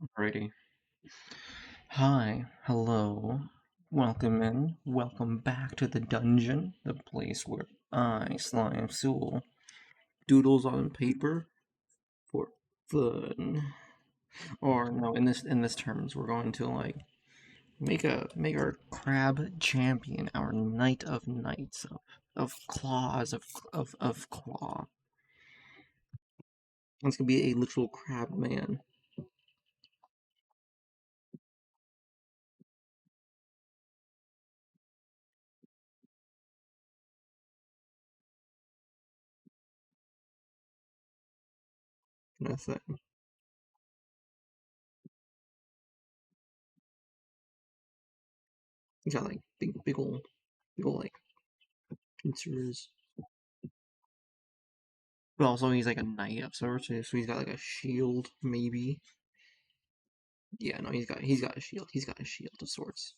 Alrighty. Hi, hello, welcome in, welcome back to the dungeon, the place where I, Slime Sewell, doodles on paper for fun. Or no, in this terms, we're going to like make our crab champion our knight of knights of claws of claw. It's gonna be a literal crab man. Kind of thing. He's got like big ol' like pincers. But also, he's like a knight of sorts, so he's got like a shield, maybe. Yeah, no, he's got a shield. He's got a shield of sorts.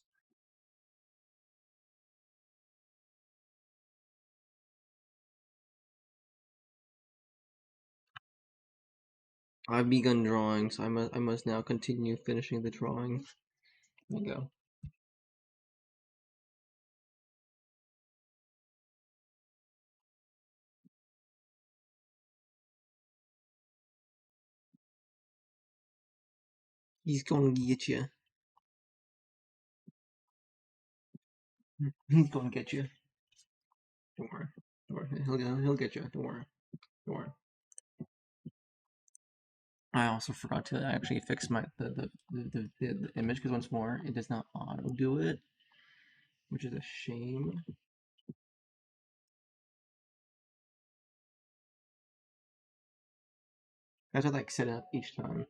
I've begun drawing, so I must now continue finishing the drawing. There you go. He's gonna get you. He's gonna get you. Don't worry. Don't worry. He'll get you. Don't worry. Don't worry. I also forgot to actually fix my the image because once more it does not auto do it, which is a shame. I have to like set it up each time.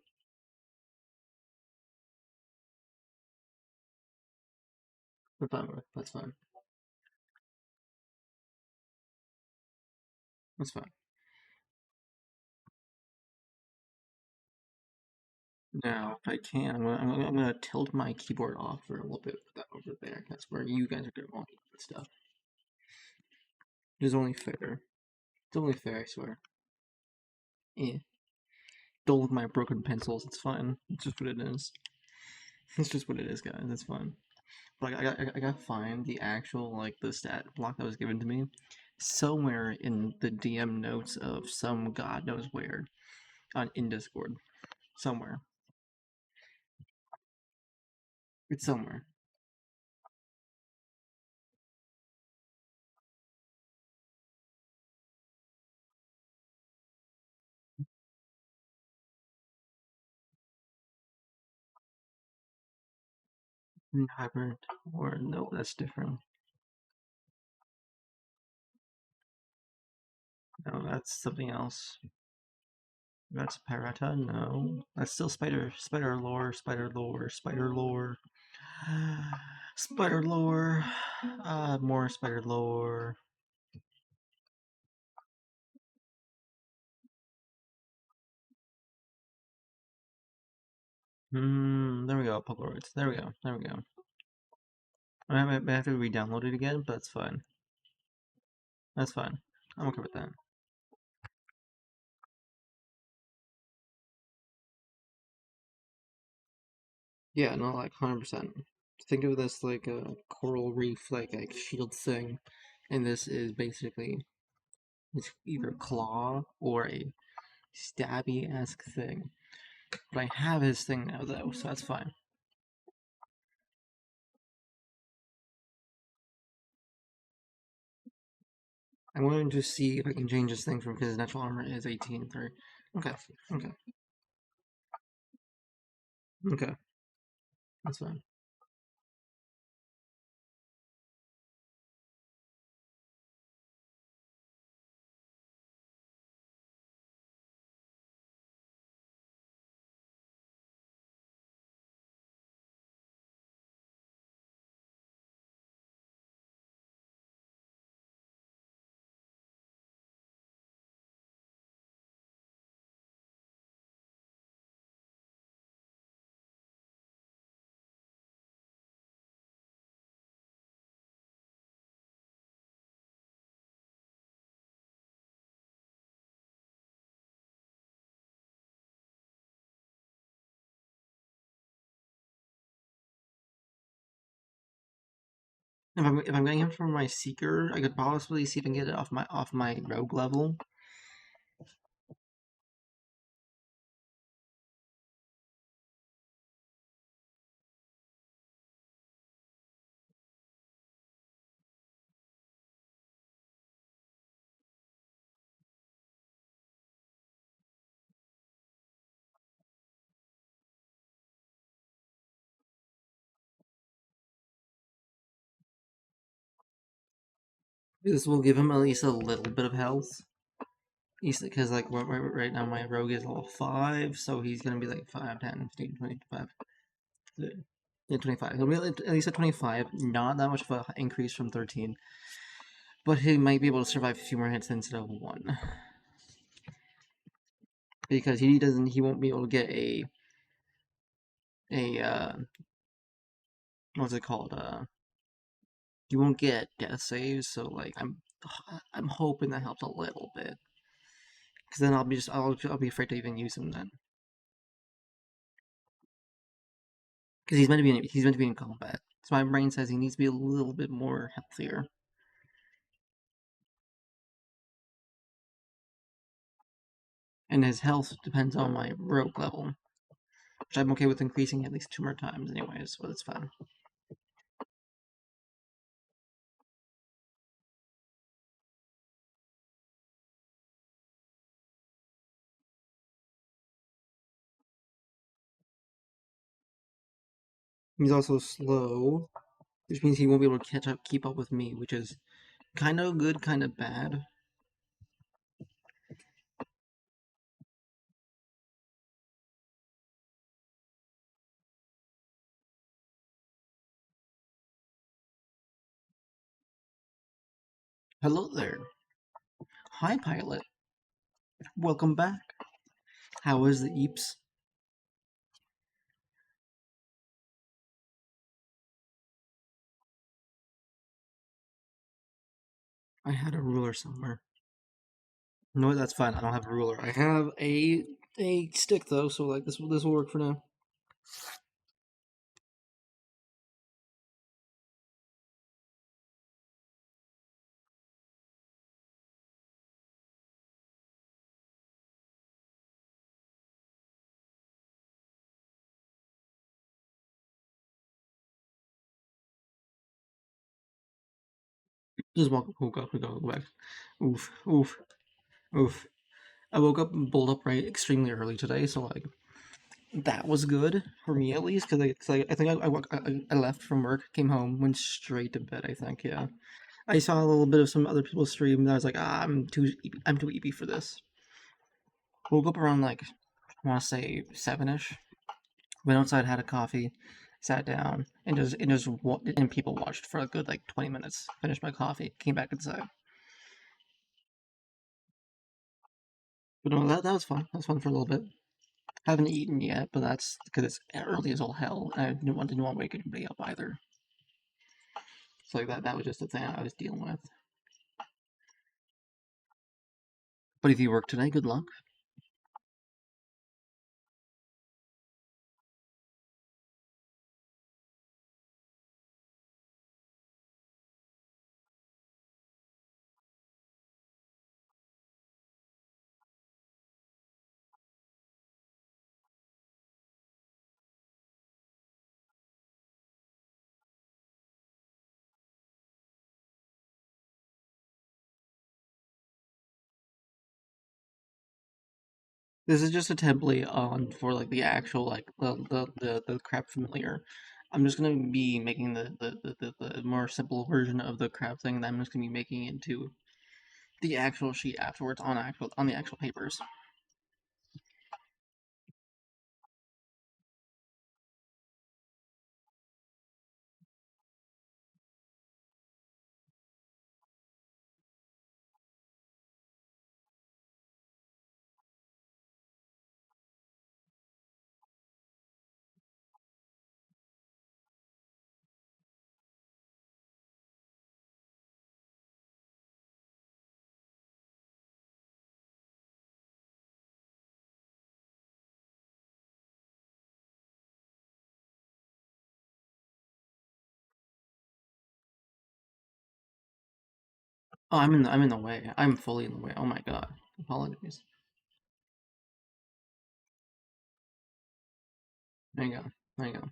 But fine, that's fine. That's fine. Now, if I can, I'm gonna tilt my keyboard off for a little bit, put that over there. That's where you guys are gonna want that stuff. It is only fair. It's only fair, I swear. Eh. Don't look at my broken pencils. It's fine. It's just what it is. It's just what it is, guys. It's fine. But I gotta find the actual like the stat block that was given to me somewhere in the DM notes of some god knows where on in Discord. Somewhere. It's somewhere. Hybrid or no, that's different. No, that's something else. That's Pirata? No. That's still Spider lore, Spider lore, Spider lore. Spider lore. More Spider lore. There we go, Poguroids. There we go, there we go. I have to re-download it again, but it's fine. That's fine. I'm okay with that. Yeah, no, like 100%. Think of this like a coral reef, like shield thing, and this is basically it's either claw or a stabby-esque thing. But I have his thing now though, so that's fine. I'm going to see if I can change this thing from because his natural armor is 18-3. Okay, okay, okay. That's fine. If I'm getting him from my seeker, I could possibly see if I can get it off my rogue level. This will give him at least a little bit of health. Because like right now my rogue is level 5, so he's gonna be like 5, 10, 15, 25. Yeah, 25. He'll be at least at 25. Not that much of an increase from 13, but he might be able to survive a few more hits instead of one. Because he won't be able to get a what's it called? You won't get death saves, so like I'm hoping that helps a little bit. Because then I'll be afraid to even use him then. Because he's meant to be in combat. So my brain says he needs to be a little bit more healthier. And his health depends on my rogue level, which I'm okay with increasing at least 2 more times anyways, so it's fine. He's also slow, which means he won't be able to keep up with me, which is kind of good, kind of bad. Hello there. Hi, pilot. Welcome back. How was the Eeps? I had a ruler somewhere. No, that's fine. I don't have a ruler. I have a stick though, so like this will work for now. Just woke up. We gotta go back. Oof, oof, oof. I woke up and pulled up right extremely early today, so like that was good for me at least. Because I think I left from work, came home, went straight to bed. I think yeah. I saw a little bit of some other people's stream, and I was like, I'm too eepy for this. Woke up around like I want to say 7ish. Went outside, had a coffee, sat down, and people watched for a good like 20 minutes. Finished my coffee, came back inside. But no, that was fun. That was fun for a little bit. Haven't eaten yet, but that's because it's early as all hell. And I didn't want to wake anybody up either. So like that was just the thing I was dealing with. But if you work today, good luck. This is just a template on for like the actual like the crab familiar. I'm just gonna be making the more simple version of the crab thing, and I'm just gonna be making it into the actual sheet afterwards on the actual papers. Oh, I'm in the way. I'm fully in the way. Oh my god. Apologies. There you go. There you go.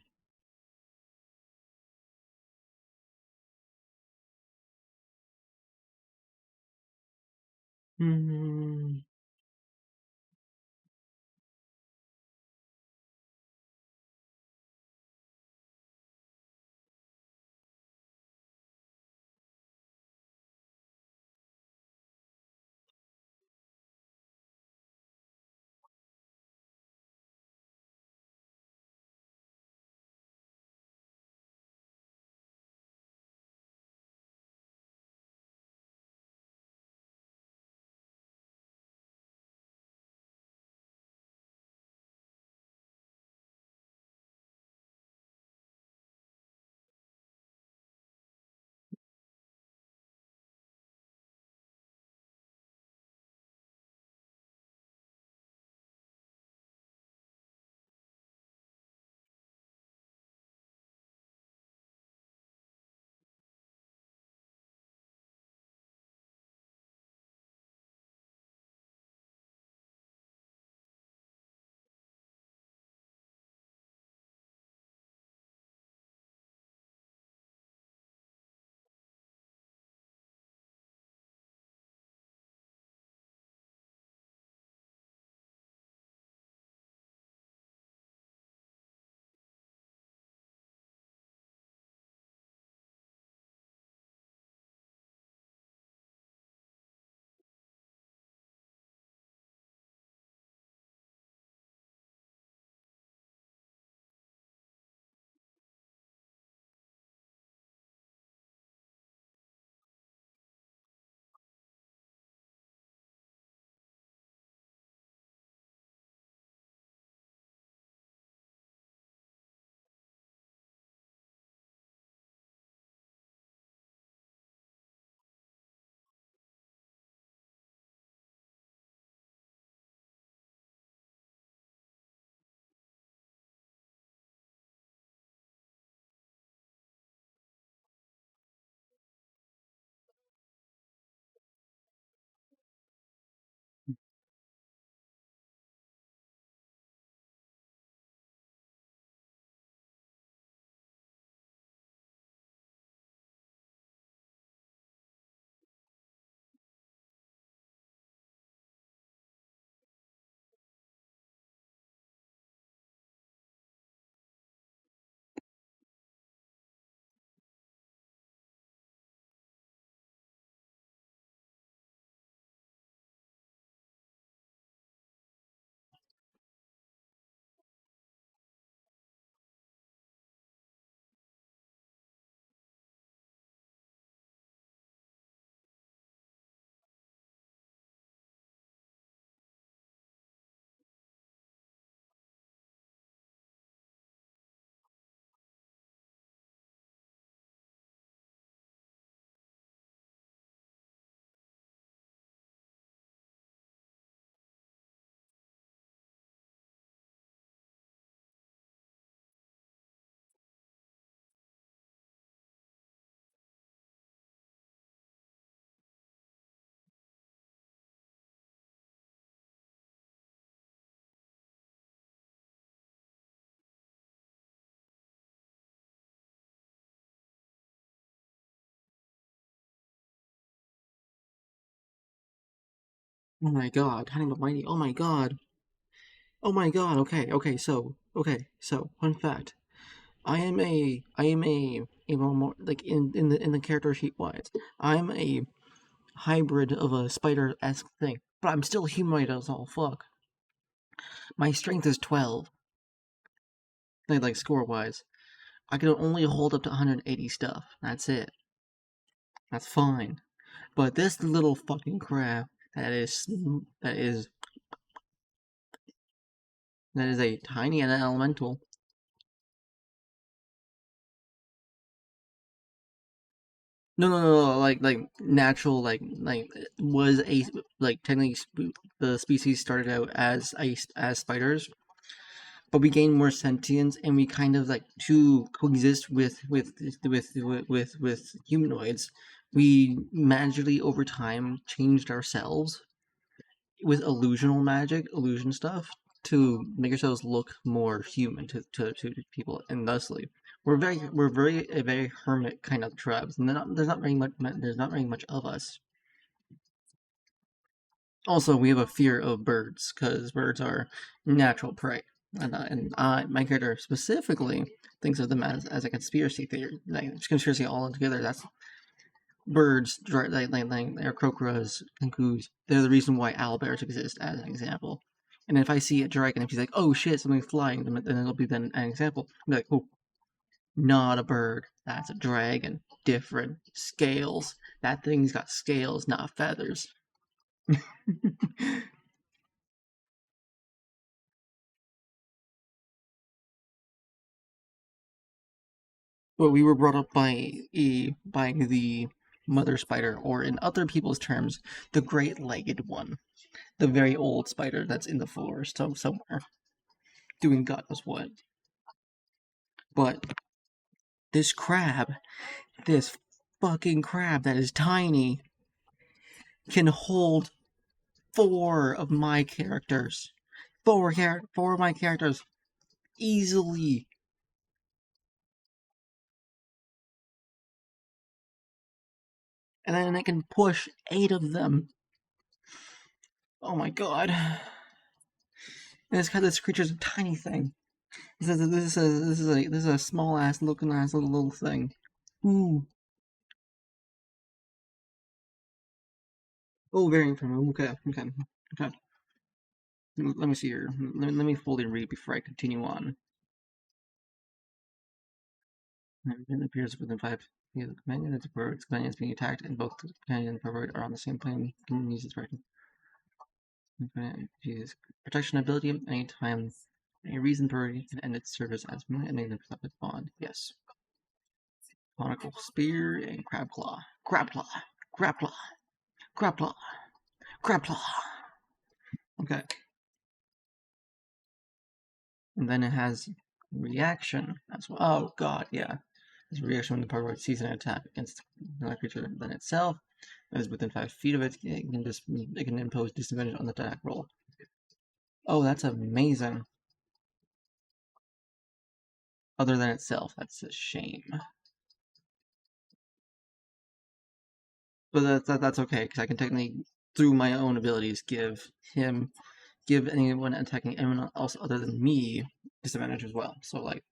Hmm. Oh my god. Honey but mighty. Oh my god. Oh my god. Okay. So fun fact. I am a well, more like in the character sheet wise. I'm a hybrid of a spider-esque thing, but I'm still humanoid as all fuck. My strength is 12. Like score wise. I can only hold up to 180 stuff. That's it. That's fine. But this little fucking crap that is that is a tiny and elemental. No. Like natural. Like was a like technically the species started out as spiders, but we gain more sentience and we kind of like to coexist with humanoids. we magically over time changed ourselves with illusional magic, illusion stuff, to make ourselves look more human to people, and thusly we're a very hermit kind of tribes, and there's not very much of us. Also, we have a fear of birds because birds are natural prey, and my character specifically thinks of them as a conspiracy theory, like conspiracy all together. That's birds, they're crocus, cuckoos. They're the reason why owlbears exist, as an example. And if I see a dragon, if he's like, "Oh shit, something's flying," then it'll be then an example. I'll be like, "Oh, not a bird. That's a dragon. Different scales. That thing's got scales, not feathers." Well, we were brought up by the mother spider, or in other people's terms, the great-legged one, the very old spider that's in the forest somewhere, doing God knows what. But this crab, this fucking crab that is tiny, can hold four of my characters, four of my characters easily, and then I can push 8 of them. Oh my god! And this creature's a tiny thing. This is a small ass looking ass little thing. Ooh. Oh, variant from okay. Let me see here. Let me fully read before I continue on. It appears within 5 feet of the companion. Its companion is being attacked, and both the companion and Poguroid are on the same plane. Can use its direction. Jesus. Protection ability. Anytime, any reason Poguroid can end its service as ending the its bond. Yes. Conical spear and crab claw. Crab claw. Crab claw. Crab claw. Crab claw. Okay. And then it has reaction as well. Oh god, yeah. It's a reaction when the Poguroid sees an attack against another creature than itself that is within 5 feet of it. It can impose disadvantage on the attack roll. Oh, that's amazing. Other than itself, that's a shame. But that's okay, because I can technically, through my own abilities, give anyone attacking anyone else other than me disadvantage as well. So like,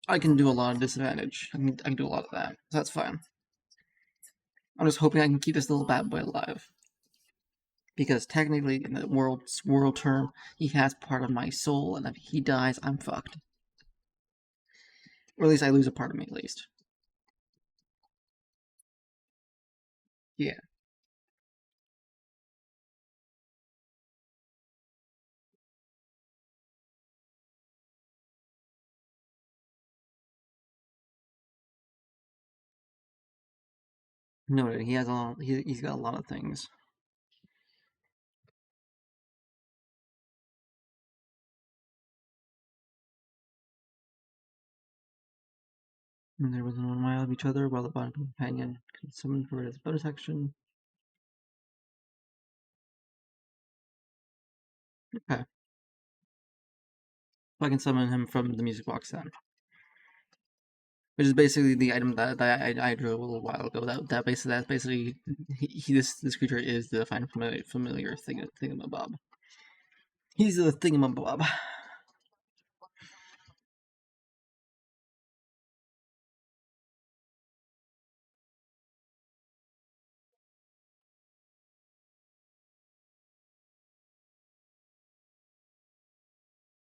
I can do a lot of disadvantage. I can do a lot of that. So that's fine. I'm just hoping I can keep this little bad boy alive. Because technically, in the world term, he has part of my soul, and if he dies, I'm fucked. Or at least I lose a part of me, at least. Yeah. No, he has a lot. He's got a lot of things. And they're within 1 mile of each other, while the bond companion can summon for his bonus action. Okay. So I can summon him from the music box then. Which is basically the item that I drew a little while ago. That's basically this creature is the fine familiar thingamabob. He's the thingamabob.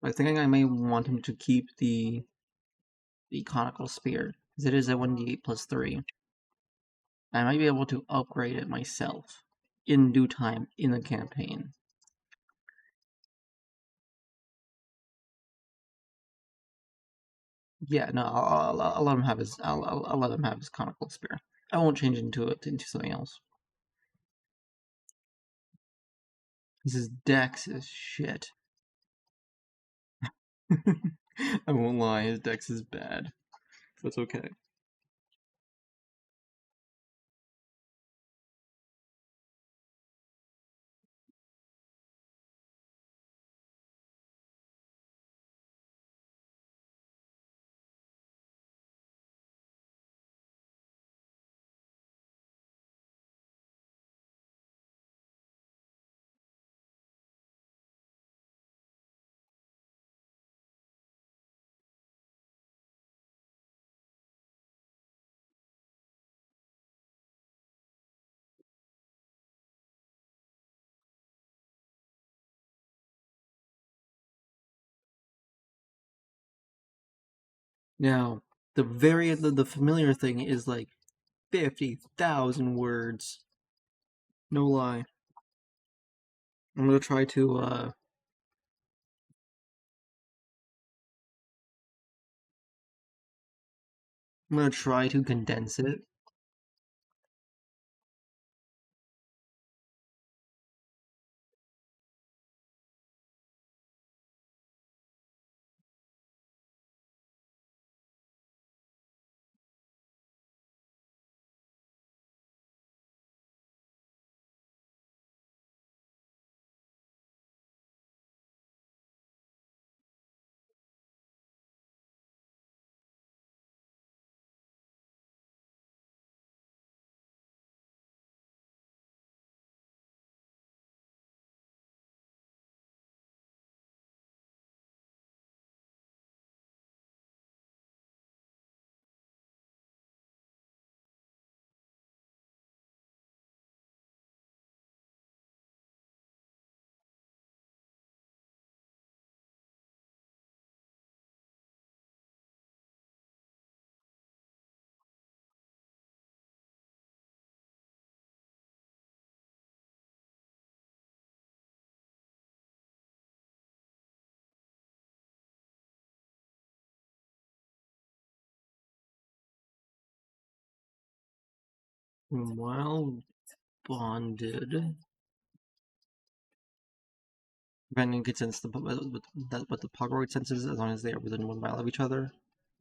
I think I may want him to keep the conical spear, because it is a 1d8 plus 3. I might be able to upgrade it myself in due time in the campaign. Yeah, no, I'll let him have his. I'll let him have his conical spear. I won't change into something else. His dex is shit. I won't lie, his dex is bad. That's okay. Now, the familiar thing is like 50,000 words. No lie. I'm gonna try to condense it. While bonded, depending can sense what the Poguroid senses as long as they are within 1 mile of each other.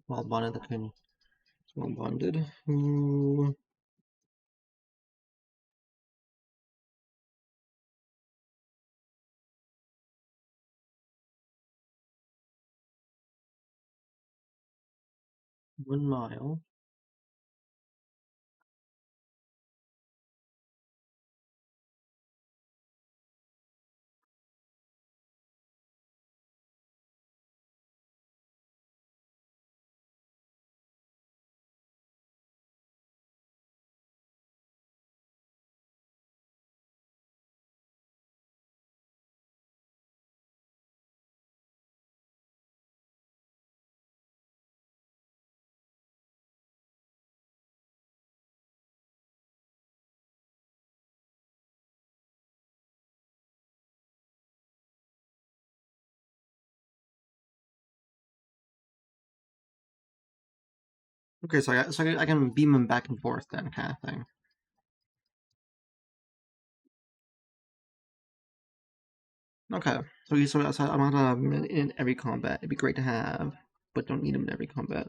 While bonded, they can while bonded. Ooh. One mile. Okay, so I can beam them back and forth then, kind of thing. Okay, so I'm not in every combat. It'd be great to have, but don't need him in every combat.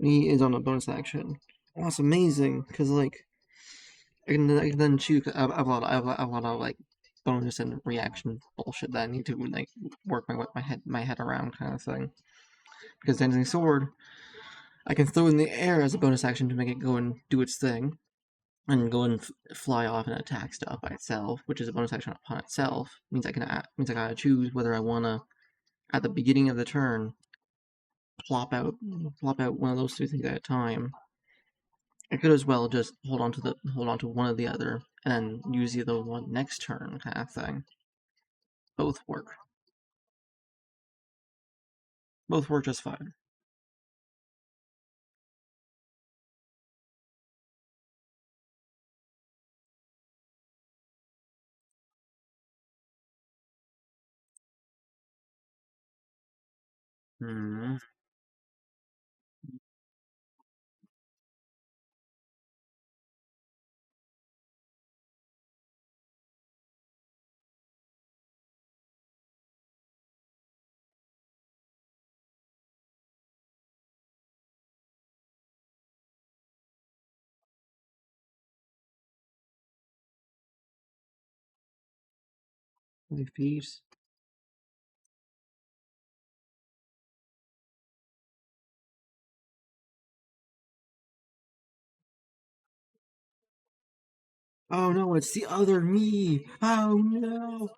He is on a bonus action. Oh, that's amazing, because like I can then choose. I have a lot of like bonus and reaction bullshit that I need to like work my head around, kind of thing. Because Dancing Sword, I can throw in the air as a bonus action to make it go and do its thing, and go and fly off and attack stuff by itself, which is a bonus action upon itself. Means I gotta choose whether I wanna at the beginning of the turn plop out one of those two things at a time. I could as well just hold on to one or the other and then use the other one next turn, kind of thing. Both work. Both work just fine. Hmm. Leave peace. Oh no, it's the other me. Oh no.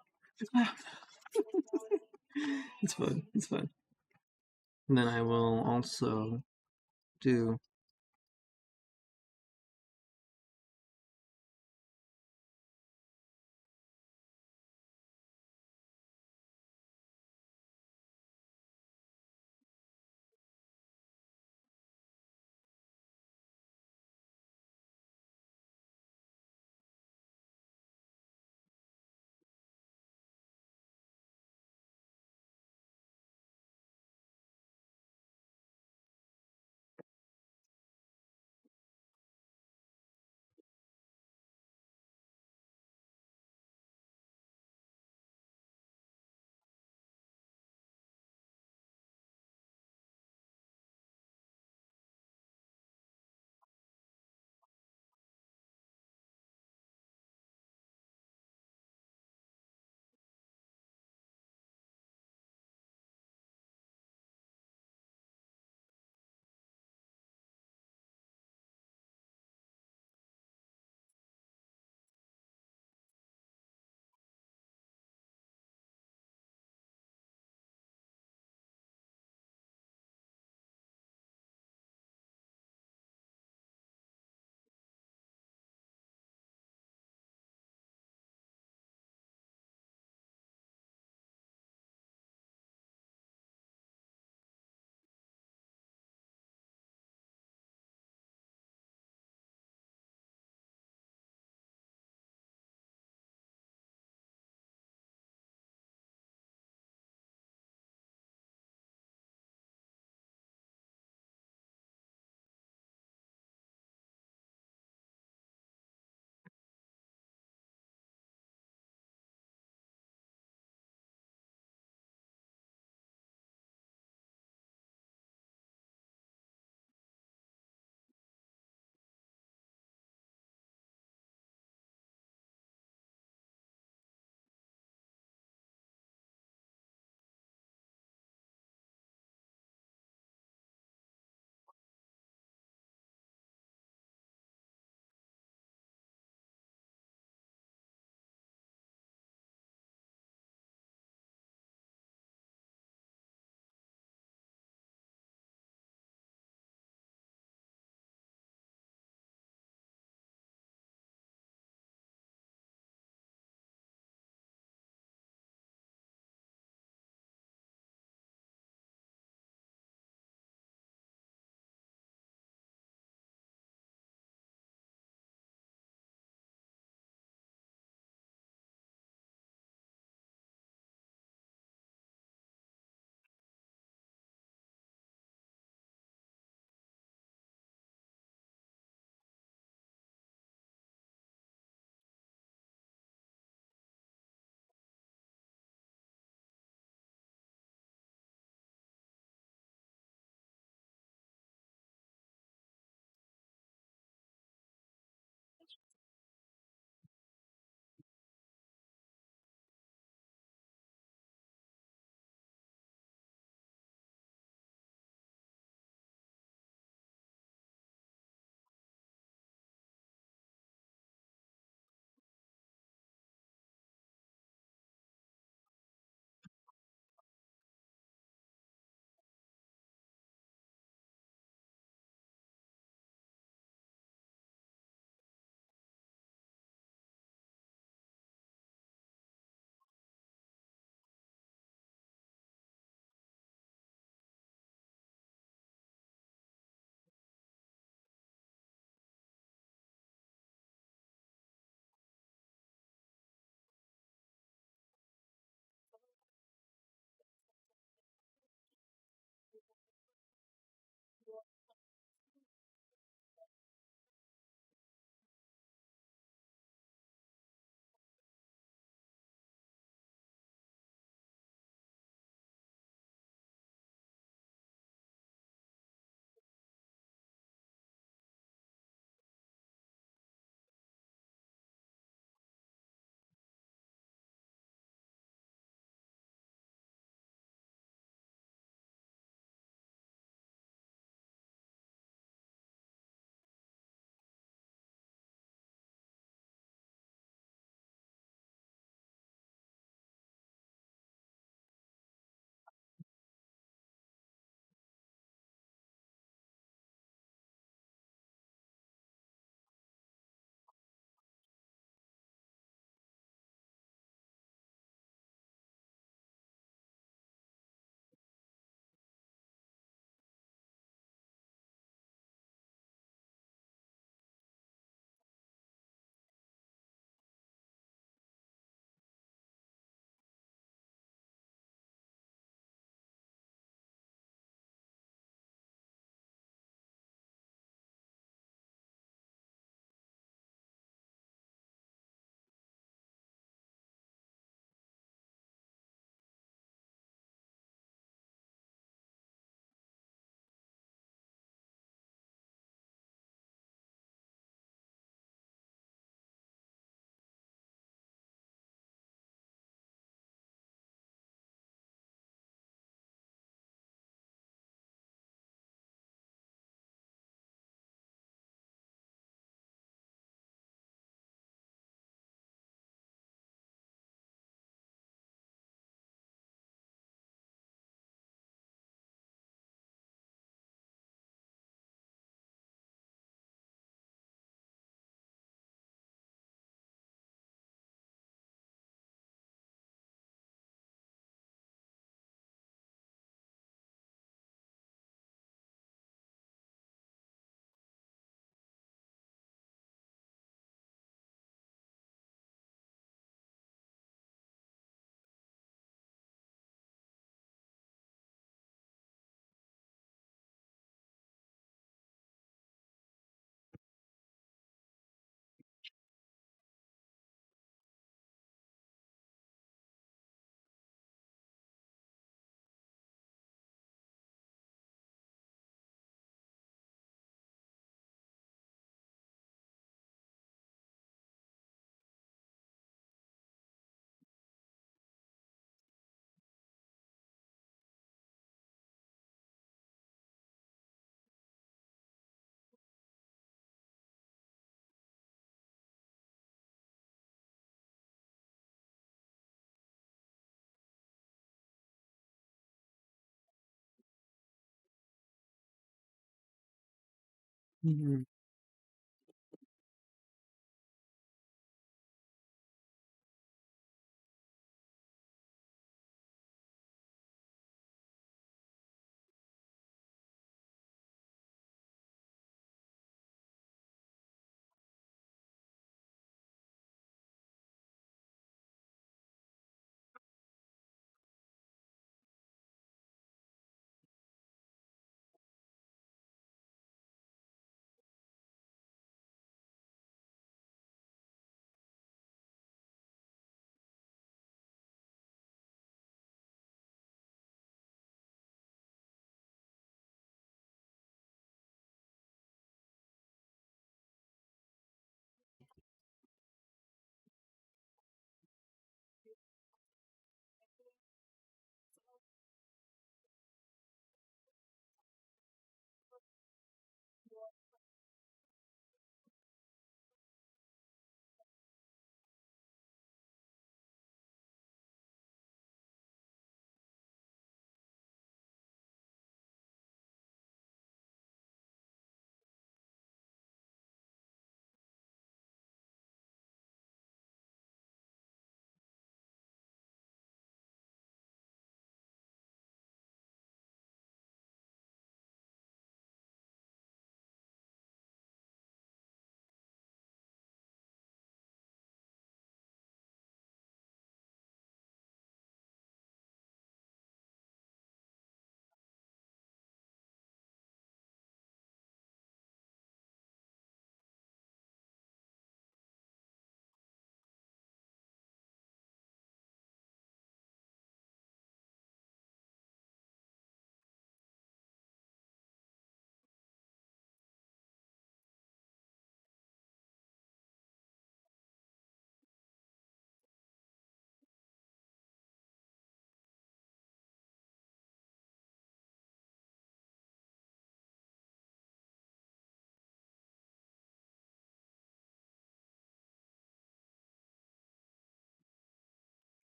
It's fun. It's fun. And then I will also do. Mhm.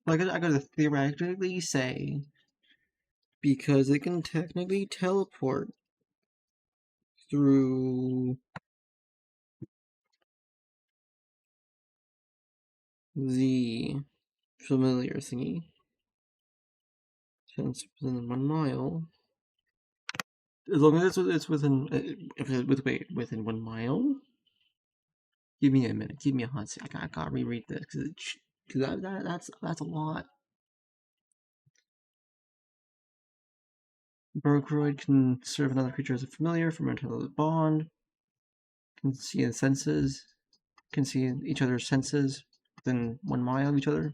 I gotta theoretically say, because it can technically teleport through the familiar thingy, since within 1 mile, as long as it's within, if it, within 1 mile. Give me a minute. Give me a hot second. I gotta reread this because that's a lot. Poguroid can serve another creature as a familiar from a bond. Can see the senses. Can see each other's senses within 1 mile of each other.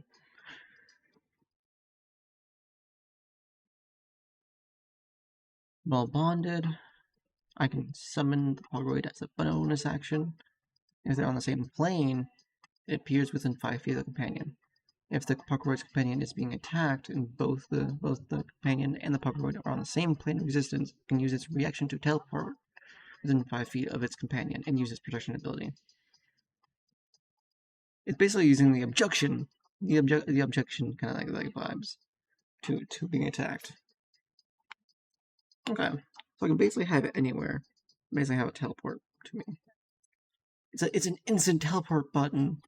While bonded, I can summon the Poguroid as a bonus action. If they're on the same plane, it appears within 5 feet of the companion. If the Poguroid's companion is being attacked and both the companion and the Poguroid are on the same plane of existence, it can use its reaction to teleport within 5 feet of its companion and use its protection ability. It's basically using the objection, the objection kind of like vibes to being attacked. Okay, so I can basically have it anywhere. Basically have it teleport to me. It's an instant teleport button.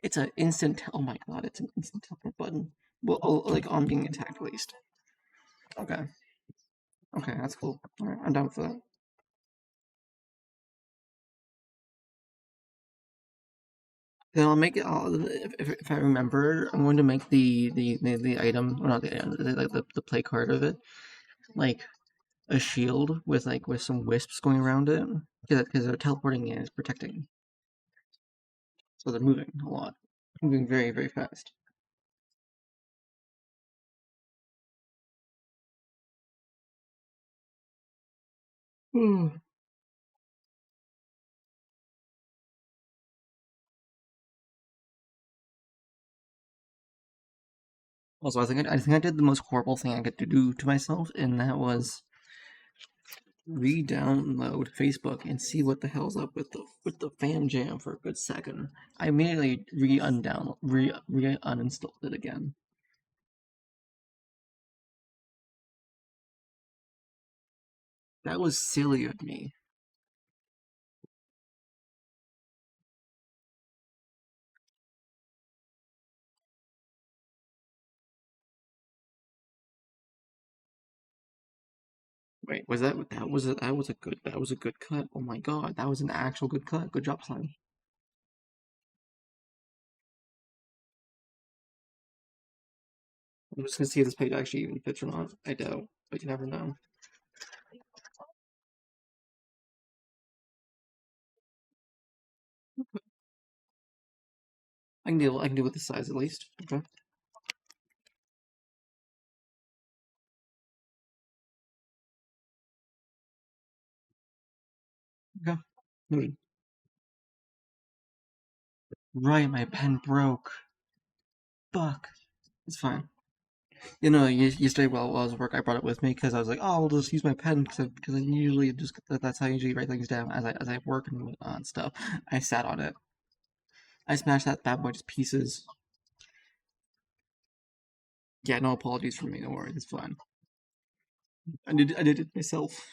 It's an instant. Oh my god! It's an instant teleport button. Well, like on being attacked at least. Okay. Okay, that's cool. All right, I'm down for that. Then I'll make it. If I remember, I'm going to make the item, or not the item, the play card of it, like a shield with some wisps going around it, because they're teleporting and it's protecting. So they're moving a lot, moving very very fast. Hmm. Also, I think I did the most horrible thing I could do to myself, and that was re-download Facebook and see what the hell's up with the fam jam for a good second. I immediately uninstalled it again. That was silly of me. Wait, was that was a good cut. Oh my god, that was an actual good cut. Good job, Slime. I'm just gonna see if this page actually even fits or not. I doubt, but you never know. I can deal with the size at least. Okay. Okay. Noted. Right, my pen broke. Fuck. It's fine. You know, yesterday while I was at work, I brought it with me because I was like, oh, I'll just use my pen because I usually just that's how I usually write things down as I work and stuff. I sat on it. I smashed that bad boy to pieces. Yeah, no apologies for me. Don't worry, it's fine. I did it myself.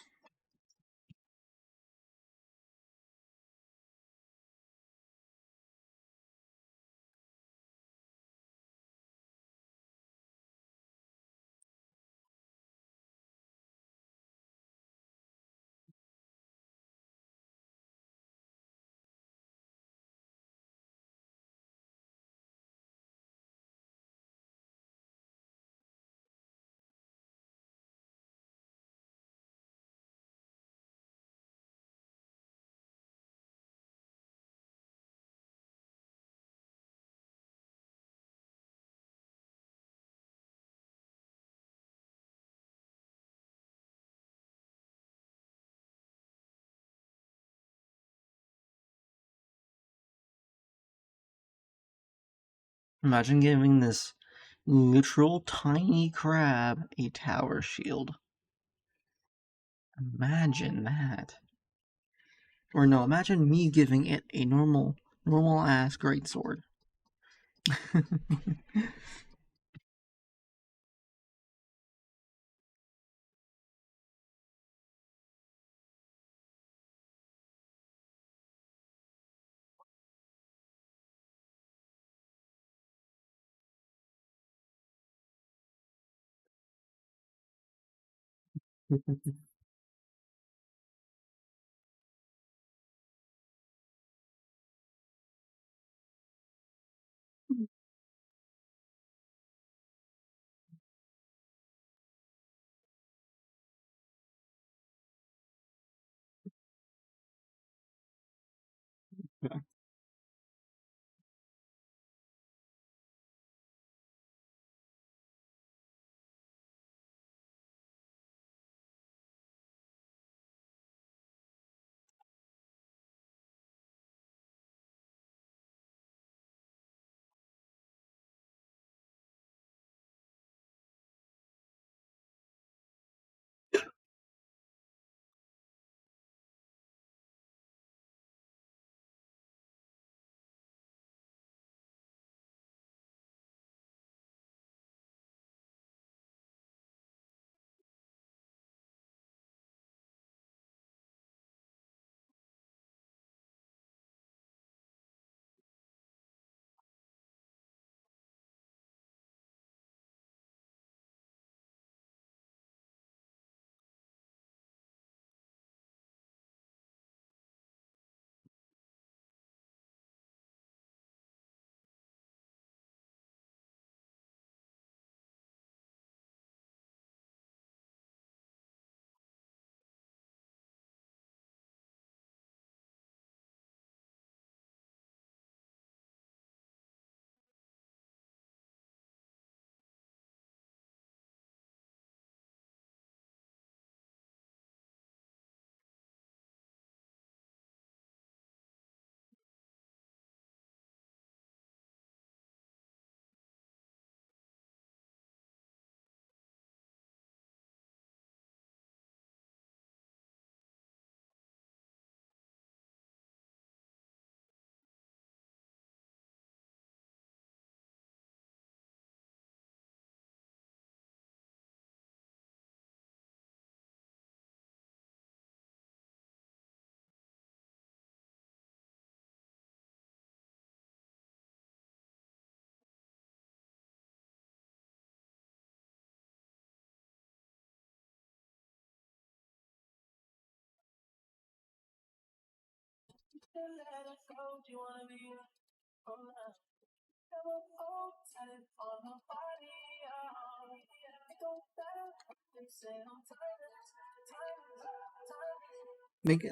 Imagine giving this literal tiny crab a tower shield. Imagine that. Or no, imagine me giving it a normal ass greatsword. Yeah.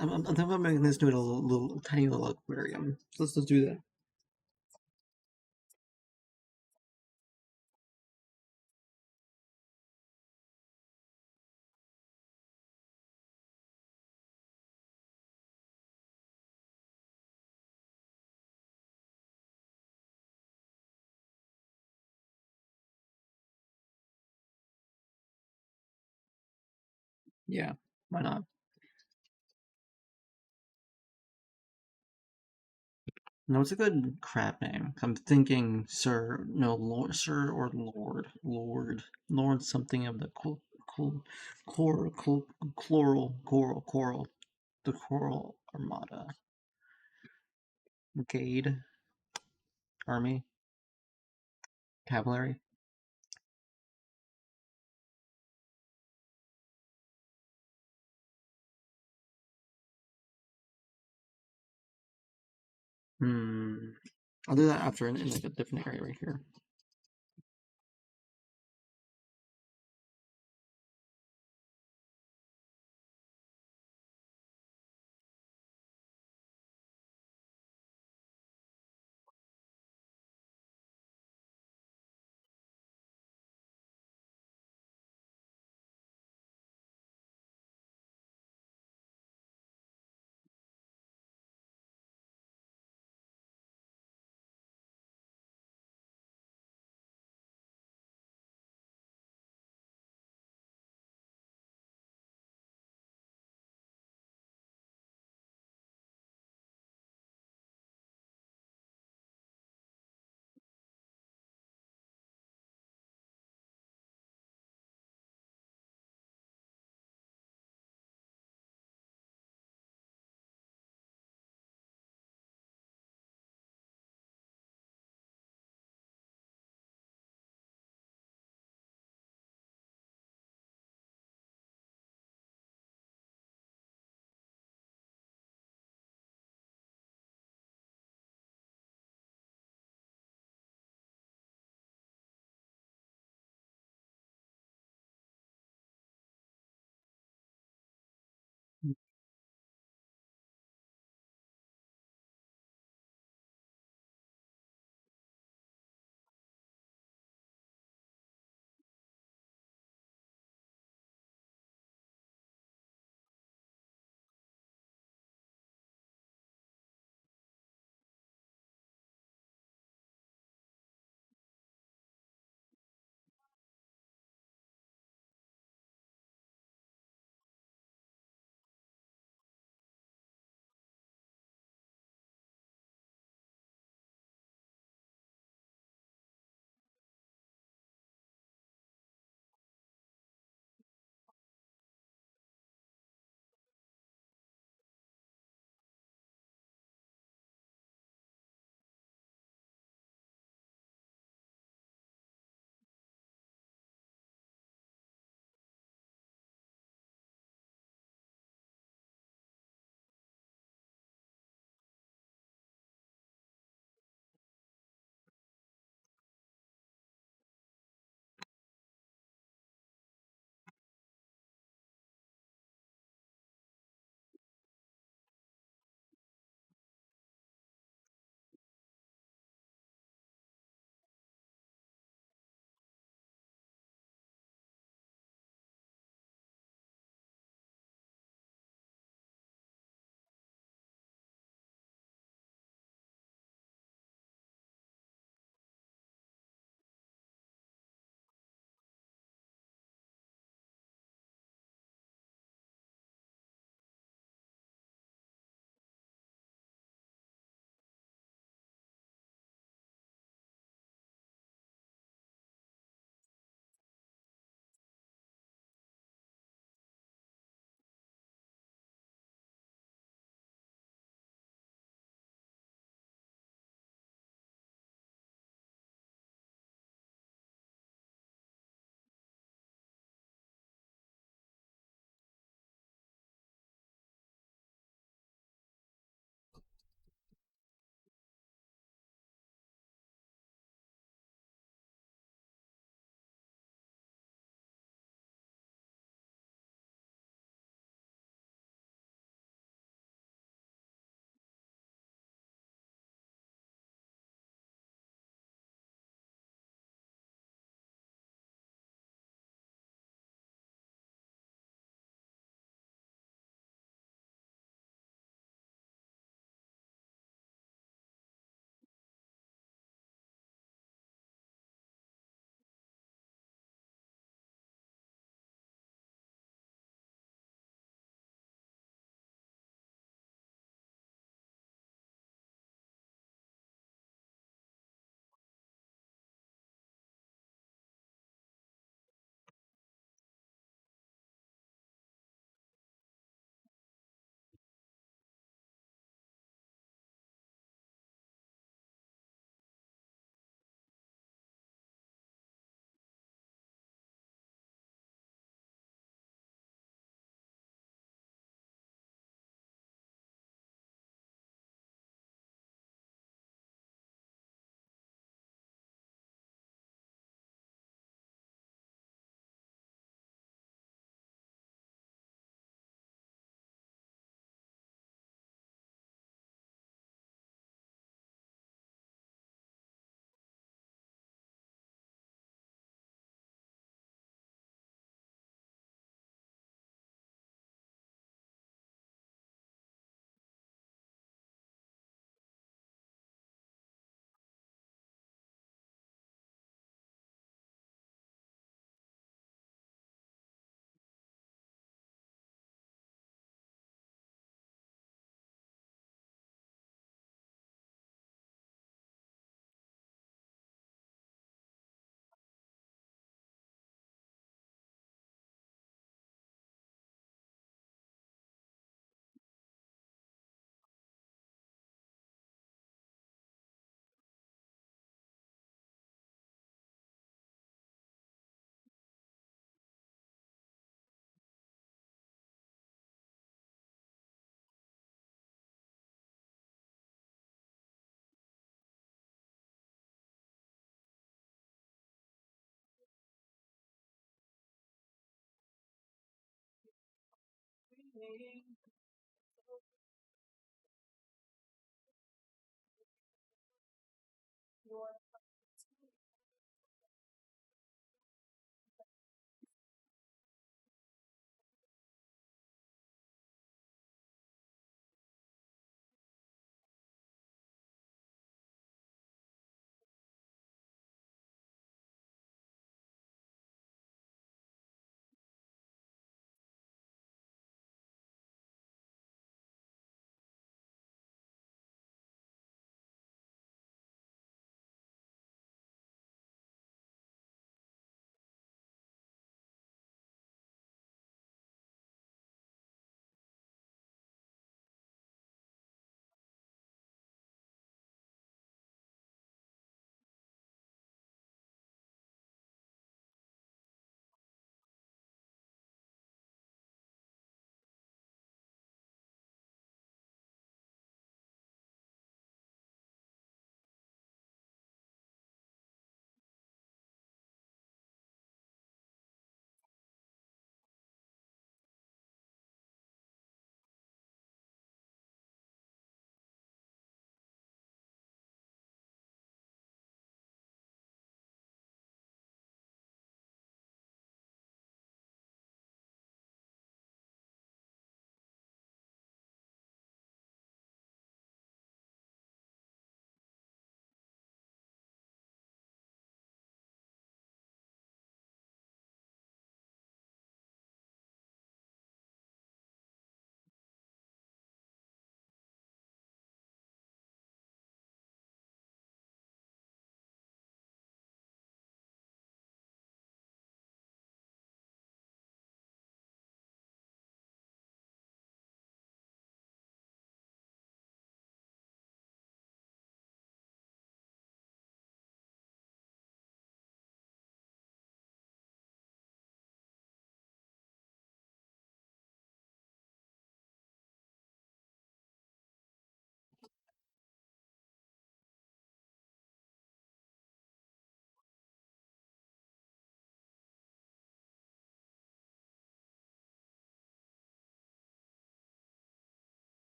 I'm thinking about making this into a little tiny little aquarium. So let's do that. Yeah, why not? No, it's a good crab name. I'm thinking Sir, no, Lord, Sir or Lord something of the coral, the Coral Armada, Brigade, Army, Cavalry. Hmm. I'll do that after in like a different area right here.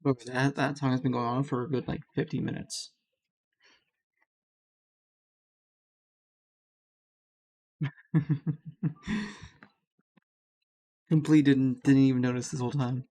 But that song has been going on for a good like 50 minutes. Completely didn't even notice this whole time.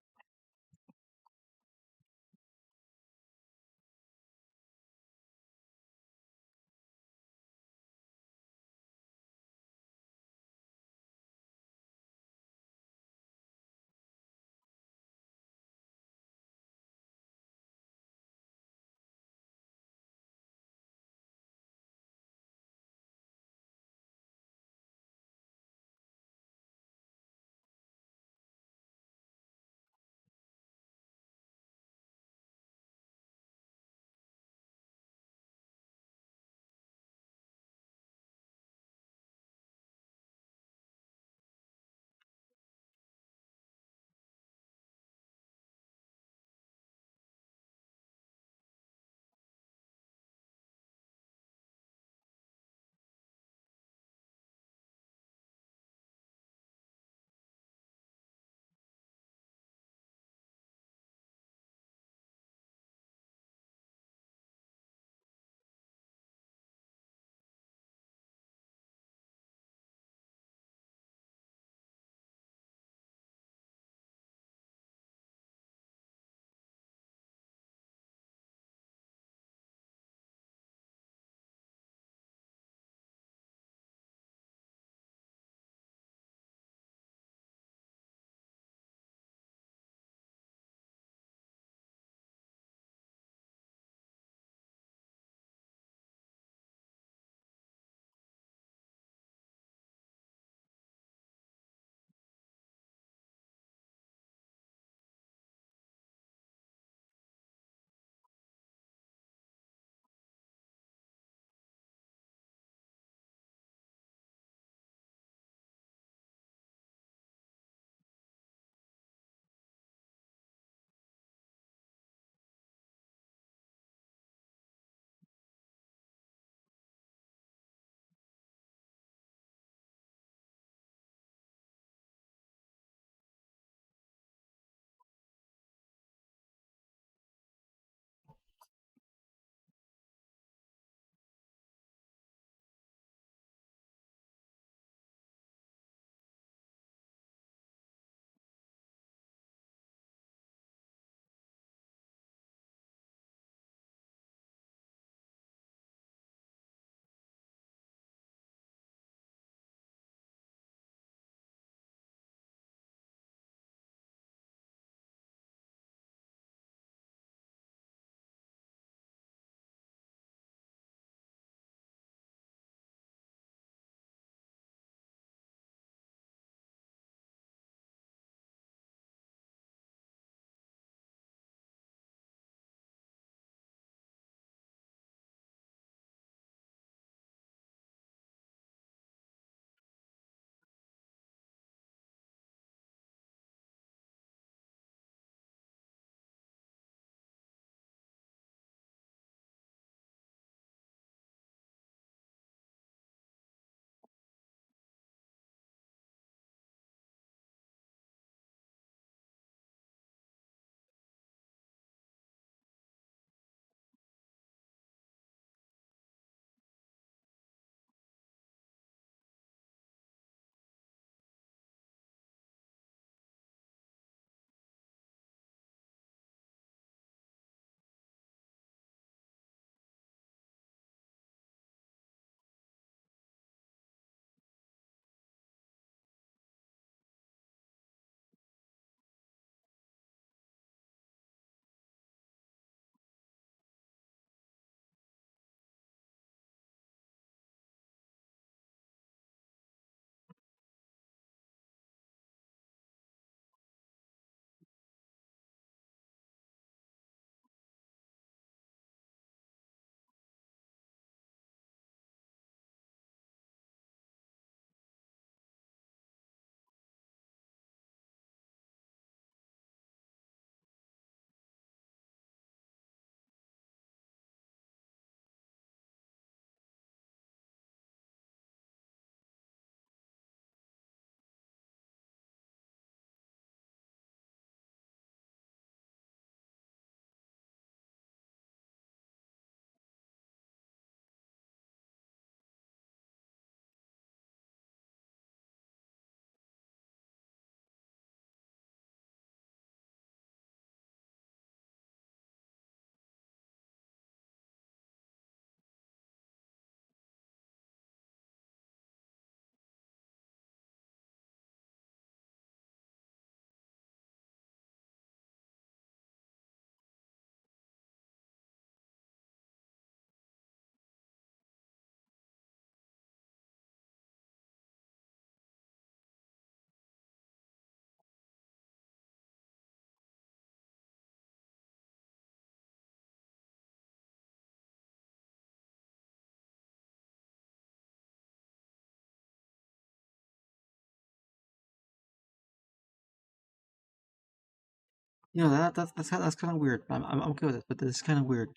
You know that's kind of weird. I'm okay with it, but this is kind of weird.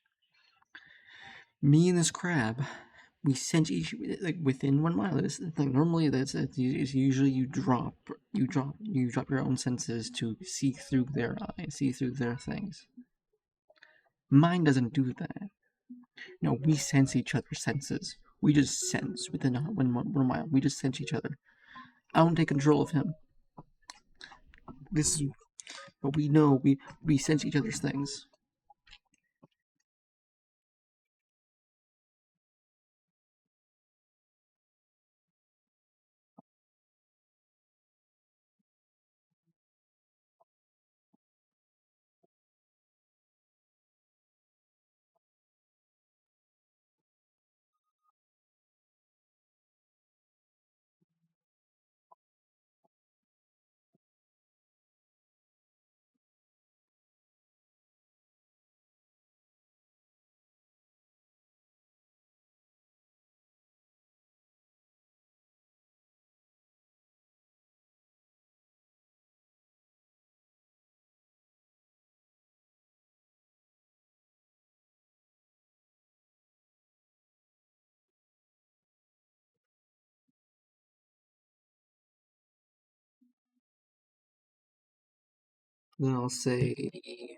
Me and this crab, we sense each like within 1 mile. It's like normally it's usually you drop your own senses to see through their eyes, see through their things. Mine doesn't do that. No, we sense each other's senses. We just sense within 1 mile. We just sense each other. I don't take control of him. This is, but we know we sense each other's things. Then I'll say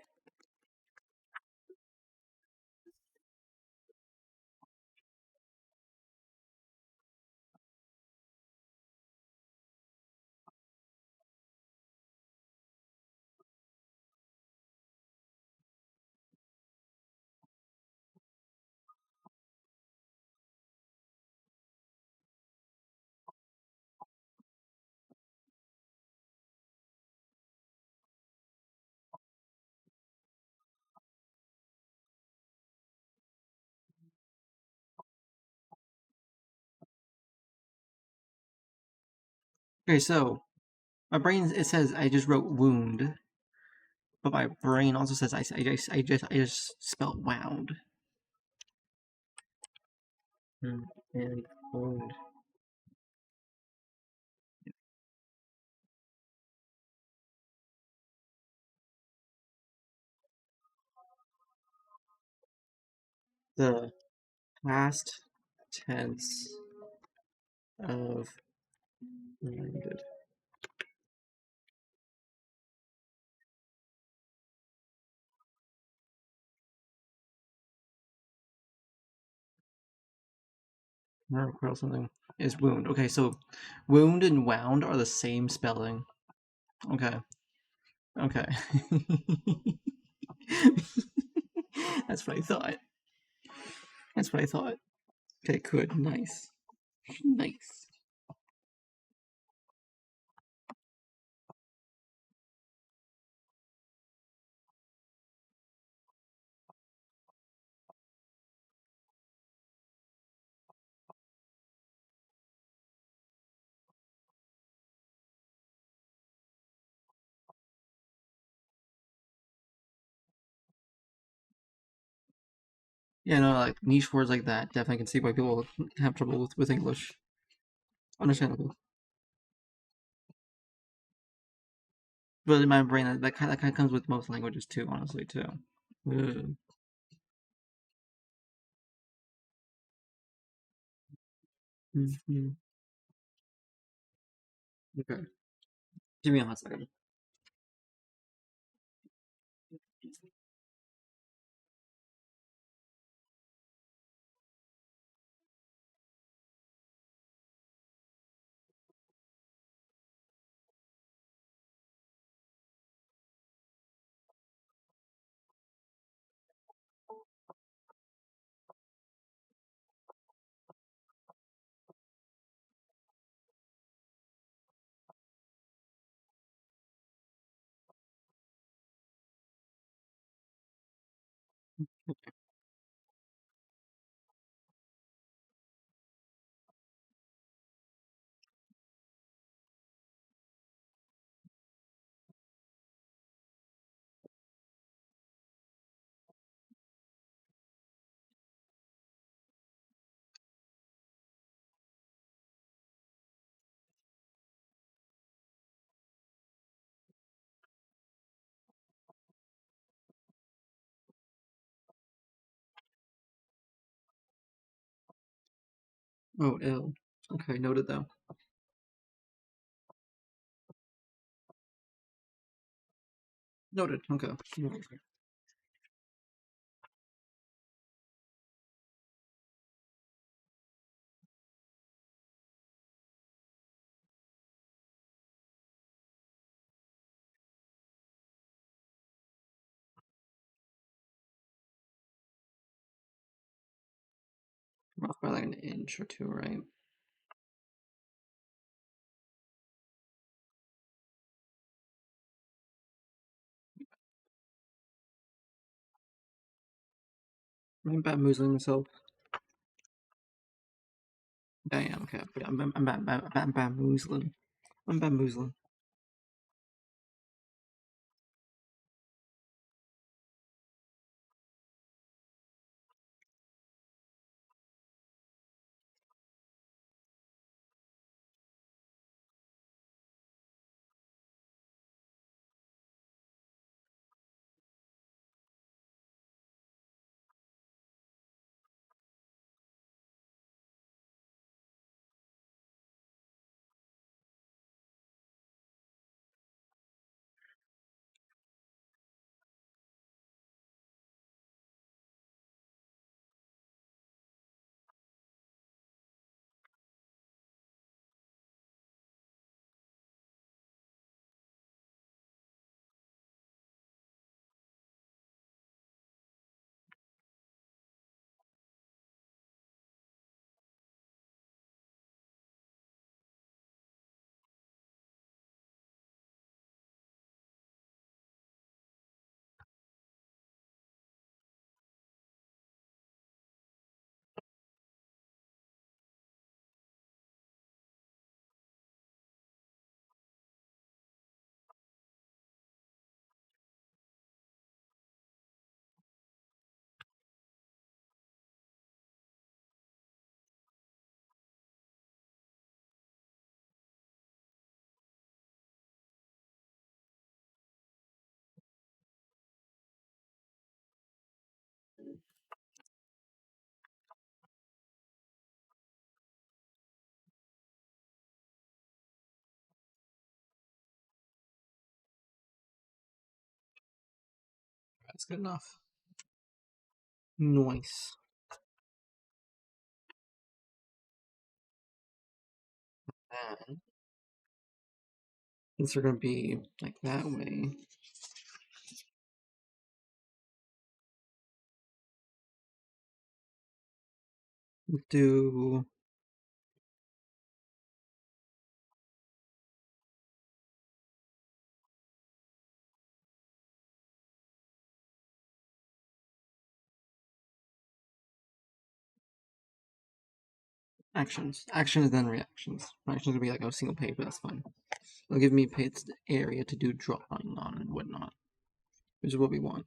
okay. So my brain it says I just wrote wound, but my brain also says I just spelled wound. And wound. The past tense of wounded. I recall something is wound. Okay, so wound and wound are the same spelling. Okay. Okay. That's what I thought. That's what I thought. Okay, good. Nice. Nice. Yeah, no, like niche words like that, definitely can see why people have trouble with English. Understandable. But in my brain, that kind of comes with most languages too, honestly, too. Ugh. Mhm. Okay. Give me a hot second. Oh, ill. Okay, noted though. Noted. Okay. Off by like an inch or two, right? I'm bamboozling myself. Damn. Okay. I'm bamboozling. I'm bamboozling. That's good enough. Nice. And since they're gonna be like that way, do actions. Actions then reactions. Actions will be like a single page, but that's fine. It'll give me a page area to do drawing on and whatnot, which is what we want.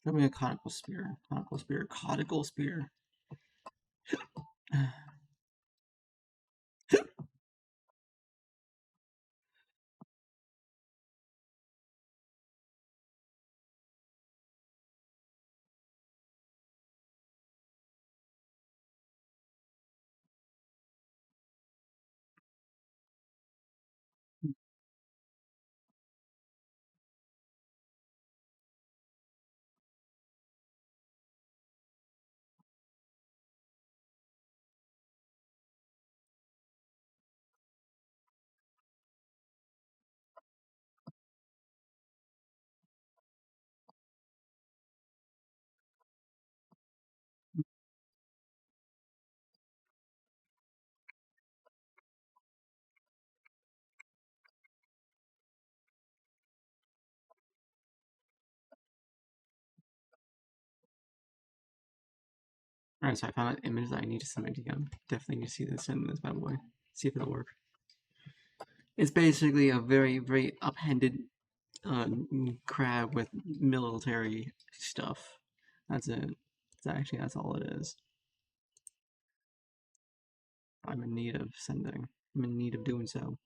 Give me a conical spear. Conical spear. Conical spear. Alright, so I found an image that I need to send to you. Definitely need to see this in this bad boy. See if it'll work. It's basically a very, very upended crab with military stuff. That's it. That's all it is. I'm in need of sending. I'm in need of doing so.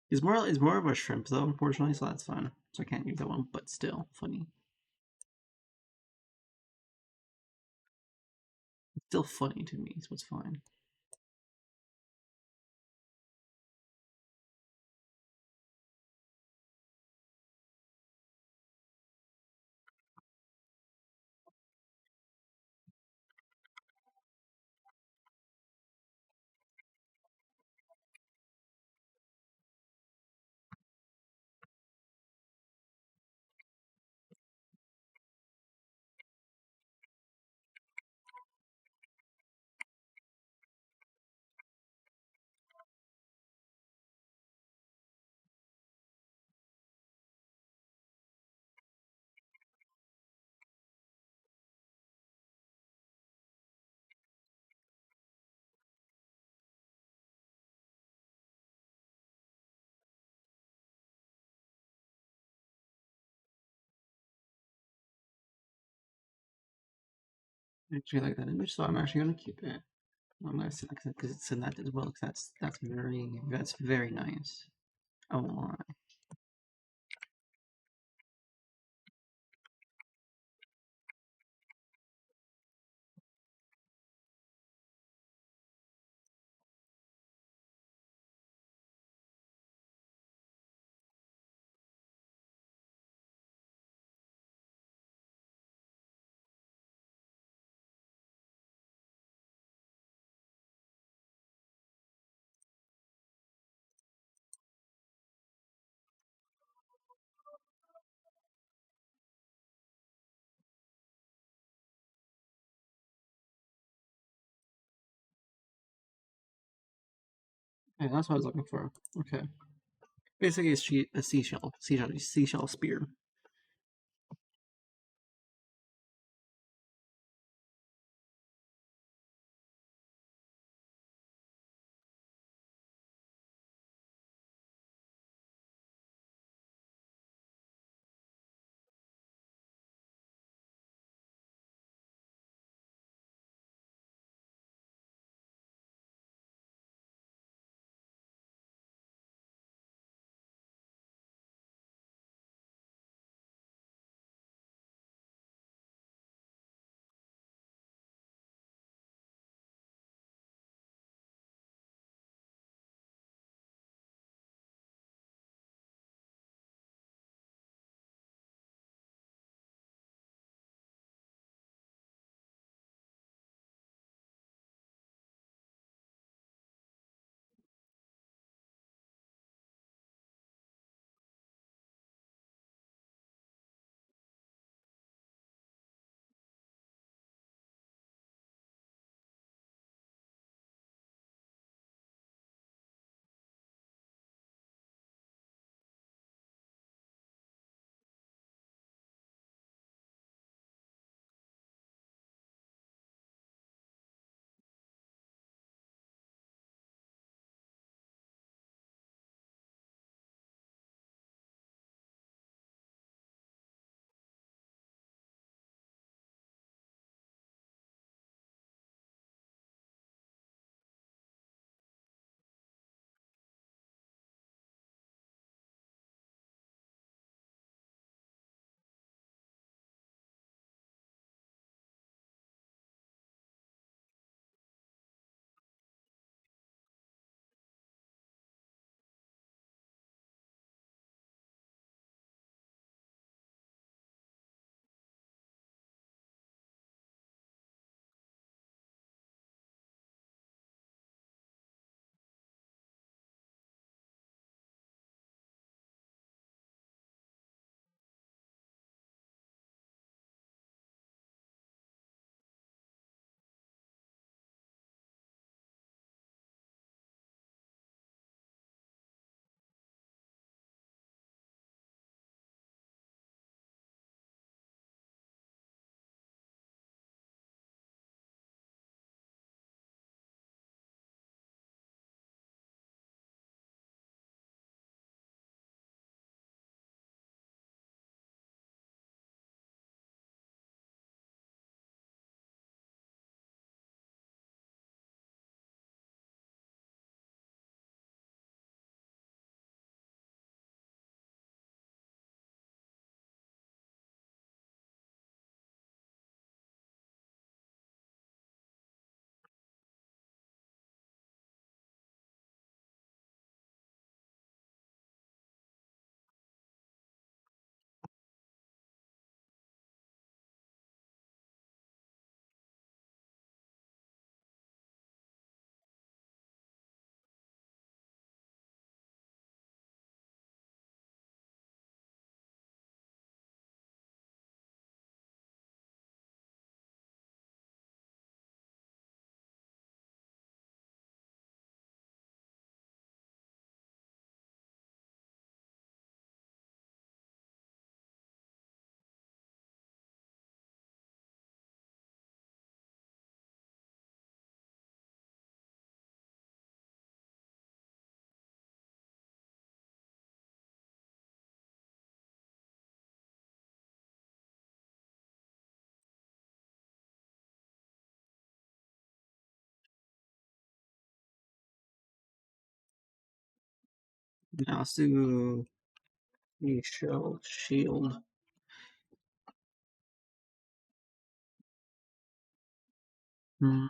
It's more of a shrimp though, unfortunately, so that's fine. So I can't use that one, but still funny. It's still funny to me, so it's fine. I actually like that image, so I'm actually gonna keep it. I'm gonna send that as well, because that's very nice. I won't lie. Okay, that's what I was looking for. Okay. Basically, it's a seashell spear. Now let's do the shield. Hmm.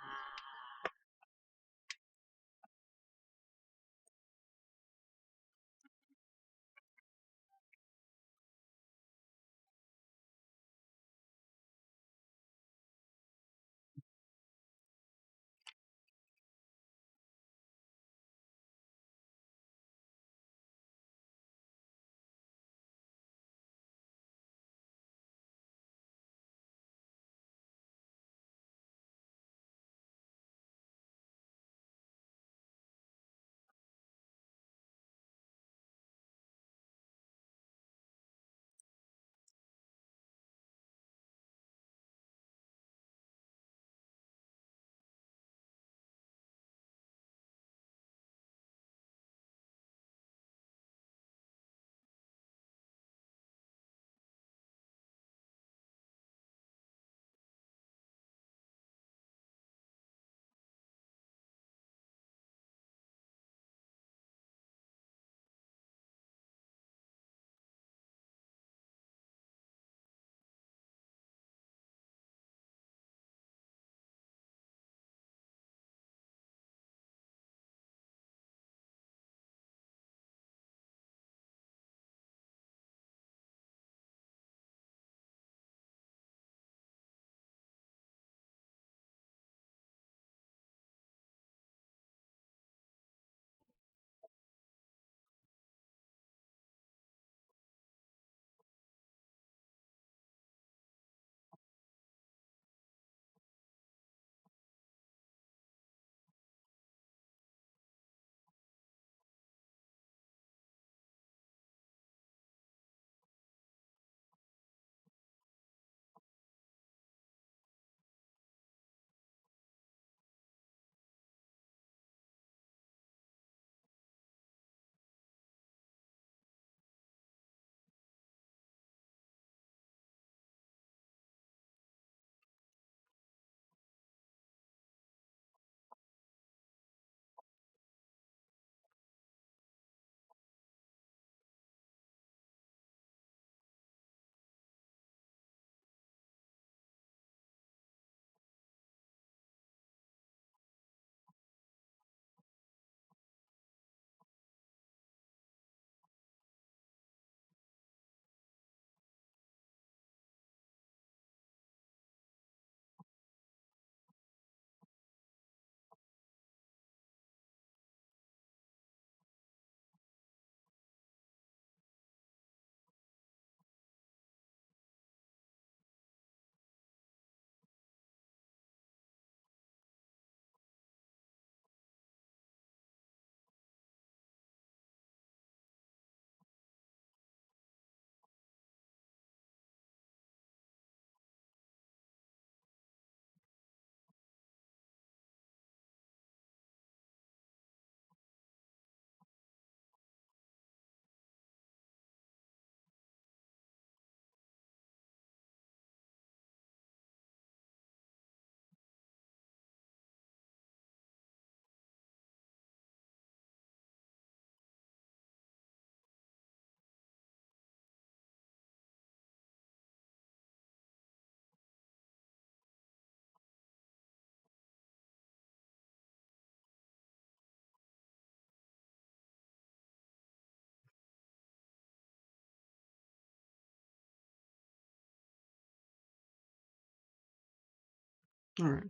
All right.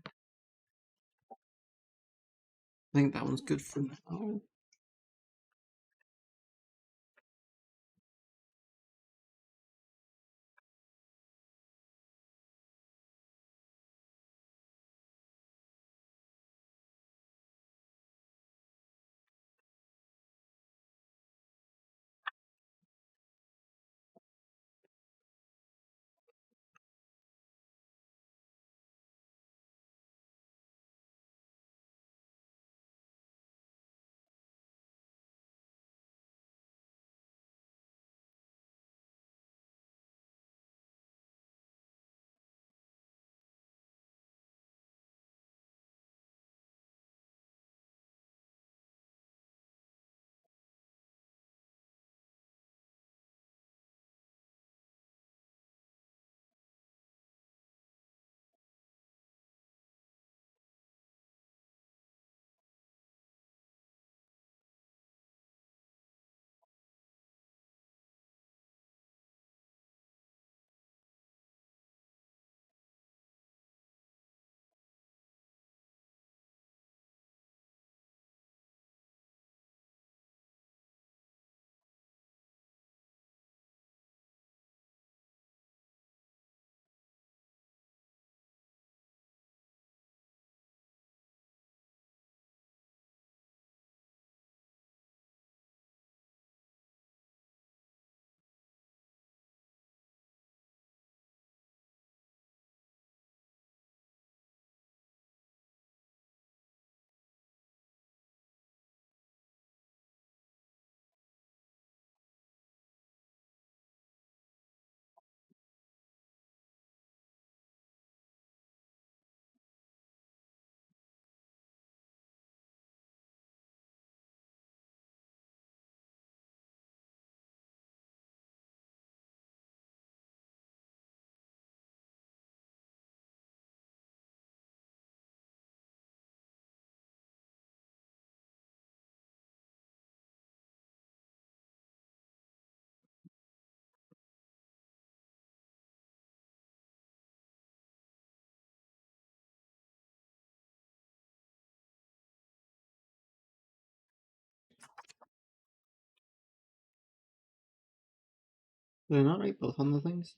I think that one's good for now. Did I not write both on the things?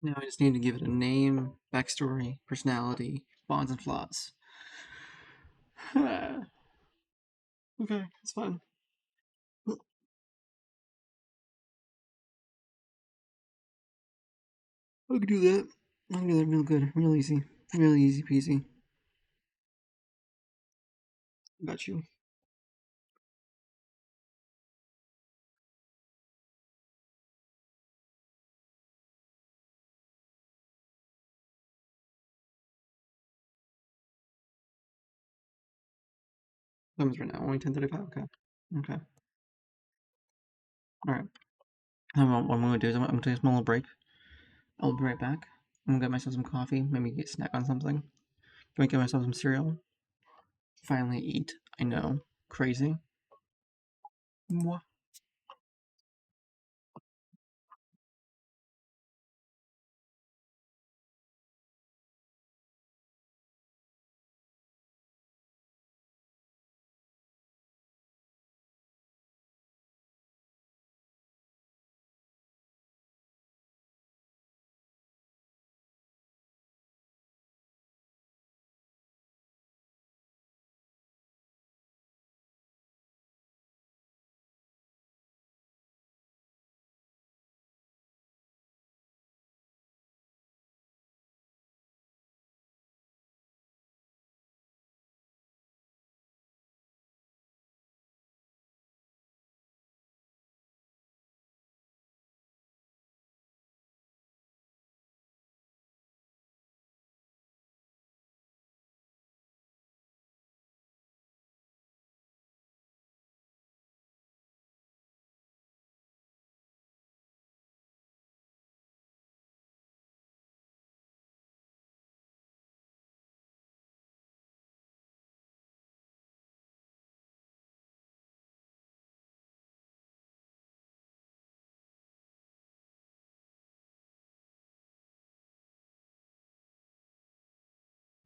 Now I just need to give it a name, backstory, personality, bonds and flaws. Okay, that's fine. I can do that. I can do that real good, real easy, really easy peasy. Got you. Thumbs right now, only 10:35. Okay. Okay. All right. What I'm gonna do is I'm gonna take a small little break. I'll be right back. I'm gonna get myself some coffee, maybe get a snack on something. Gonna get myself some cereal. Finally eat. I know. Crazy. Mwah.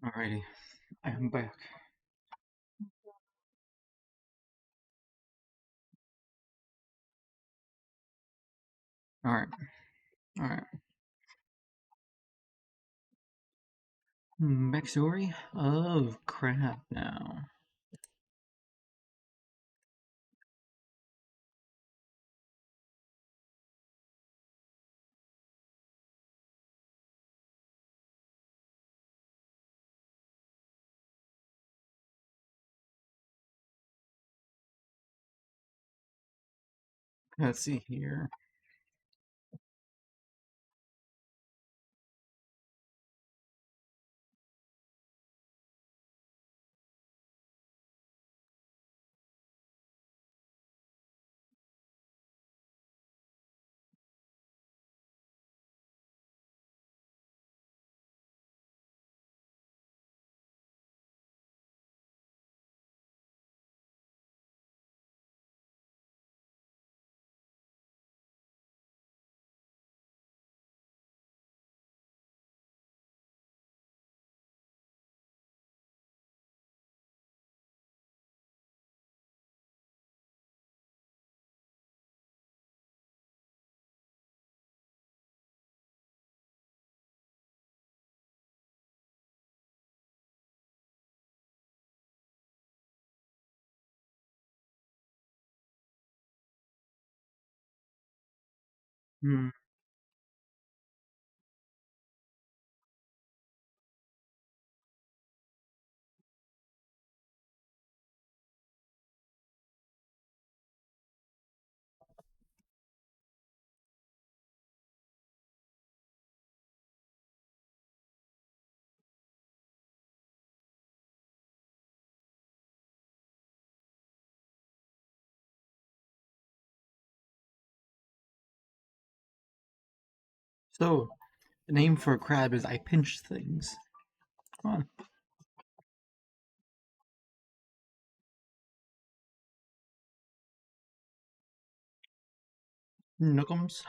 Alrighty, I am back. Alright, alright. Backstory of crap now. Let's see here. Hmm. So, the name for a crab is I pinch things. Come on. Snookums?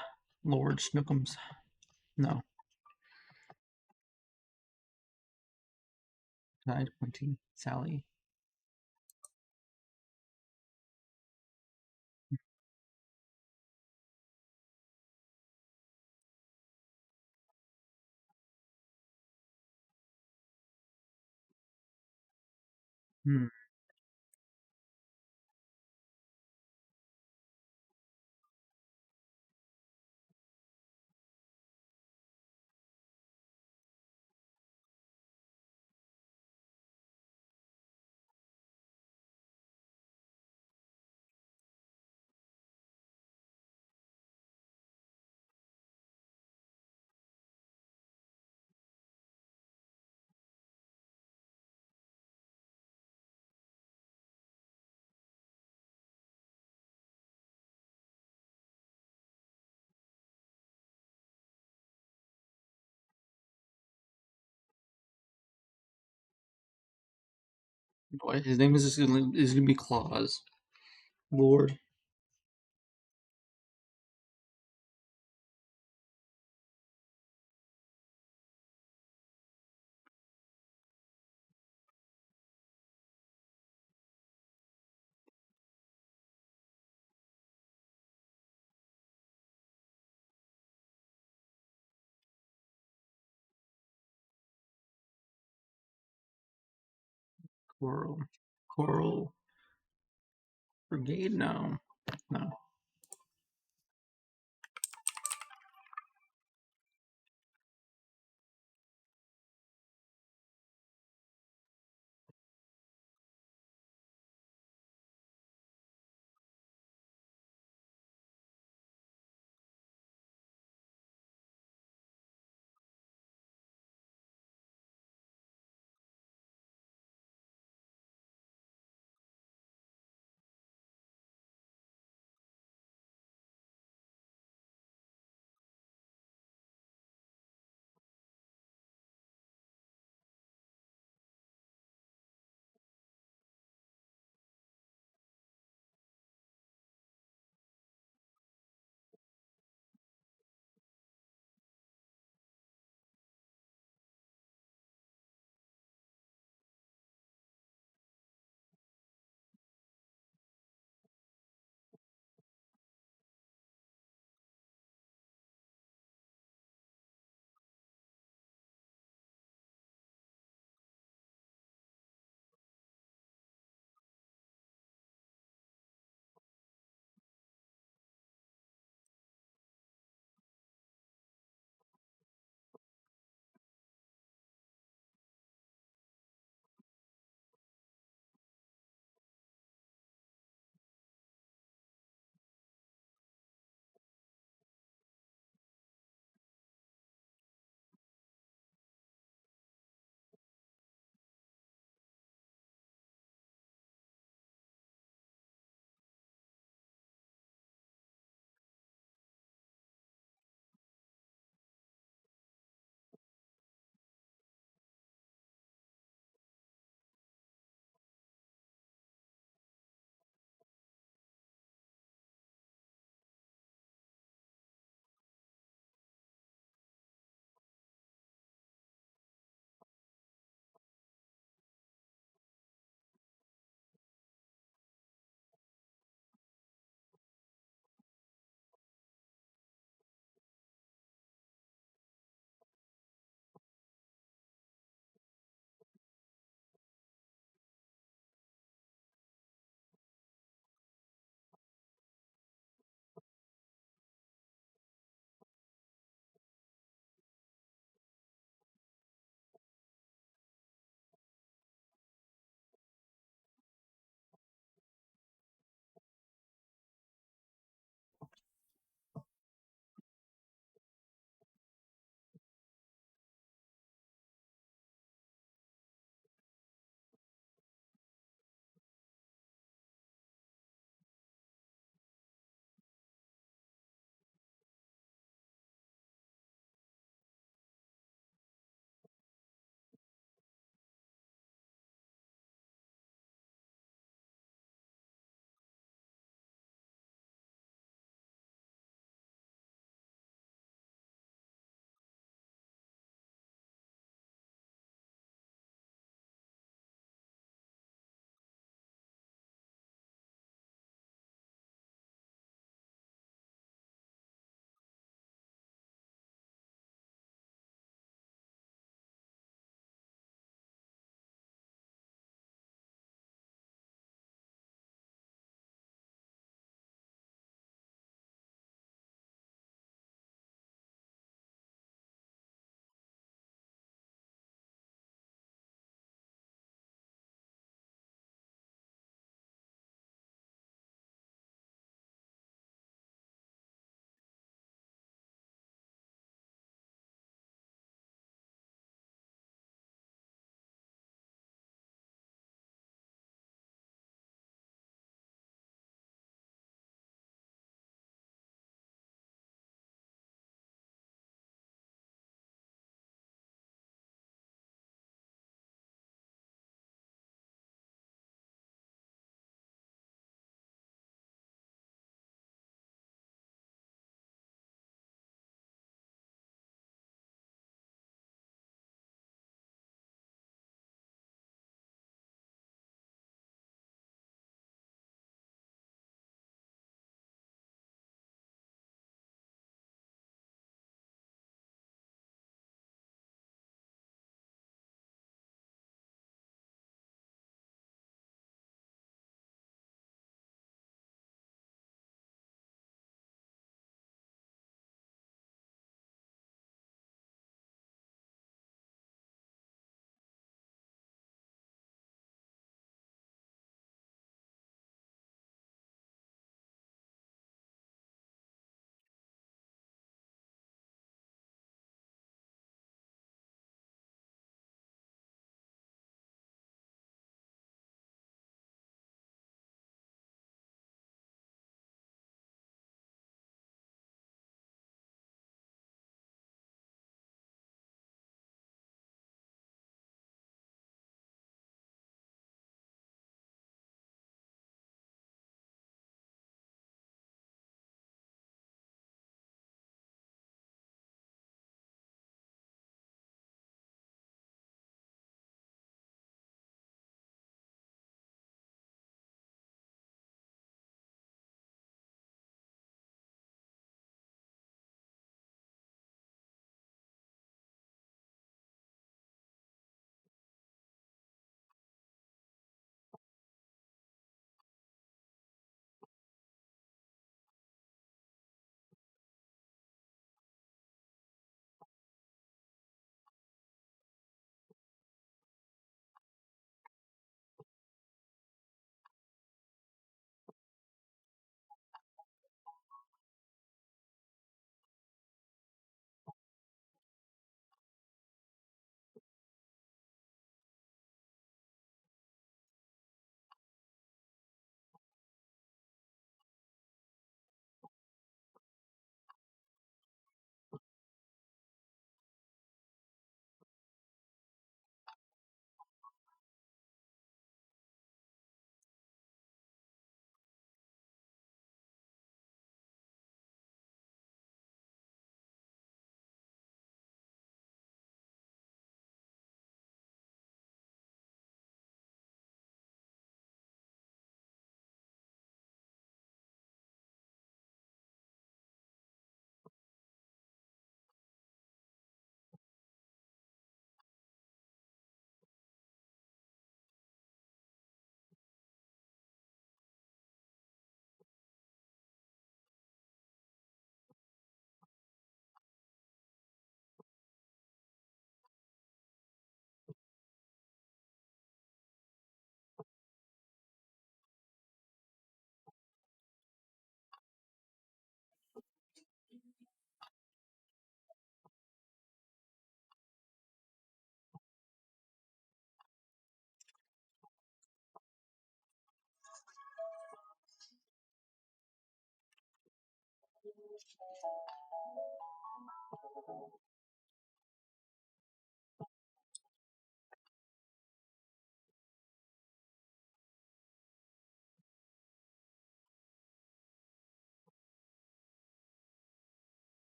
Lord Snookums. No. Side pointing. Sally. Hmm. Boy, his name is gonna be Claus. Lord. Coral. Coral Brigade? No. No.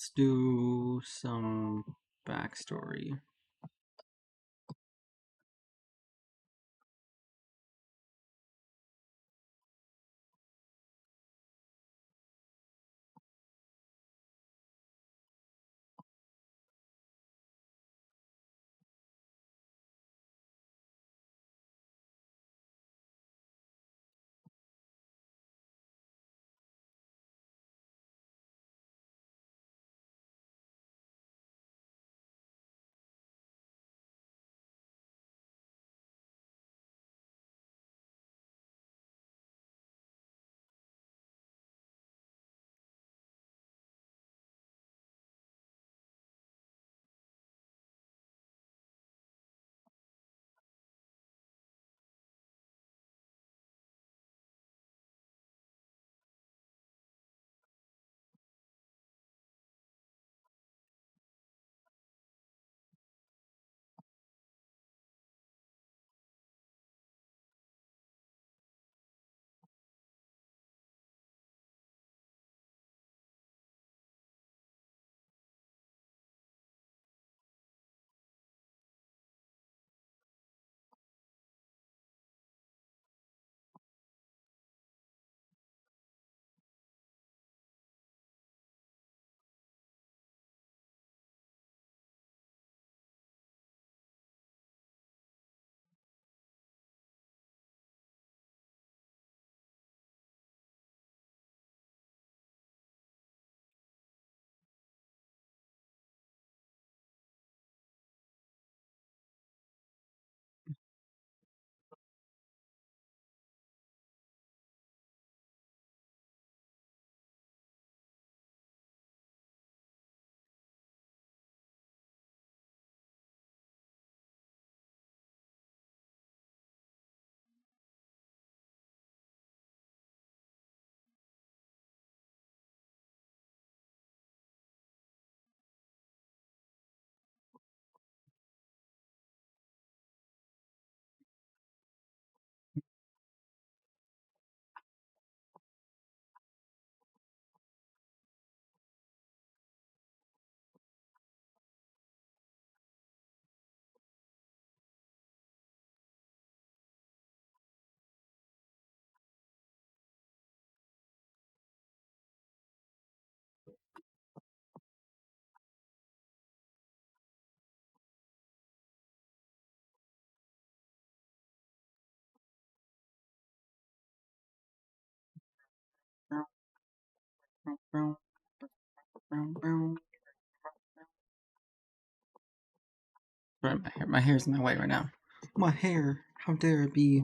Let's do some backstory. Right, my hair's in my way right now. My hair, how dare it be?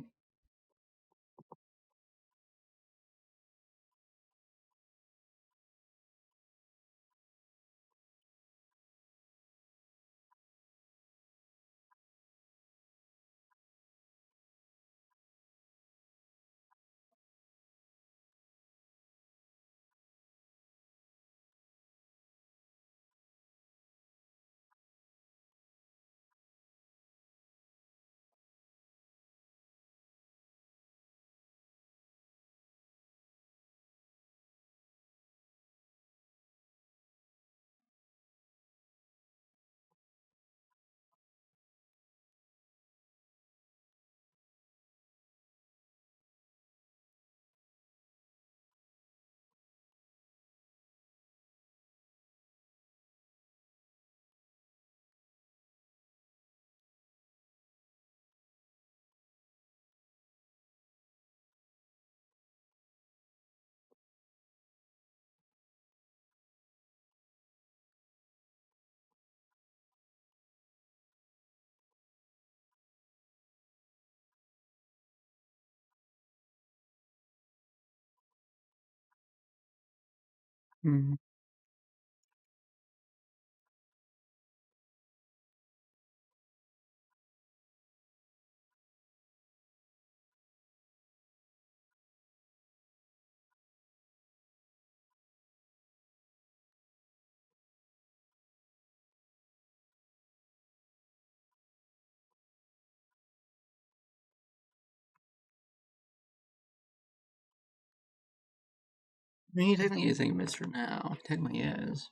Hmm. I mean, he technically is a mister now. He technically is.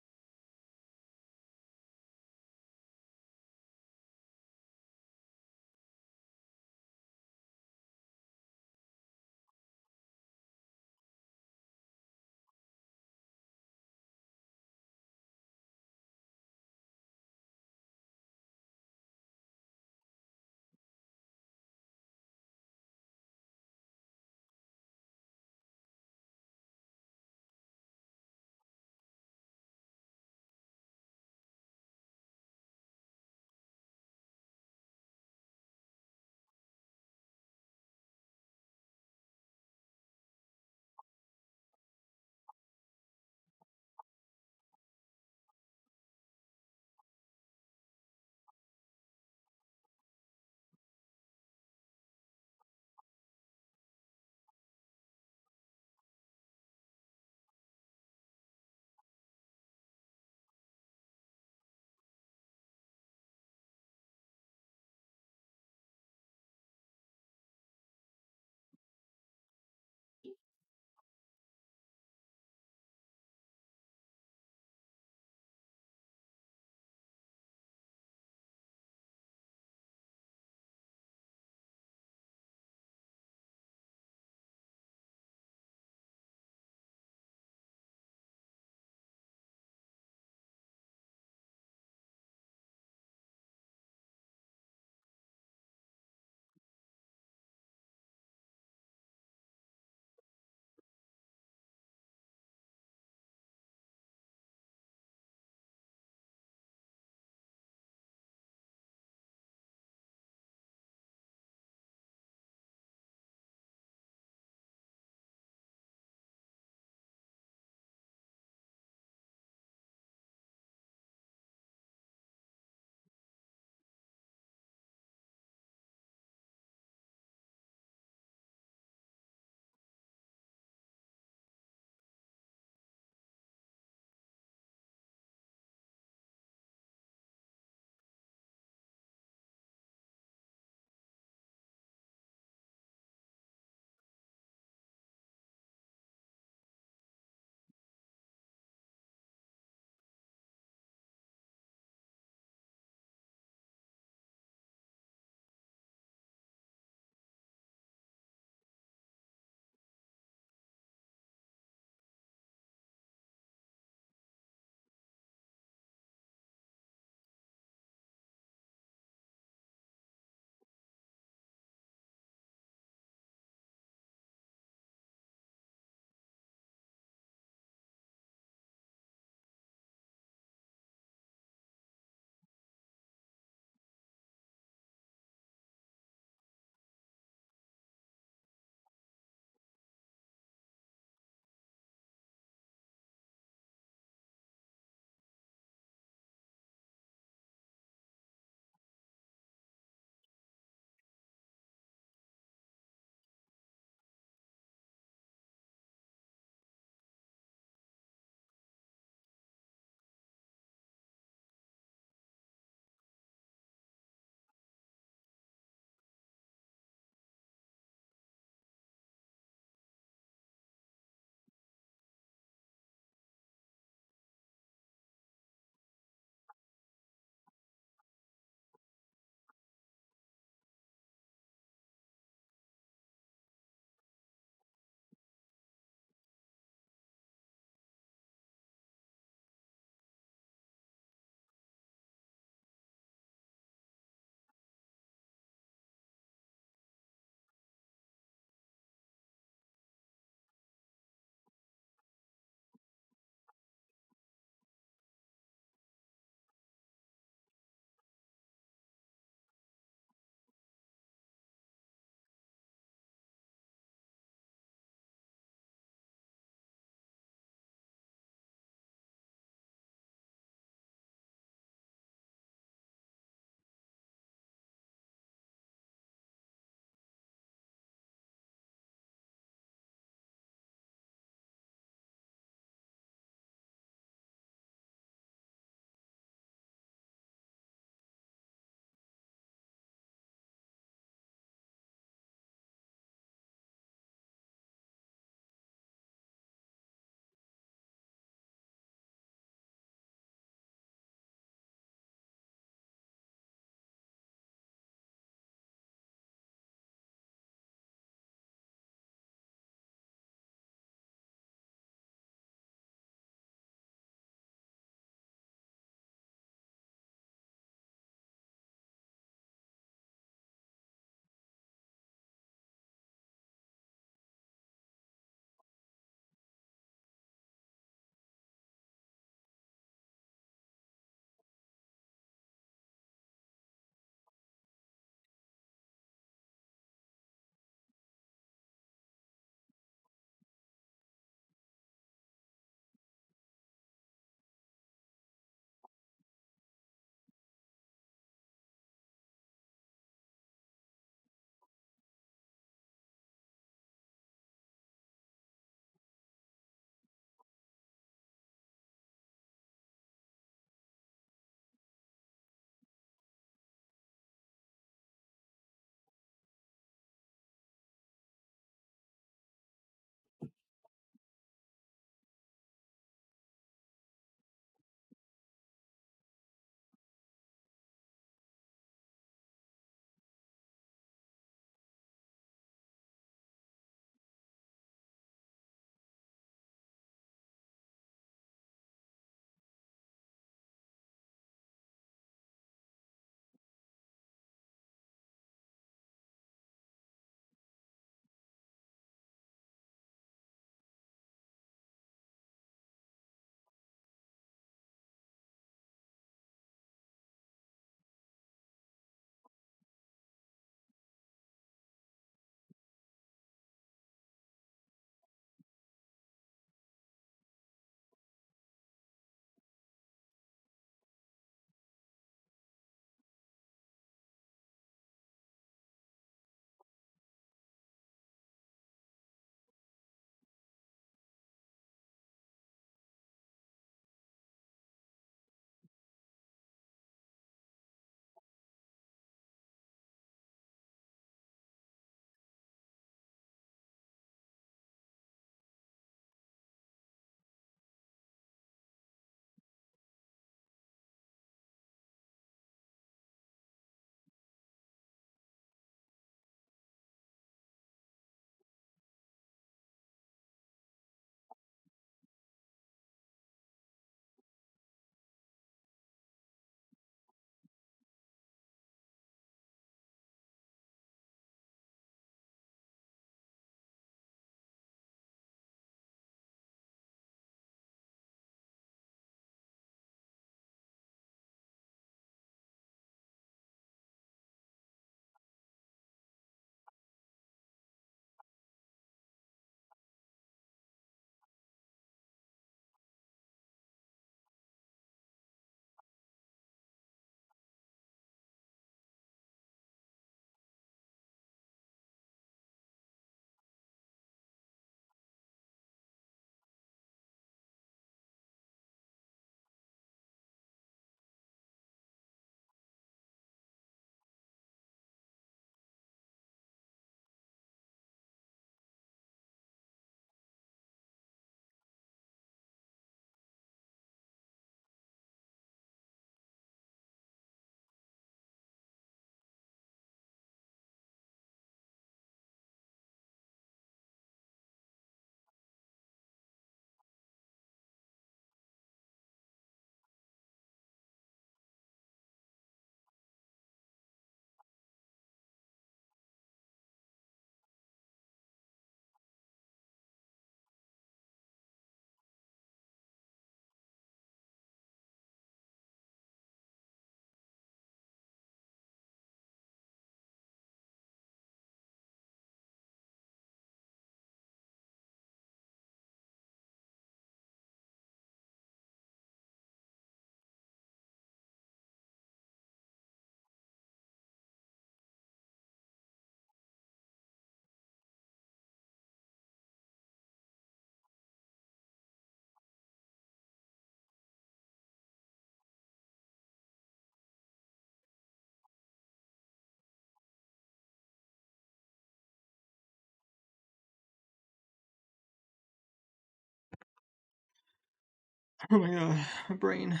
Oh my god, my brain.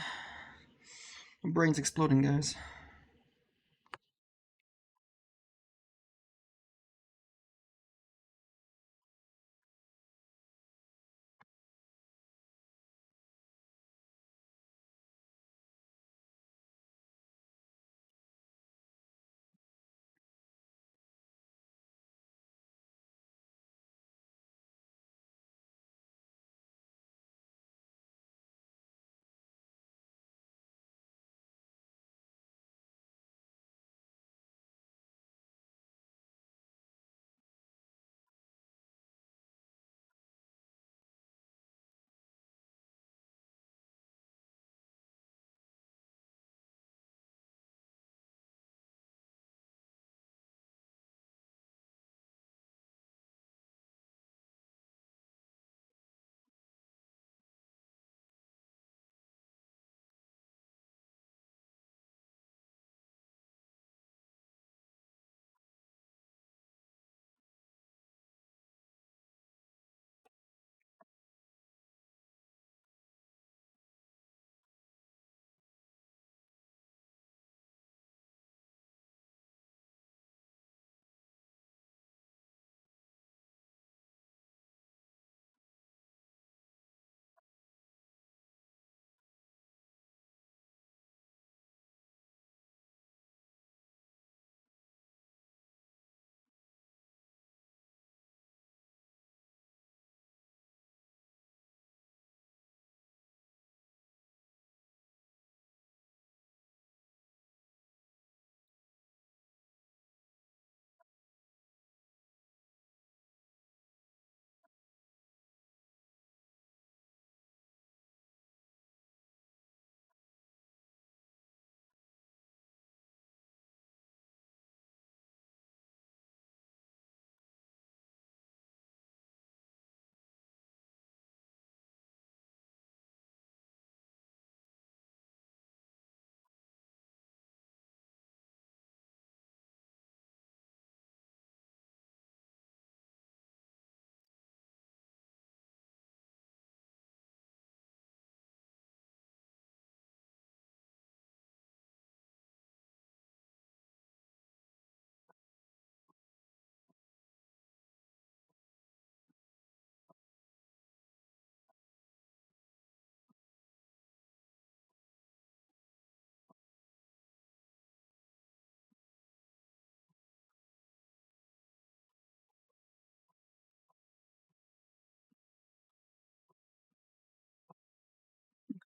My brain's exploding, guys.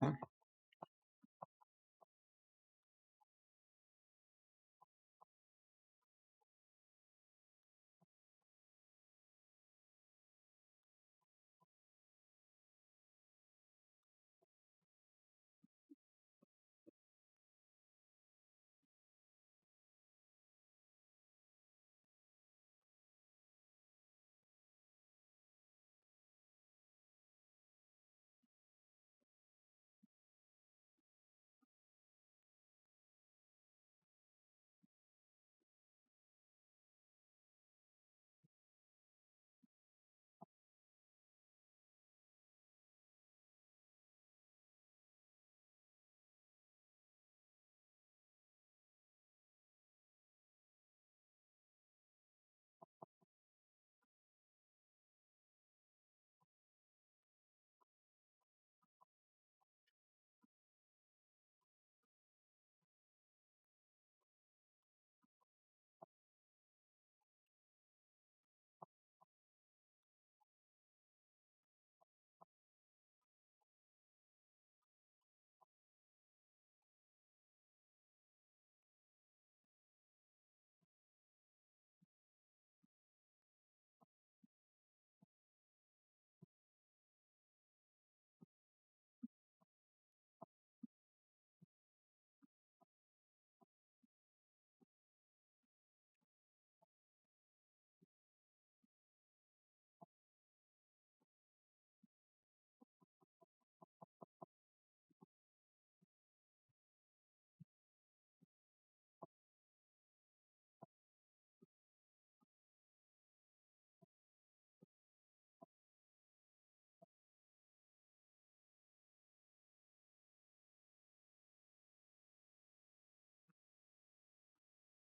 Okay.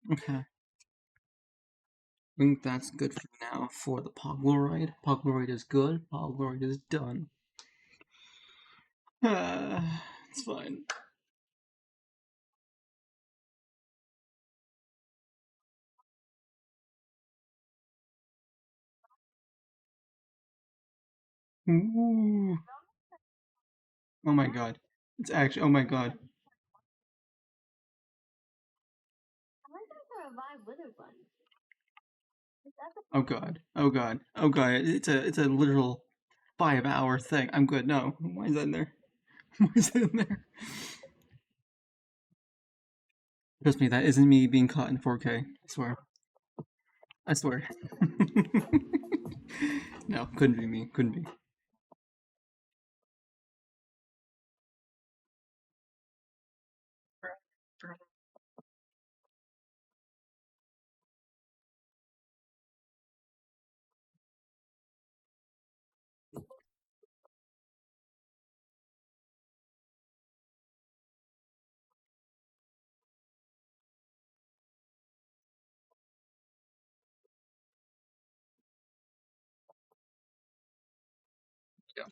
Okay. I think that's good for now for the Poguroid. Poguroid is good. Poguroid is done. It's fine. Ooh. Oh my god. It's actually. Oh my god. Oh god. Oh god. Oh god. It's a literal 5 hour thing. I'm good. No. Why is that in there? Why is that in there? Trust me, that isn't me being caught in 4K. I swear. I swear. No, couldn't be me. Couldn't be. Yeah.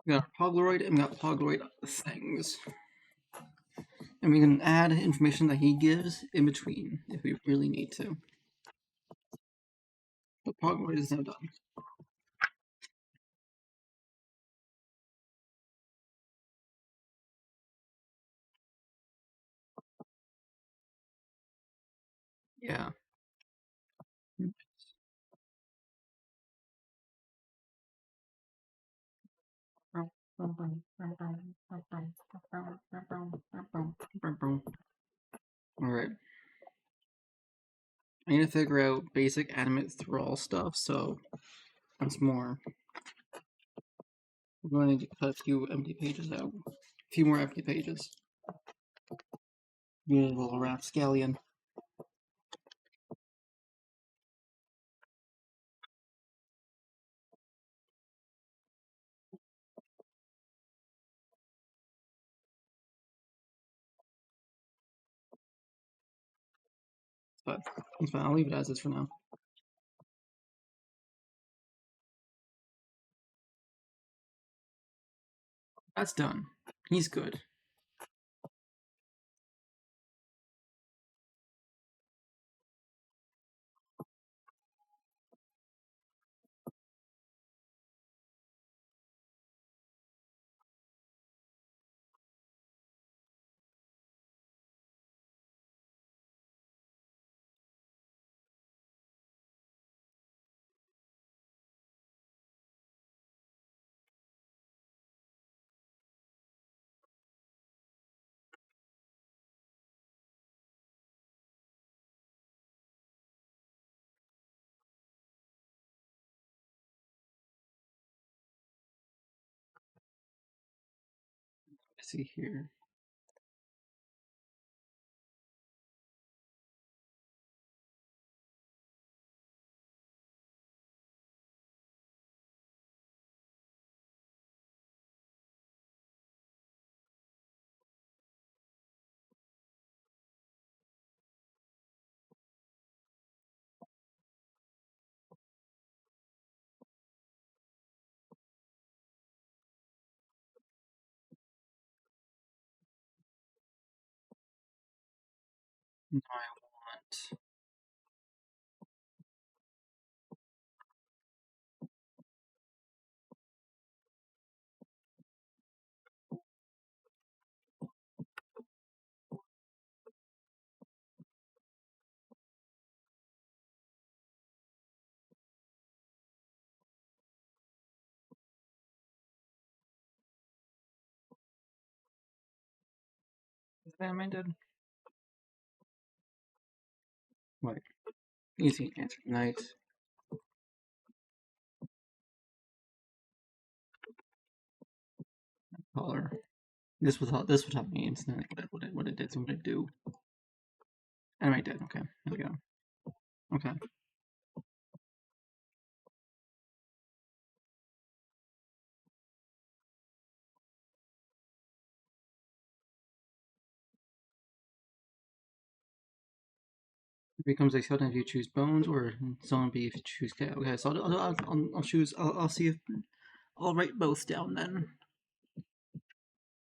We got Pogleroid and we got Pogleroid things. And we can add information that he gives in between if we really need to. But Pogleroid is now done. Yeah. Alright. I need to figure out basic animate thrall stuff, so once more. We're going to cut a few empty pages out. A few more empty pages. Be a little rapscallion. But it's fine. I'll leave it as is for now. That's done. He's good. Let's see here. Now I want. Is that animated? Wait. Easy answer. Night. Color. This was how means. Not like what it did. So what it do. Animate did. Okay. There we go. Okay. It becomes a skeleton if you choose bones, or zombie if you choose cat. Okay, so I'll choose. I'll see if I'll write both down then.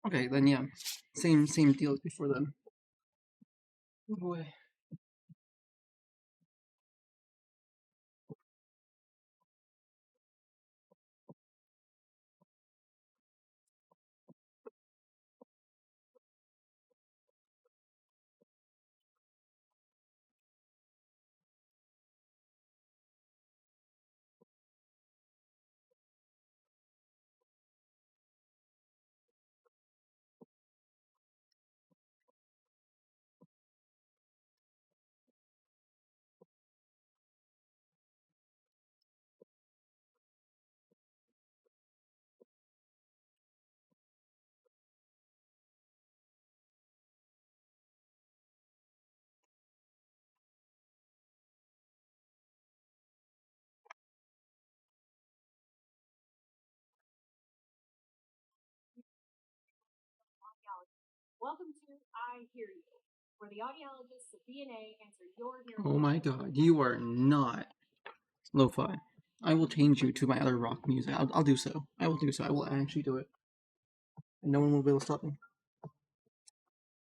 Okay, then yeah, same deal as before then. Oh boy. Oh my god, you are not lo-fi. I will change you to my other rock music. I'll do so. I will do so. I will actually do it. And no one will be able to stop me.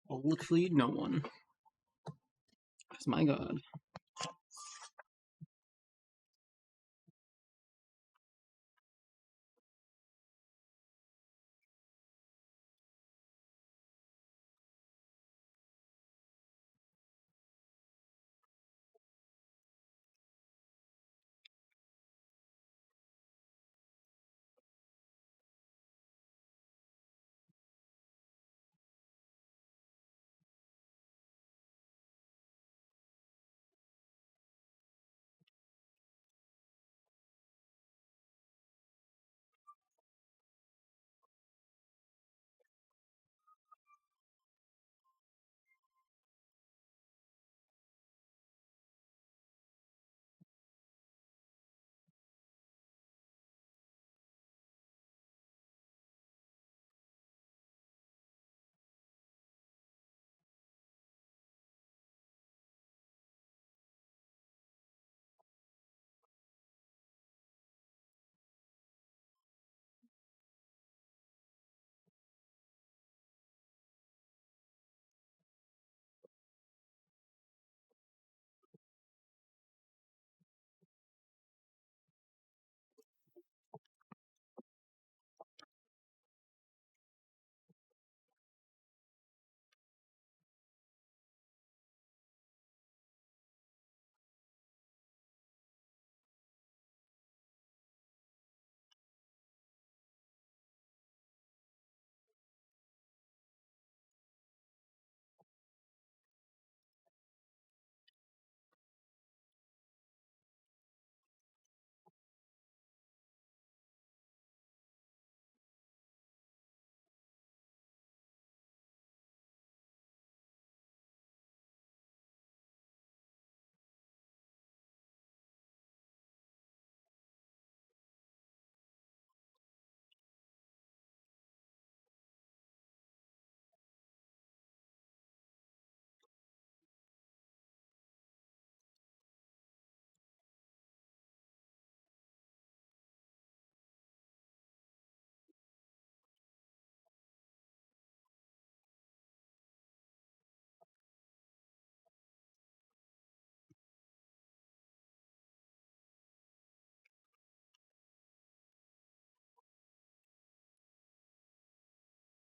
Well, literally no one. That's my god.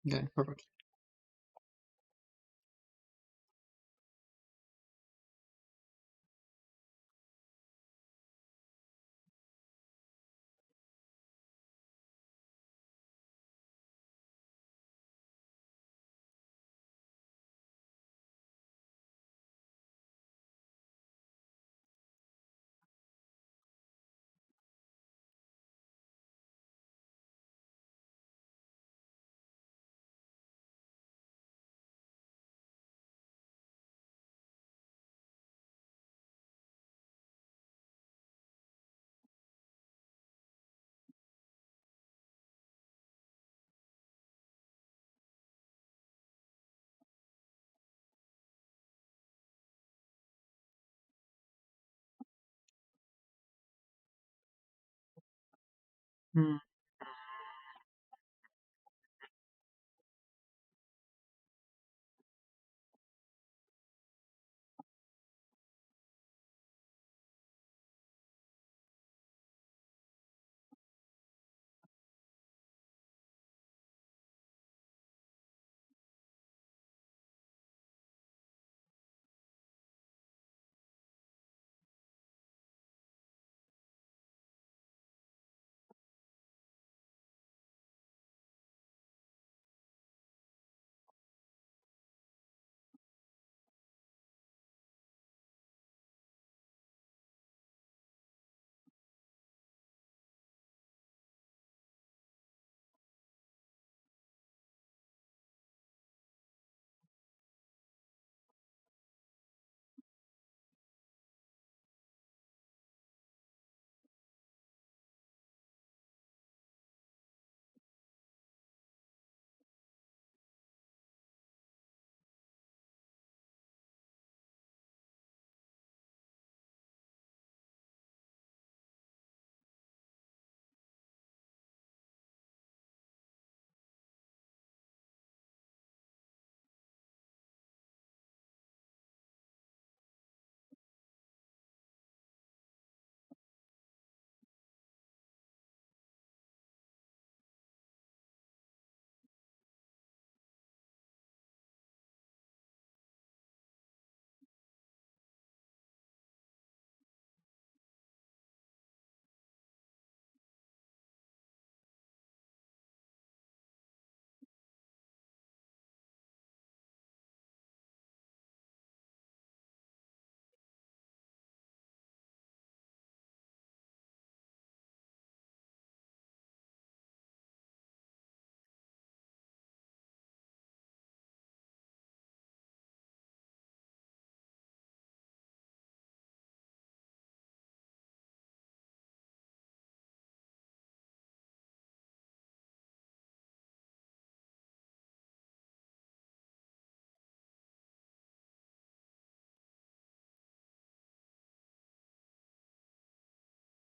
Okay, perfect. Hmm.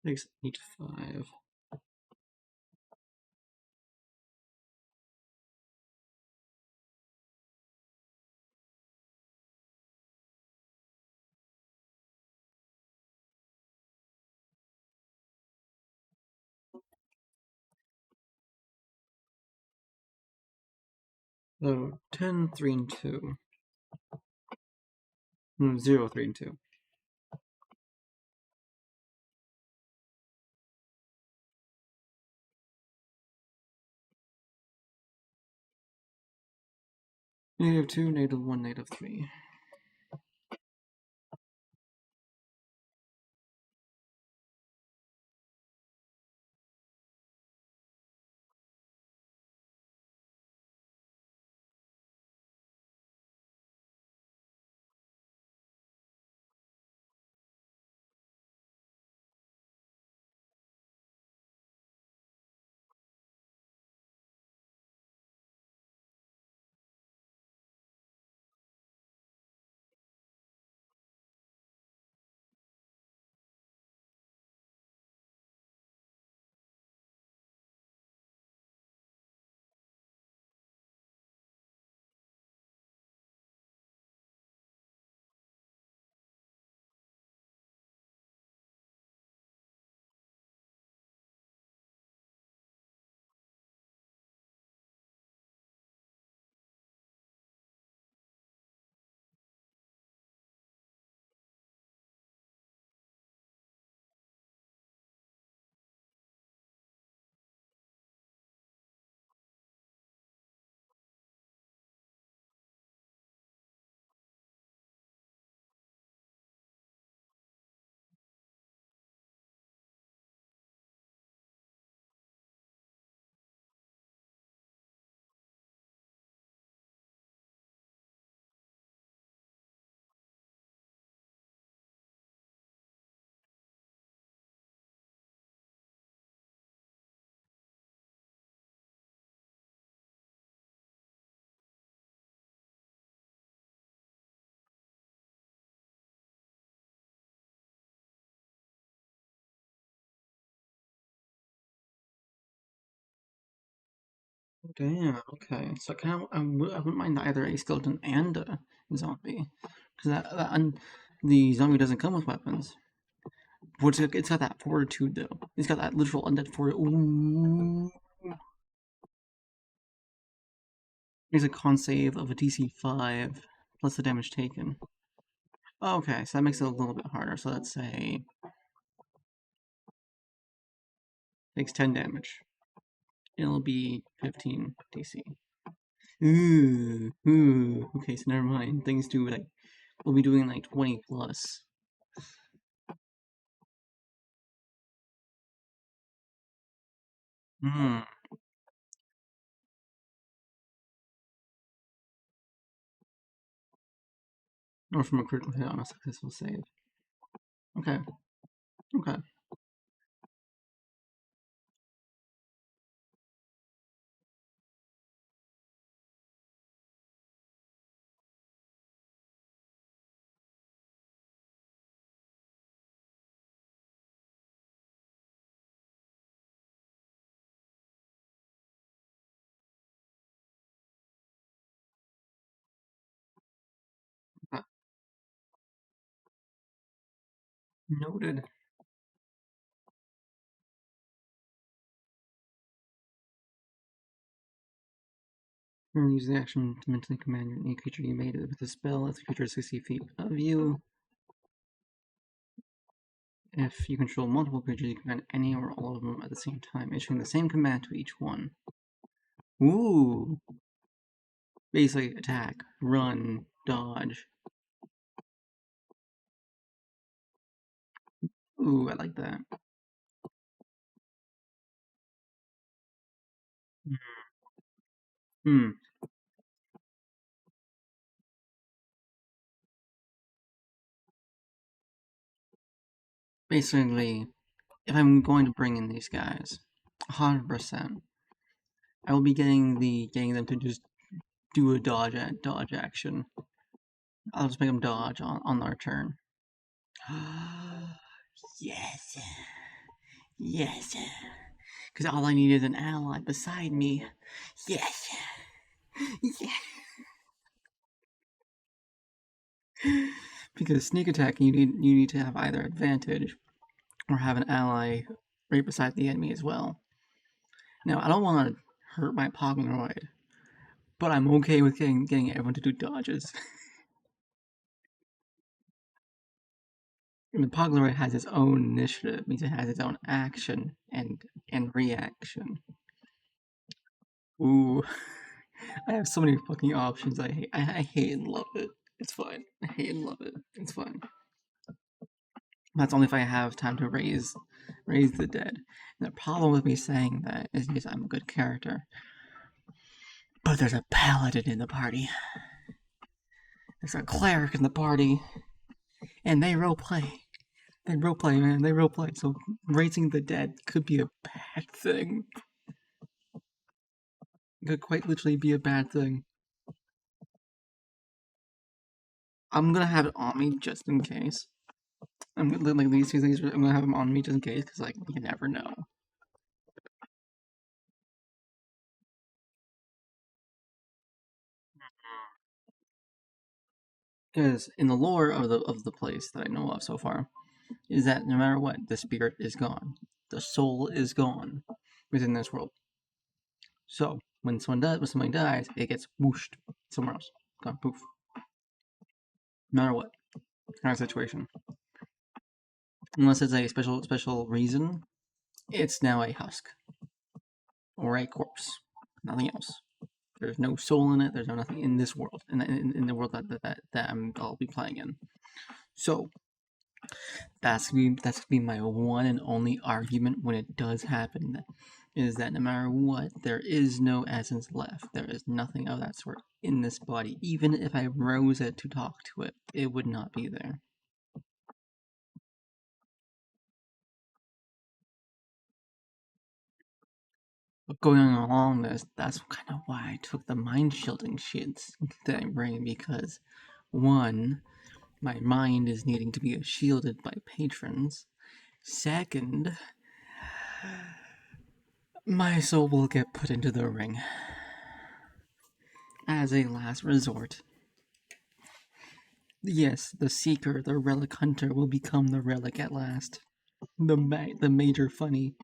Takes 8-5. So 10, 3, and 2. 0, 3, and 2. -2, -1, -3. Damn. Okay. So I wouldn't mind either a skeleton and a zombie, because the zombie doesn't come with weapons. But it's got that fortitude though. It's got that literal undead fortitude. Ooh. Here's a con save of a DC 5 plus the damage taken. Okay, so that makes it a little bit harder. So let's say takes 10 damage. It'll be 15 DC. Ooh. Okay, so never mind. Things do like we'll be doing like 20 plus. Hmm. Or from a critical hit on a successful save. Okay. Okay. Noted. You're gonna use the action to mentally command any creature you made with a spell if the creature is 60 feet of you. If you control multiple creatures, you can command any or all of them at the same time, issuing the same command to each one. Ooh! Basically, attack, run, dodge. Ooh, I like that. Hmm. Basically, if I'm going to bring in these guys, 100%, I will be getting them to just do a dodge action. I'll just make them dodge on their turn. Yes, yes. Because all I need is an ally beside me. Yes, yes. Because sneak attack, you need to have either advantage or have an ally right beside the enemy as well. Now, I don't want to hurt my Poguroid, but I'm okay with getting everyone to do dodges. And the Poguroid has its own initiative, means it has its own action and reaction. Ooh, I have so many fucking options. I hate and love it. It's fine. I hate and love it. It's fine. That's only if I have time to raise the dead. And the problem with me saying that is because I'm a good character. But there's a paladin in the party. There's a cleric in the party. And they roleplay. They roleplay, man. They roleplay. So raising the dead could be a bad thing. It could quite literally be a bad thing. I'm gonna have it on me just in case. I'm gonna like these two things. I'm gonna have them on me just in case, because like you never know. Because in the lore of the place that I know of so far, is that no matter what, the spirit is gone. The soul is gone within this world. So when somebody dies, it gets whooshed somewhere else. Gone poof. No matter what kind of situation. Unless it's a special reason, it's now a husk. Or a corpse. Nothing else. There's no soul in it, there's no nothing in this world. In the world I'll be playing in. So that's gonna be my one and only argument when it does happen, is that no matter what, there is no essence left. There is nothing of that sort in this body. Even if I rose it to talk to it, it would not be there. But going along this, that's kind of why I took the mind shielding shits that I'm bringing, because one, my mind is needing to be shielded by patrons. Second, my soul will get put into the ring. as a last resort. Yes, the seeker, the relic hunter, will become the relic at last. The major funny.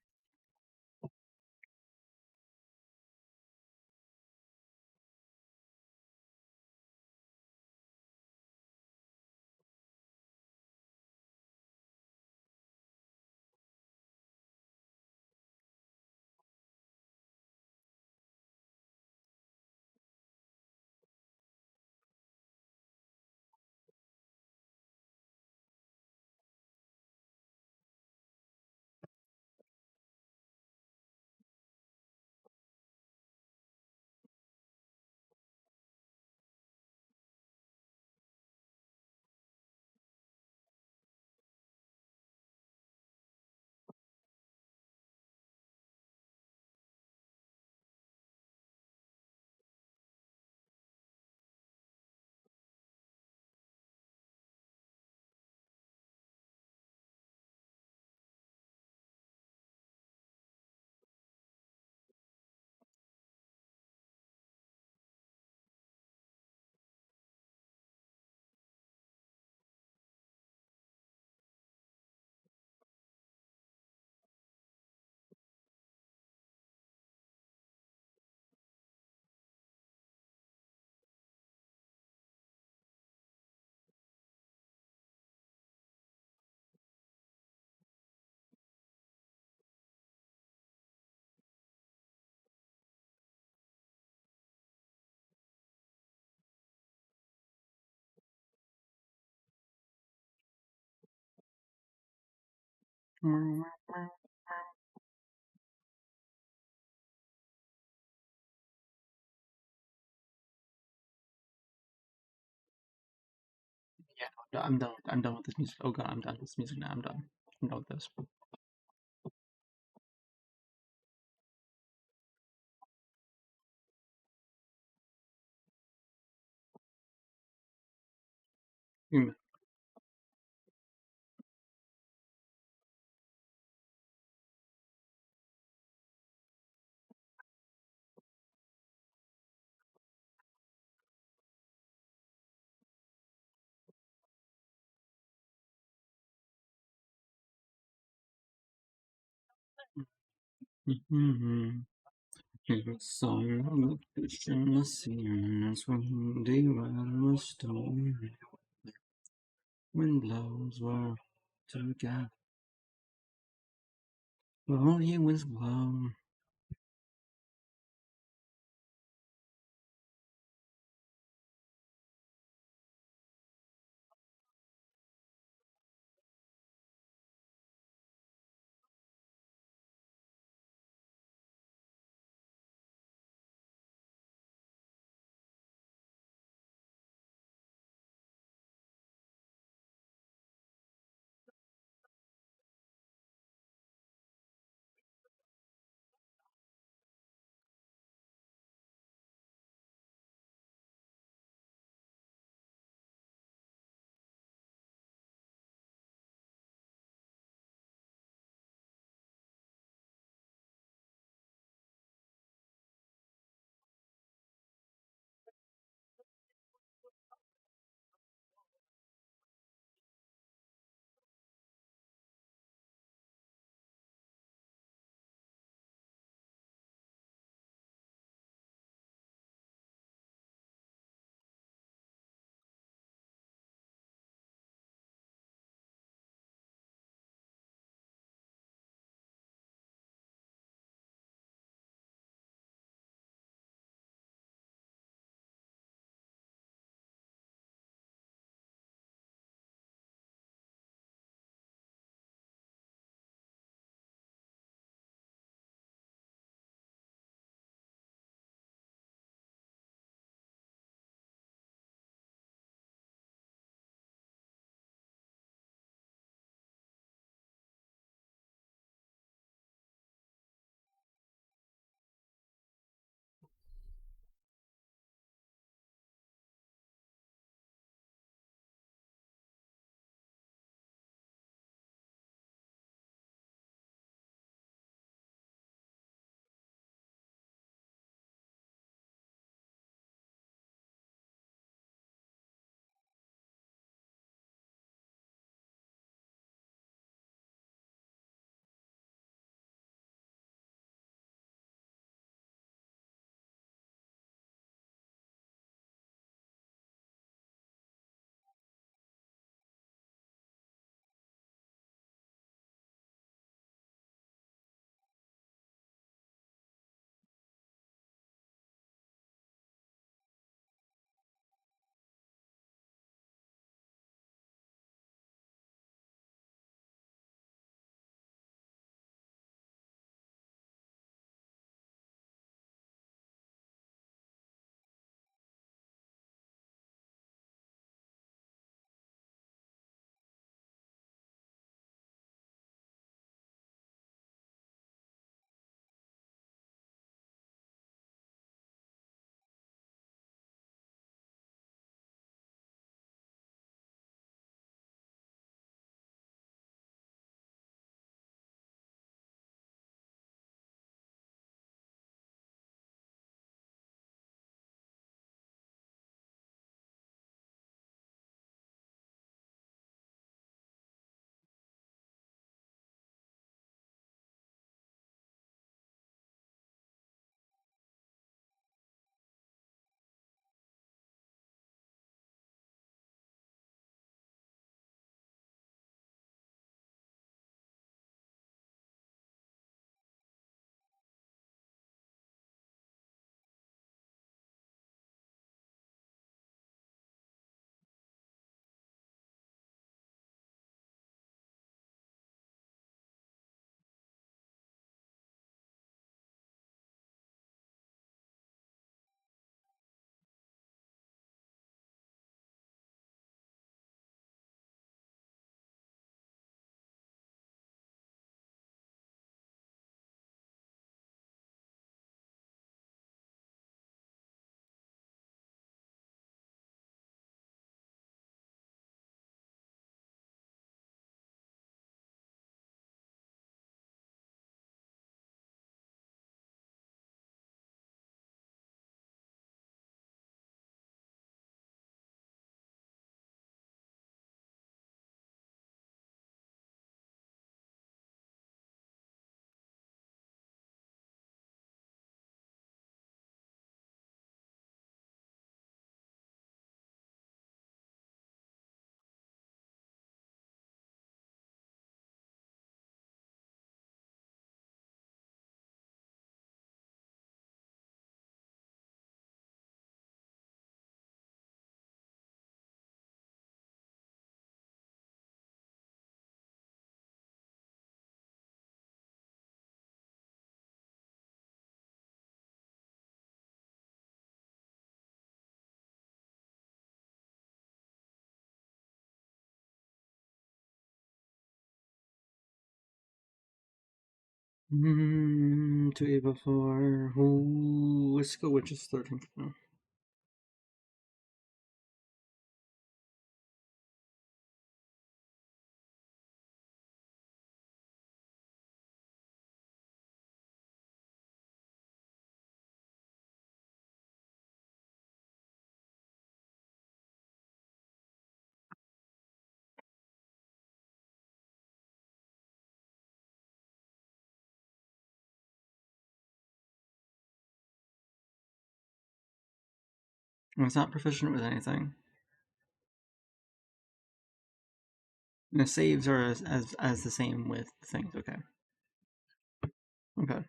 Yeah, I'm done. I'm done with this music. Oh god, I'm done with this music now. I'm done. I'm done with this. Mm. The song of the fish and the sea, and that's when they were a story. When blows were together, all he was blown. 2 before. Ooh, let's go with just 13 for now. It's not proficient with anything. And the saves are as the same with things. Okay. Okay.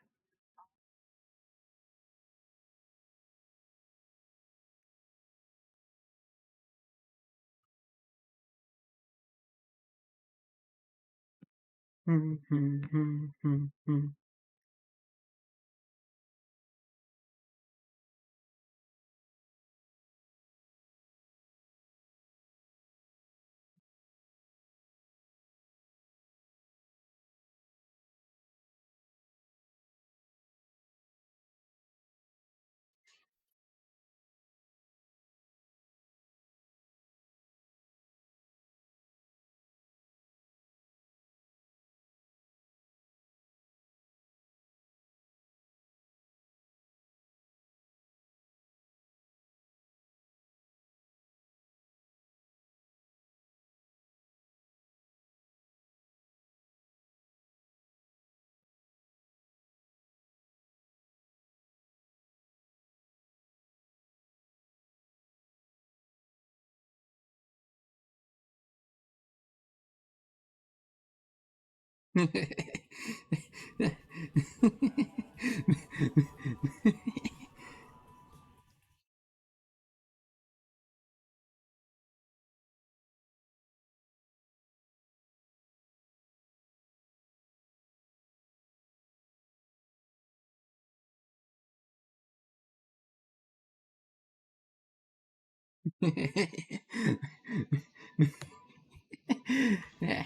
Yeah.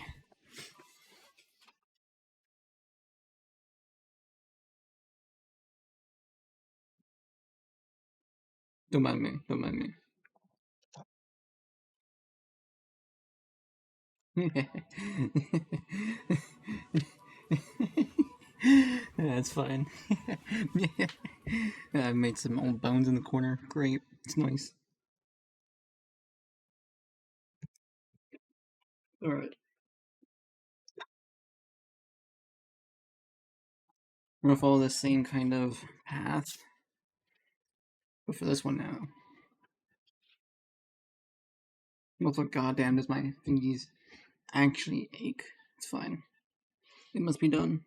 Don't mind me. Don't mind me. That's fine. Yeah. I made some old bones in the corner. Great. It's nice. Alright. I'm gonna follow the same kind of path, but for this one now. Also, goddamn, does my fingies actually ache? It's fine. It must be done.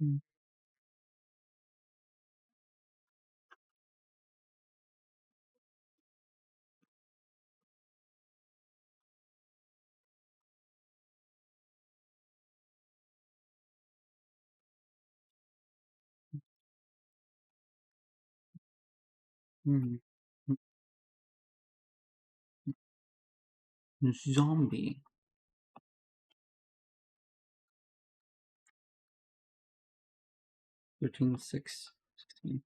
Mm. Hmm. Zombie. 13, 6, 16.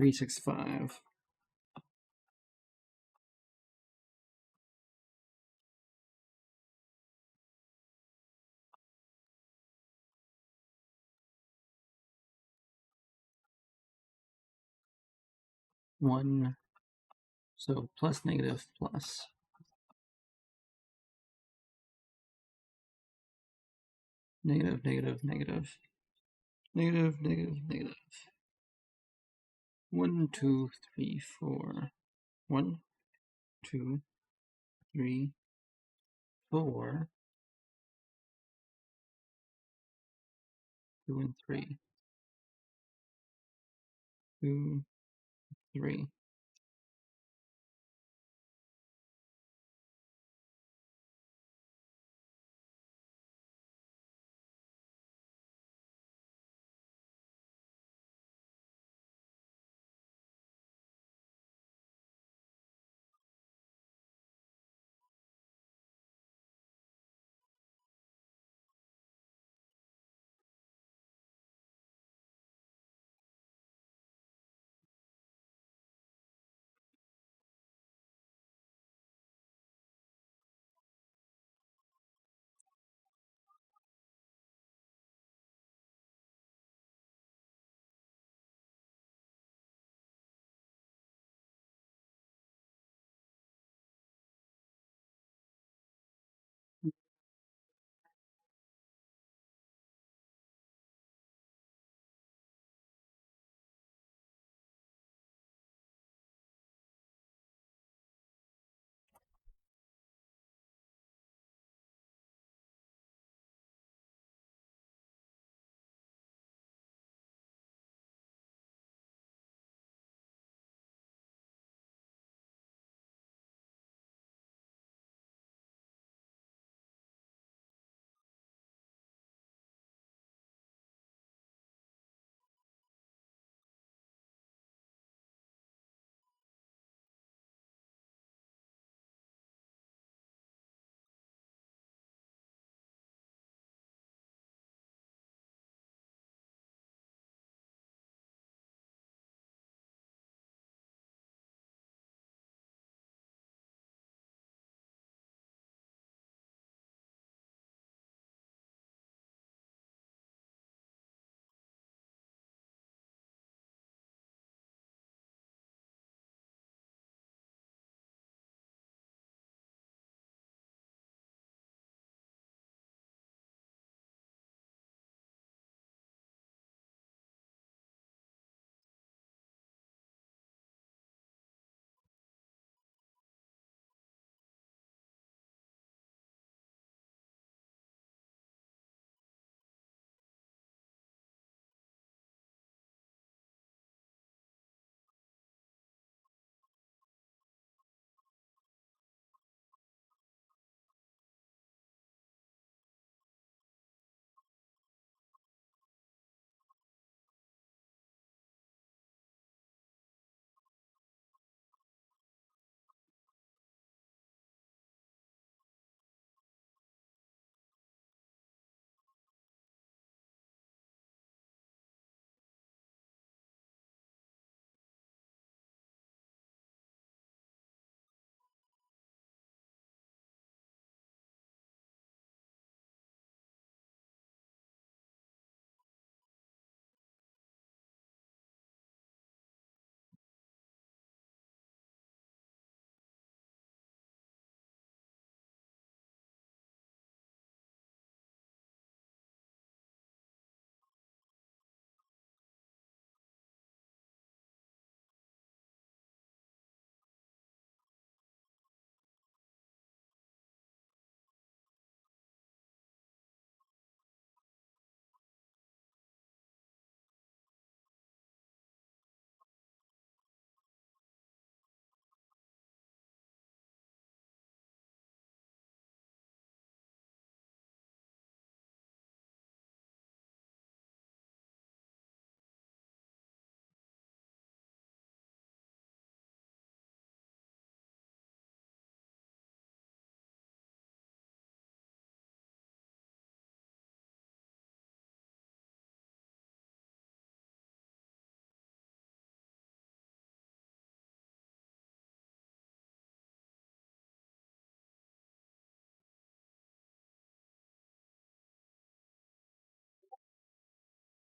3, 6, 5. One. So plus, negative, plus. Negative, negative, negative. Negative, negative, negative. 1, 2, 3, 4. 1, 2, 3, 4. 2 and 3. 2, 3.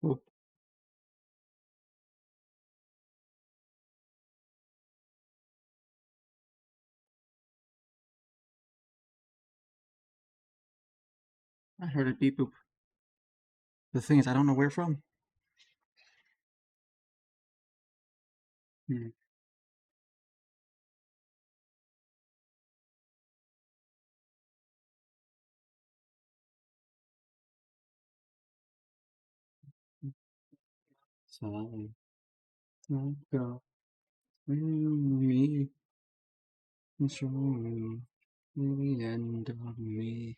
Oh, I heard it beep boop. The thing is, I don't know where from. Hmm. So, go with me, show me the end of me.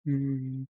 Hmm.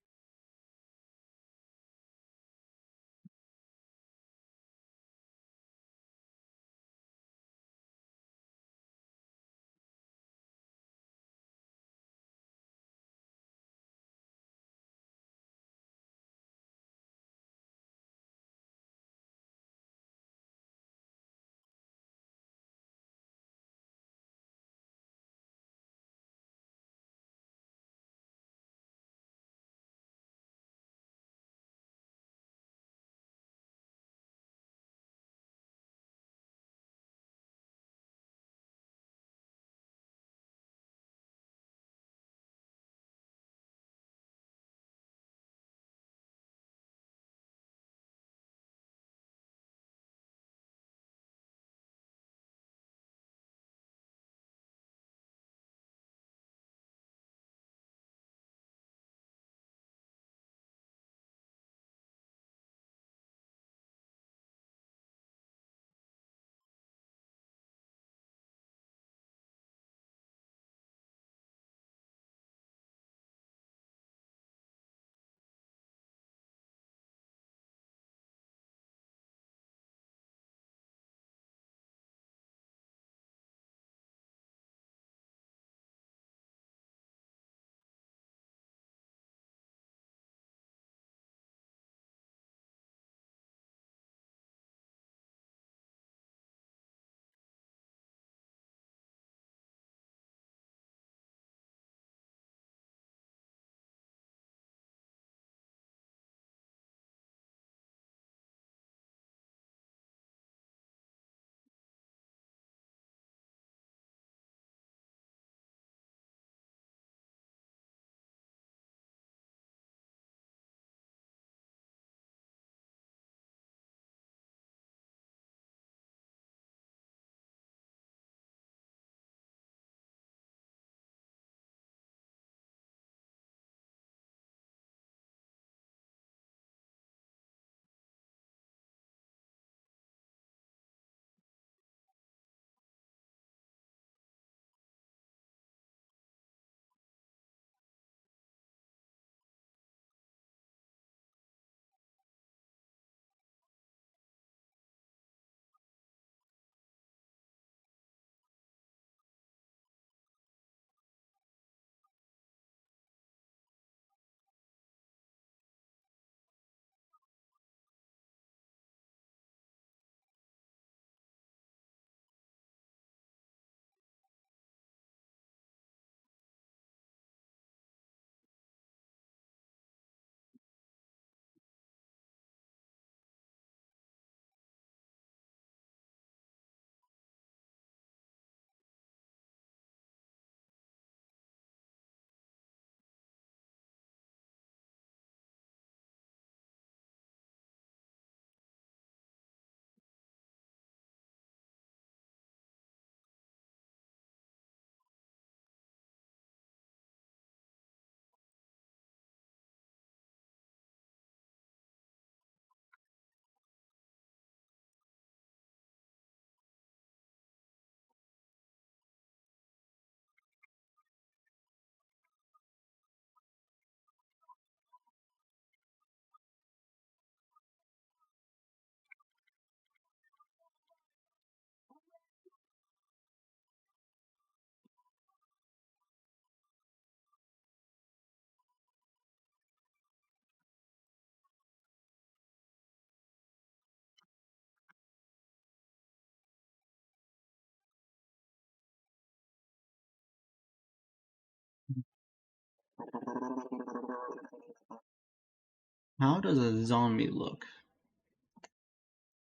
How does a zombie look?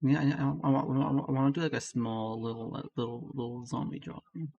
Yeah, I want to do like a small little zombie drawing.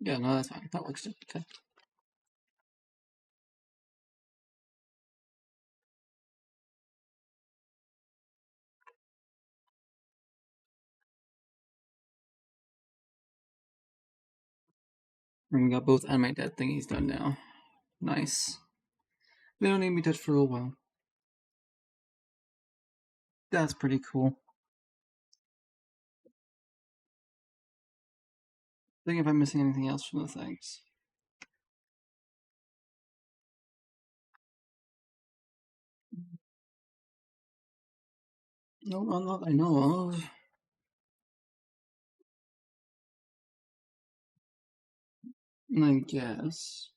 Yeah, no, that's fine. That works too. Okay. And we got both animate dead thingies done now. Nice. They don't need me touched for a while. That's pretty cool. Think if I'm missing anything else from the things. No, not that I know of. I guess.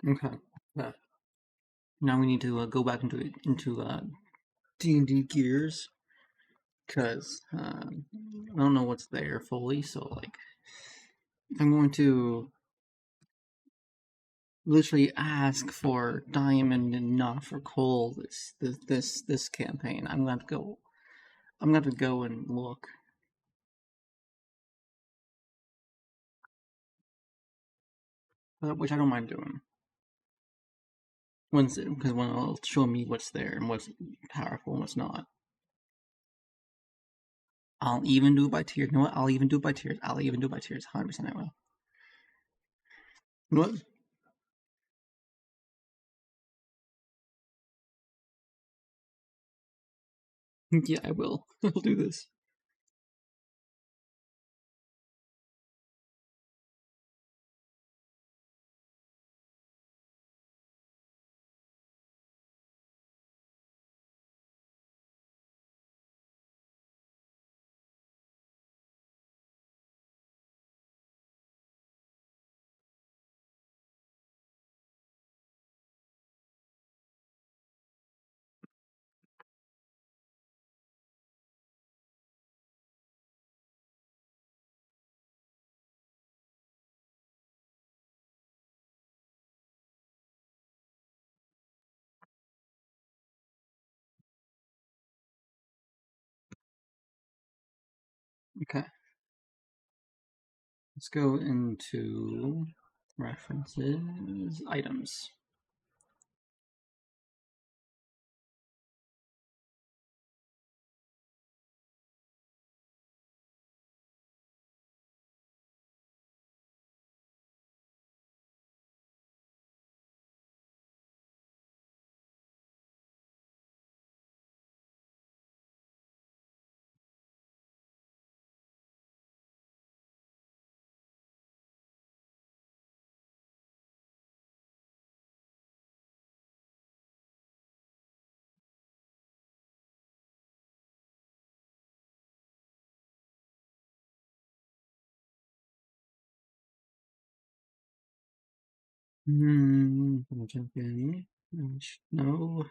Okay. Yeah. Now we need to go back into D&D gears because I don't know what's there fully. So like, I'm going to literally ask for diamond and not for coal. This campaign. I'm gonna have to go. I'm gonna have to go and look, which I don't mind doing. Because when it'll show me what's there and what's powerful and what's not. I'll even do it by tiers. You know what? I'll even do it by tiers. I'll even do it by tiers. 100% I will. You know what? Yeah, I will. I'll do this. Okay. Let's go into references, items. I'm gonna jump in. No.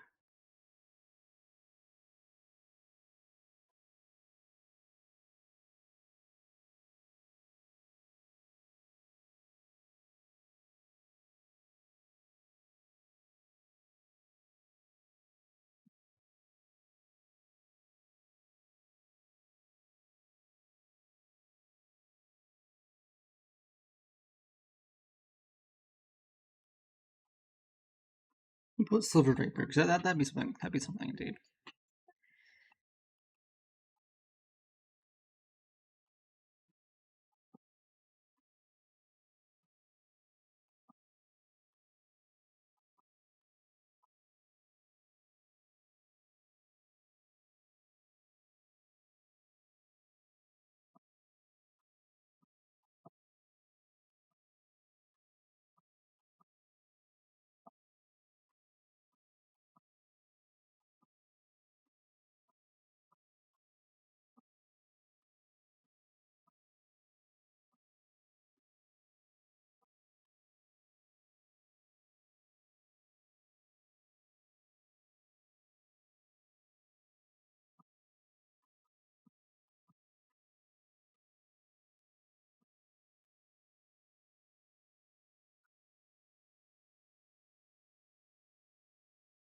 Put silver draper because that'd be something. That'd be something, indeed.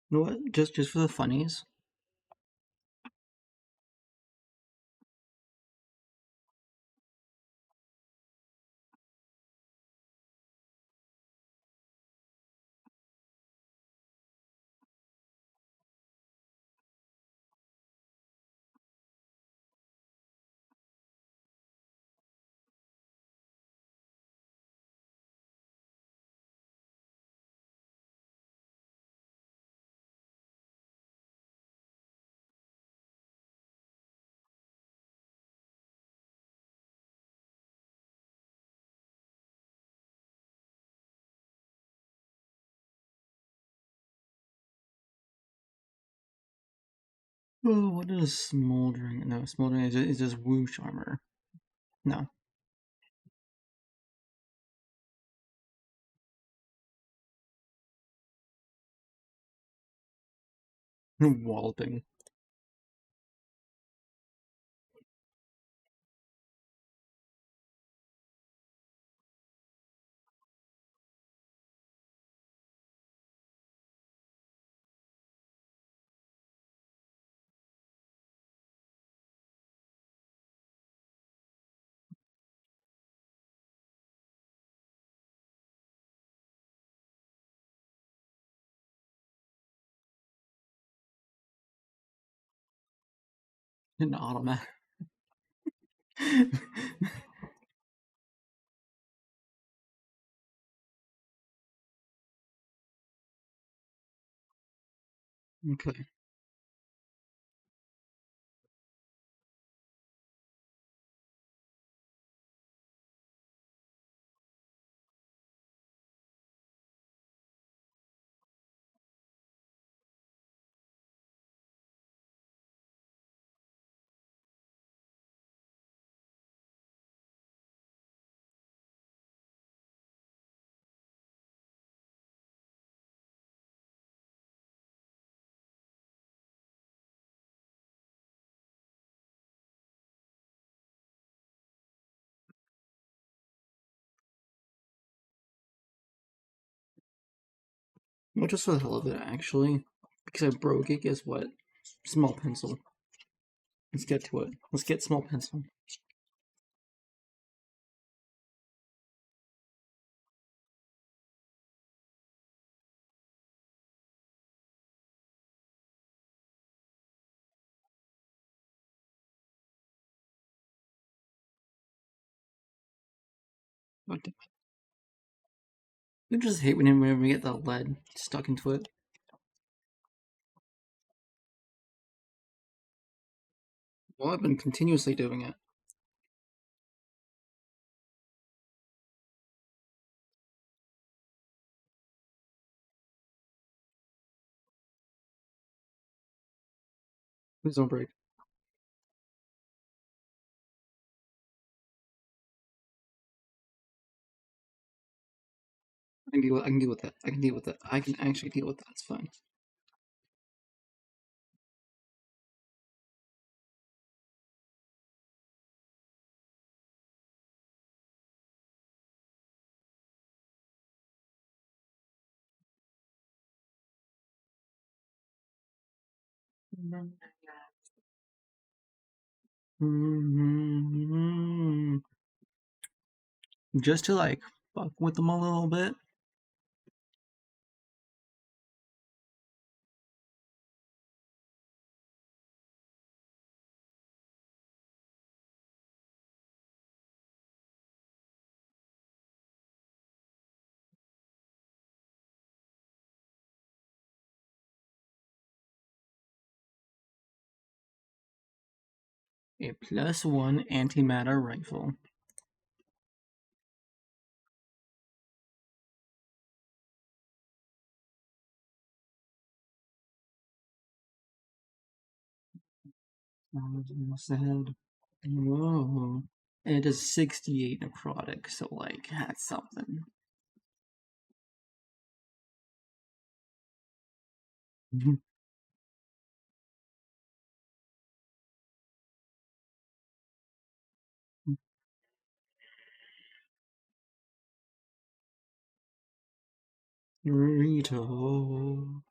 You know what? Just for the funnies. Oh, what is smoldering? No, smoldering is just whoosh armor. No. Walloping. An automatic. Okay. Well, just for the hell of it, actually, because I broke it. Guess what? Small pencil. Let's get to it. Let's get small pencil. What the- I just hate whenever we get the lead stuck into it. Well, I've been continuously doing it. Please don't break. I can deal with. I can deal with that. I can deal with that. I can actually deal with that. It's fine. Just to like fuck with them a little bit. A +1 antimatter rifle. Said, whoa. And it does 68 necrotic, so like that's something. Rito.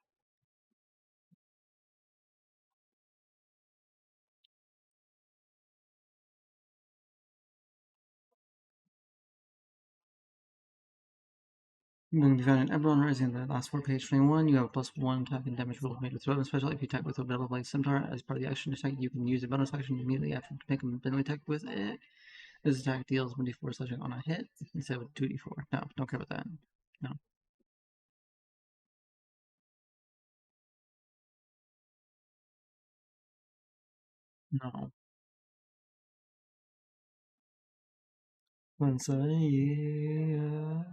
And then you found an Eberron Rising in the last 4 page 21. You have a +1 attack and damage roll made with weapon special. If you attack with a metal blade scimitar as part of the action attack, you can use a bonus action immediately after to make a melee attack with it. This attack deals 1d4 slashing on a hit instead of 2d4. No, don't care about that. No. No. Once a year.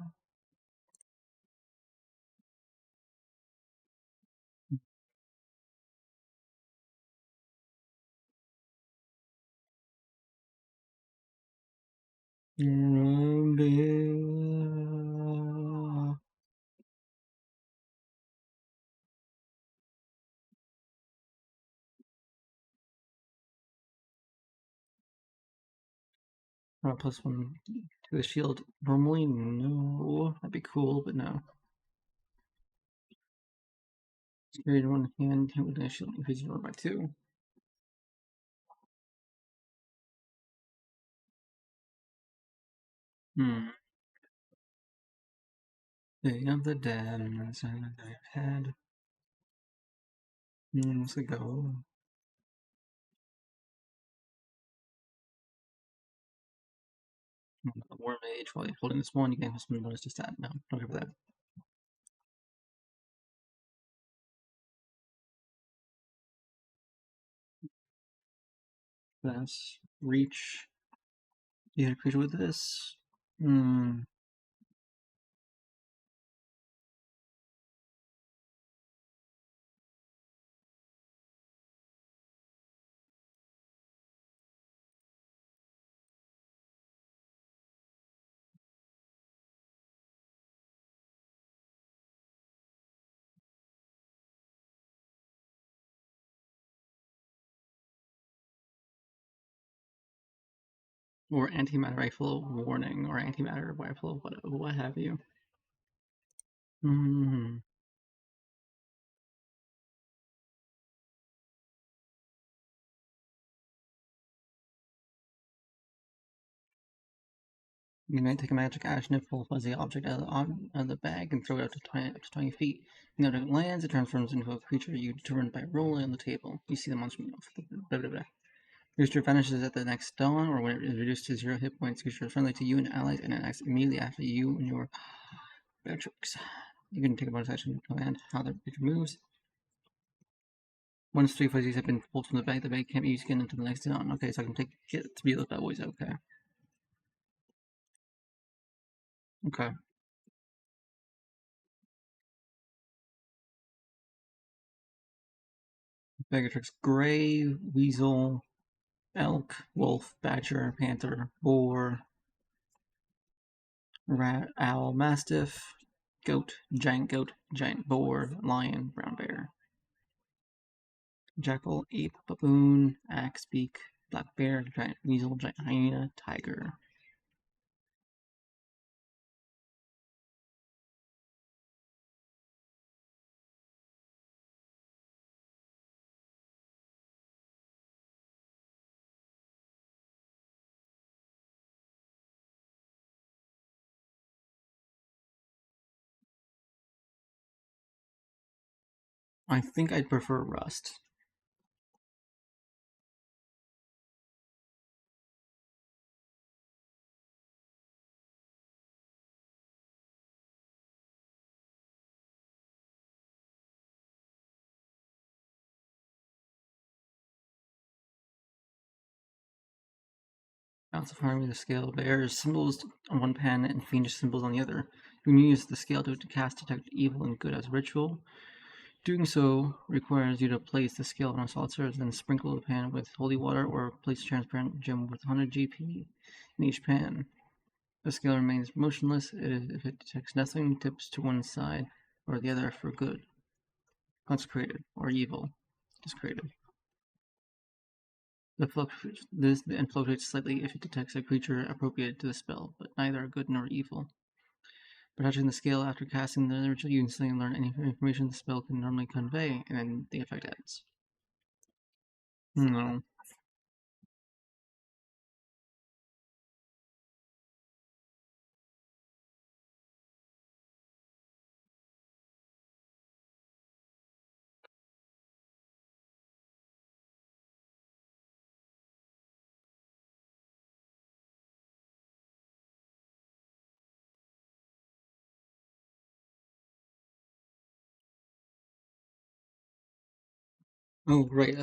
+1 to the shield. Normally, no. That'd be cool, but no. Carried in one hand, hit with a shield increases your by 2. Day of the Dead, inside of the head. Let's go. War Mage, while you're holding this one, you can have some bonus to stat. No, don't care for that. That's reach. You hit a creature with this. Or antimatter rifle warning, or antimatter rifle, what have you. You may take a magic action and pull a fuzzy object out of the bag and throw it up to 20 feet. When it lands, it transforms into a creature you determine by rolling on the table. You see the monster move. Creature vanishes at the next dawn, or when it is reduced to 0 hit points. Creature is friendly to you and allies, and it acts immediately after you and your tricks. You can take a bonus action to command how the creature moves. Once 3 fuzzies have been pulled from the bag can't be used again until the next dawn. Okay, so I can take it to be those bad boys. Okay. Okay. Begatrix Gray, Weasel, Elk, Wolf, Badger, Panther, Boar, Rat, Owl, Mastiff, Goat, Giant Boar, Lion, Brown Bear, Jackal, Ape, Baboon, Axe, Beak, Black Bear, Giant Weasel, Giant Hyena, Tiger. I think I'd prefer Rust. Balance of Harmony, the scale bears symbols on one pan and fiendish symbols on the other. You can use the scale to cast Detect Evil and Good as a ritual. Doing so requires you to place the scale on a solid surface, then sprinkle the pan with holy water or place a transparent gem with 100 GP in each pan. The scale remains motionless. If it detects nothing, tips to one side or the other for good, consecrated, or evil, discreated. This and fluctuates slightly if it detects a creature appropriate to the spell, but neither are good nor evil. By touching the scale after casting the ritual, you instantly learn any information the spell can normally convey, and then the effect ends. No. Oh, right,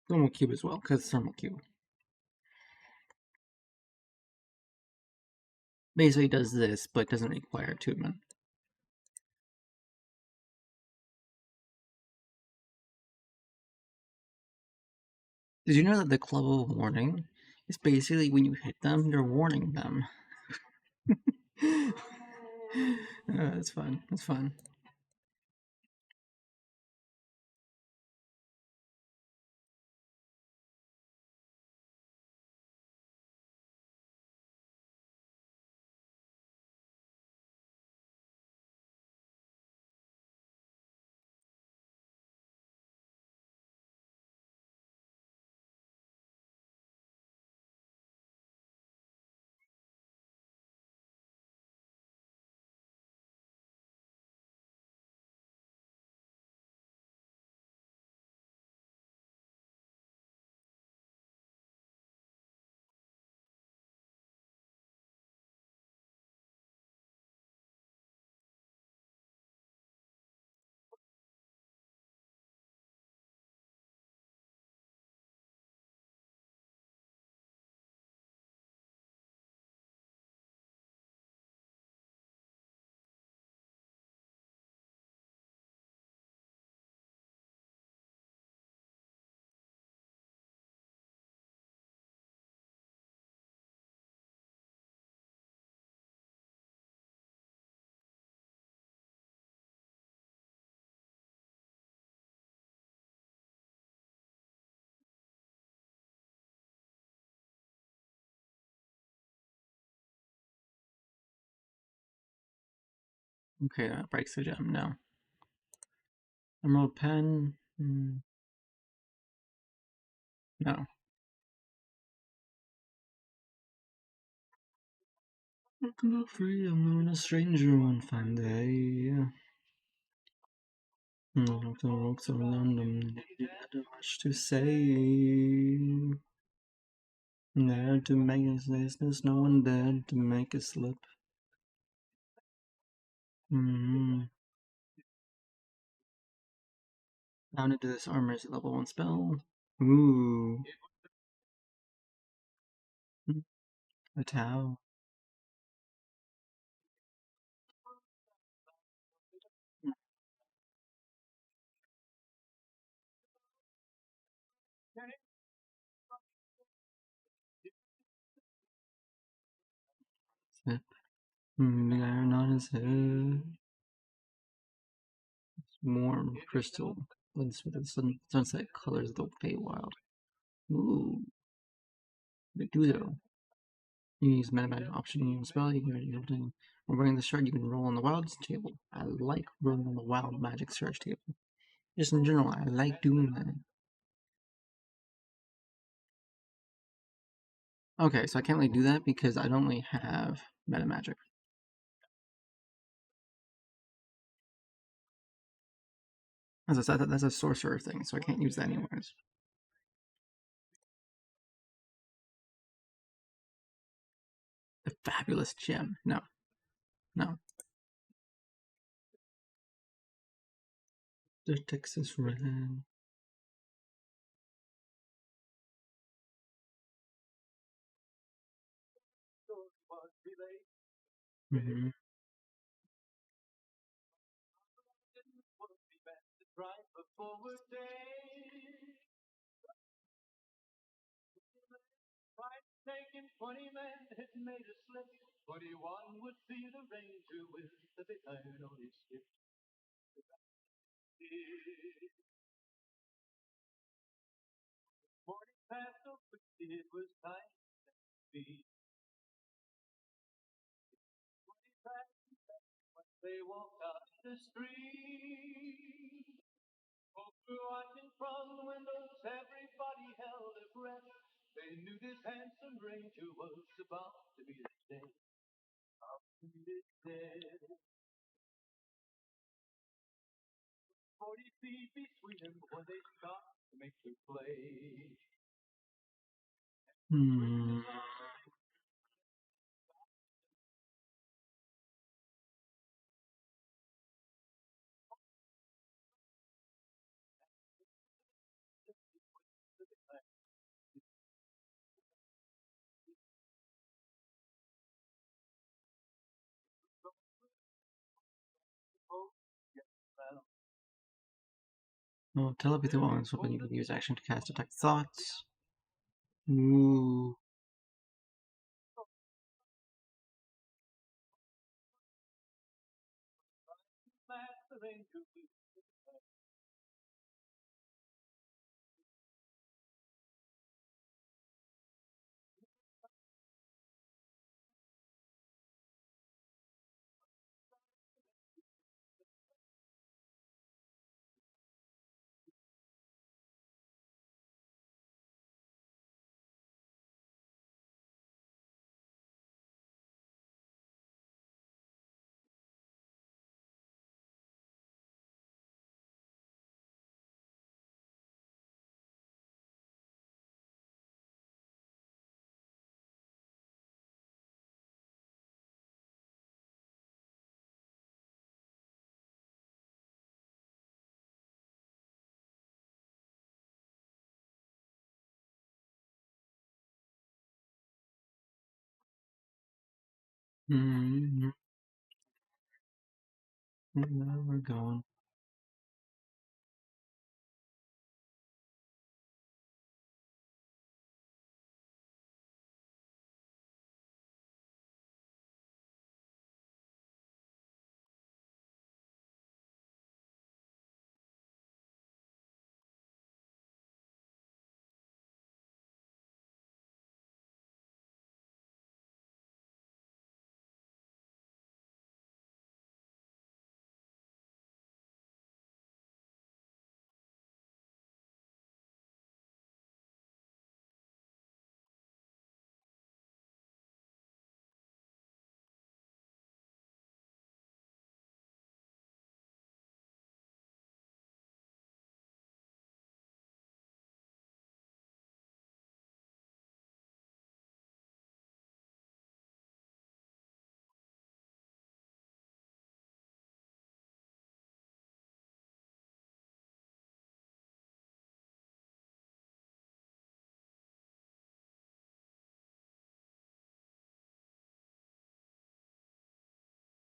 thermal cube as well, because it's thermal cube. Basically does this, but doesn't require attunement. Did you know that the Club of Warning is basically when you hit them, you're warning them? That's fun. That's fun. Okay, that breaks the gem. No. Emerald pen. No. I can go free. I'm known a stranger one fine day. Not the rocks of London. Not much to say. There to make us there's no one there to make us slip. Down into this armor is a level 1 spell. Ooh. A Tau. Snip. Big iron on his head. Warm crystal. Blends with the sunset colors of the Feywild. Ooh. They do though. You can use meta magic option in your spell. You can when running the shard, you can roll on the wilds table. I like rolling on the wild magic search table. Just in general, I like doing that. Okay, so I can't really do that because I don't really have meta magic. As I said, that's a sorcerer thing, so I can't use that anyways. A fabulous gem. No. No. The Texas Red. Mm-hmm. Hmm. Well, telepathy while is when you can use action to cast detect thoughts. Ooh. Mm-hmm. We're going.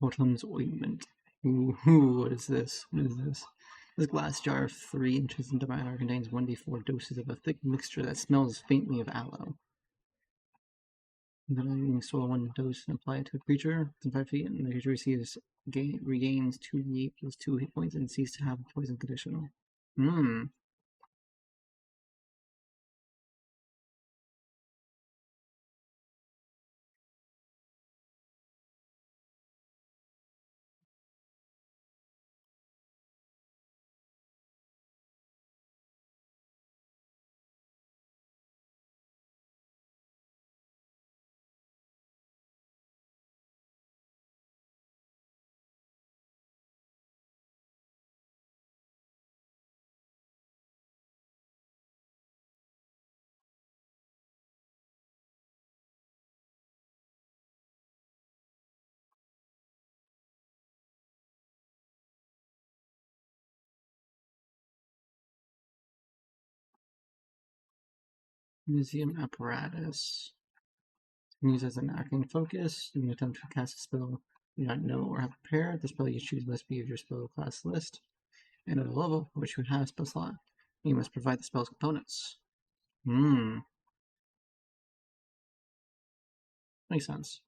Autumn's ointment. Ooh, what is this? What is this? This glass jar of 3 inches in diameter contains 1d4 doses of a thick mixture that smells faintly of aloe. Then you swallow 1 dose and apply it to a creature within 5 feet, and the creature regains 2d8 plus 2 hit points and ceases to have a poison condition. Hmm. Museum apparatus. Used as an acting focus. You can attempt to cast a spell you do not know or have prepared. The spell you choose must be of your spell class list. And at a level for which you have a spell slot, you must provide the spell's components. Hmm. Makes sense.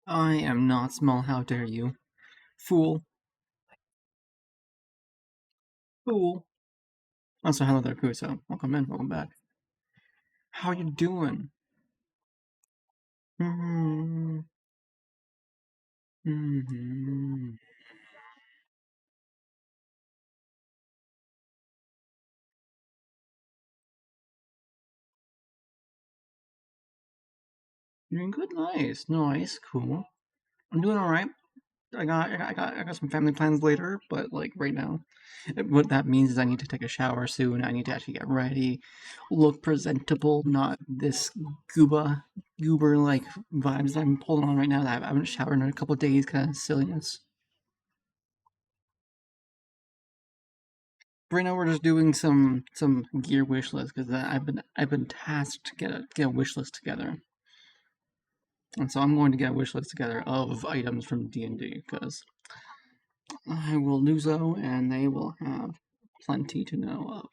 I am not small, how dare you? Fool. Fool. Also, hello there, Kuso. Welcome in, welcome back. How you doing? Mm-hmm. Mm-hmm. You're doing good, nice, cool. I'm doing alright. I got some family plans later, but like right now, what that means is I need to take a shower soon. I need to actually get ready, look presentable, not this goober like vibes I'm pulling on right now. That I haven't showered in a couple of days, kind of silliness. Right now we're just doing some gear wish list because I've been tasked to get a wish list together, and so I'm going to get a wish list together of items from D&D because I will do so, and they will have plenty to know of.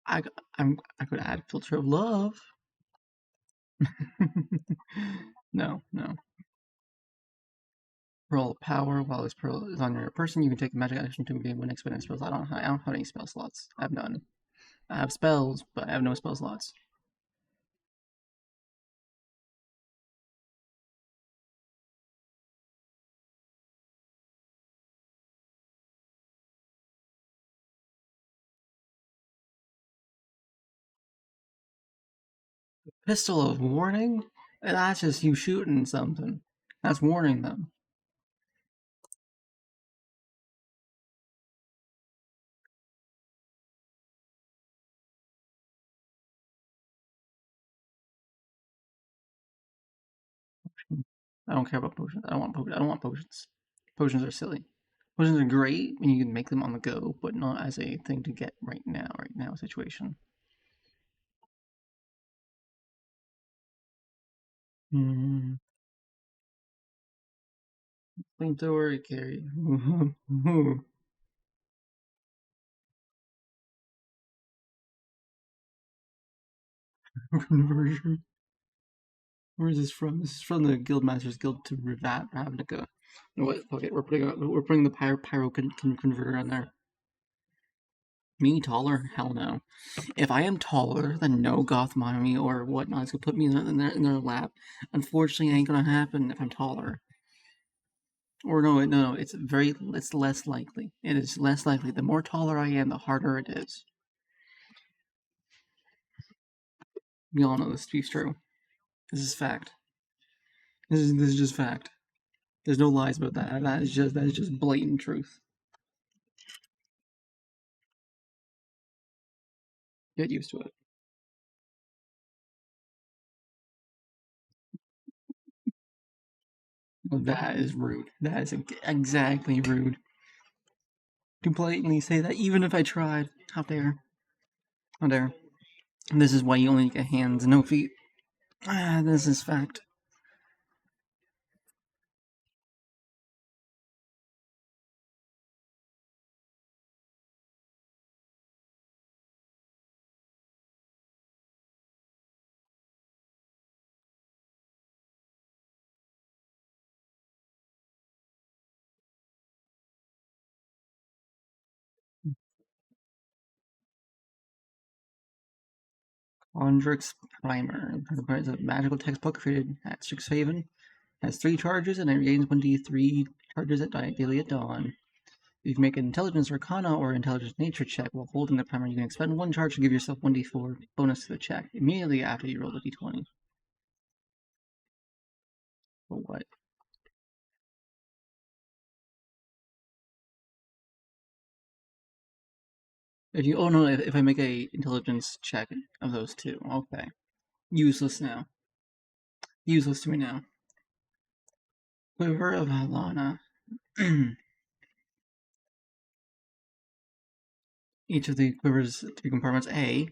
I I could add filter of love. No, no. Pearl of power. While this pearl is on your person, you can take a magic action to gain one expended spells. I don't have any spell slots. I have none. I have spells, but I have no spell slots. Pistol of warning? That's just you shooting something. That's warning them. I don't care about potions. I don't want potions. I don't want potions. Potions are silly. Potions are great when you can make them on the go, but not as a thing to get right now. Right now situation. Hmm. Flamethrower carry. Conversion. Where is this from? This is from the Guildmasters Guild to Ravnica. What? Okay, we're putting the pyro converter on there. Me taller? Hell no. If I am taller than no goth mommy or whatnot, it's gonna put me in their lap. Unfortunately, it ain't gonna happen if I'm taller. Or no, it's less likely. It is less likely. The more taller I am, the harder it is. We all know this to be true. This is fact. This is just fact. There's no lies about that. That is just blatant truth. Get used to it. That is rude. That is exactly rude. To blatantly say that, even if I tried. How dare. How dare. This is why you only get hands, no feet. Ah, this is fact. Condrix Primer. Provides a magical textbook created at Strixhaven. Has 3 charges and it regains 1d3 charges daily at dawn. If you make an Intelligence Arcana or Intelligence Nature check while holding the primer, you can expend 1 charge to give yourself 1d4 bonus to the check immediately after you roll the d20. For what? If you no, if I make a intelligence check of those 2, okay. Useless now. Useless to me now. Quiver of Alana. Each of the quiver's 3 compartments. A.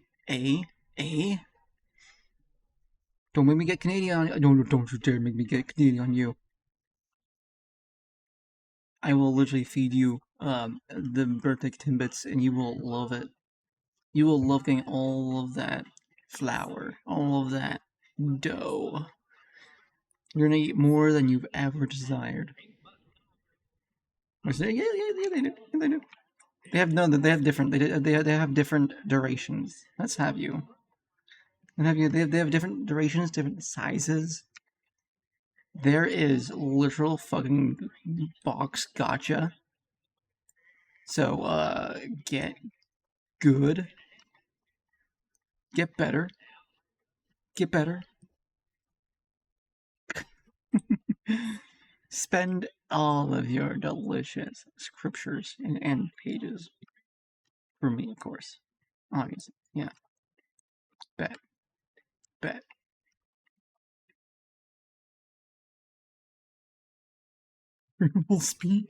Don't make me get Canadian on you. Don't you dare make me get Canadian on you. I will literally feed you the birthday timbits and you will love it. You will love getting all of that flour, all of that dough. You're gonna eat more than you've ever desired. I say, yeah, they do. Yeah, they do. They have no, they have different. They have different durations. Let's have you. And have you? They have different durations, different sizes. There is literal fucking box gotcha. So get good, get better, get better. Spend all of your delicious scriptures and pages for me, of course. Obviously, yeah. Bet, bet. Triple speed.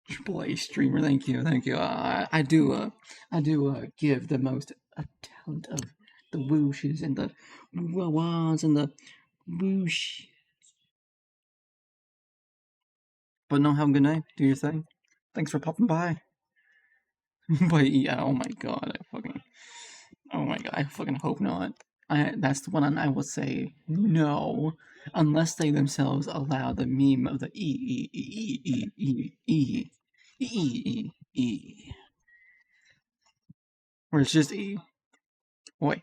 Triple A streamer, thank you, thank you. I do give the most talent of the whooshes and the wah-wahs and the whoosh. But no, have a good night. Do your thing. Thanks for popping by. But yeah, oh my god, I fucking hope not. That's the one I will say no, unless they themselves allow the meme of the E, where it's just E. Wait.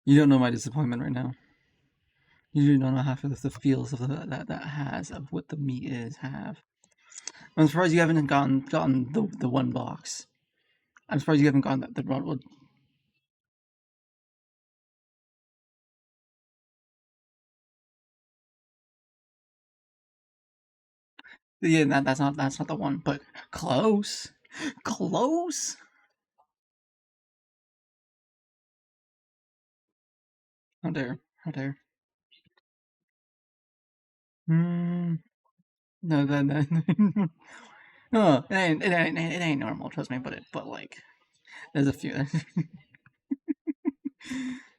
You don't know my disappointment right now. You don't know half of the feels of that has of what the meat is have. I'm surprised you haven't gotten the one box. I'm surprised you haven't gotten the one. Yeah, that's not the one, but close, close. How dare, how dare. No, that no, it ain't normal. Trust me, but like, there's a few.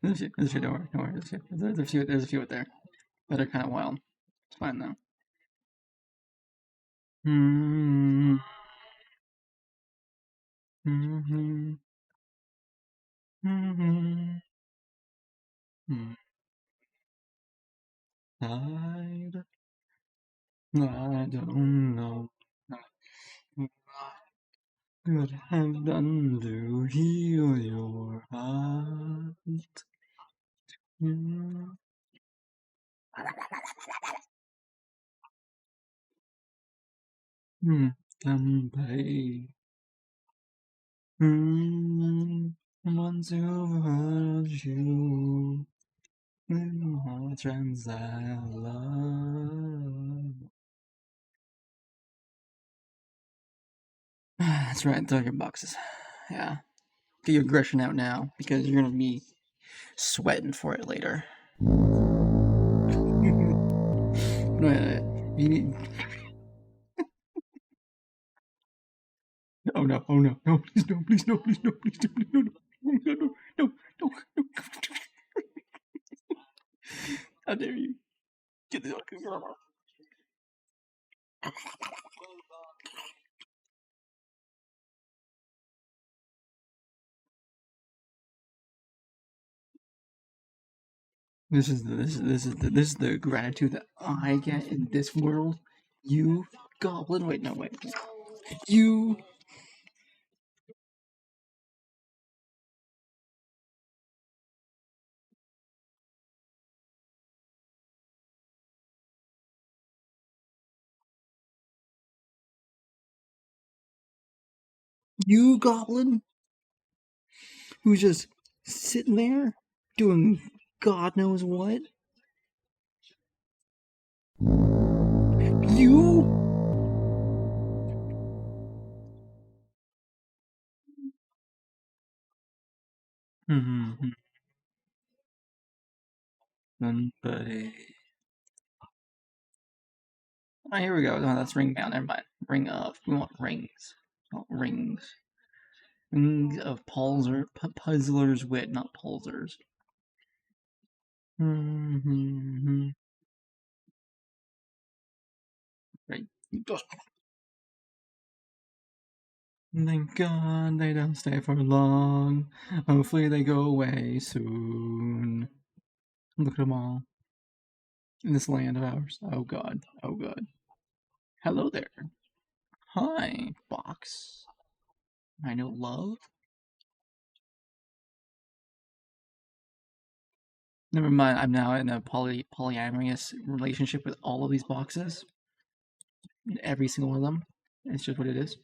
There's a few. Don't worry, don't worry. There's a few out there that are kind of wild. It's fine though. Mm-hmm. Mm-hmm. Mm-hmm. I don't know what could have done to heal your heart. Somebody once who hurt you in hearts I love. That's right, throw your boxes. Yeah. Get your aggression out now because you're gonna be sweating for it later. You need. Oh no! Oh no! No! Please no! Please no! Please no! Please no! Please no! No! No! No! No! No! No! How dare you? Get the. This is the gratitude that I get in this world. You goblin. Wait, no, wait. You you goblin who's just sitting there doing God knows what. You mm-hmm. Somebody. Oh, here we go. No, that's ring down. Never mind. Ring up. We want rings. Not rings. Rings of puzzler's wit, not pulsers. Mm-hmm. Right. Thank God they don't stay for long. Hopefully they go away soon. Look at them all in this land of ours. Oh God. Oh God. Hello there. Hi, box. I know love. Never mind. I'm now in a polyamorous relationship with all of these boxes. Every single one of them. It's just what it is.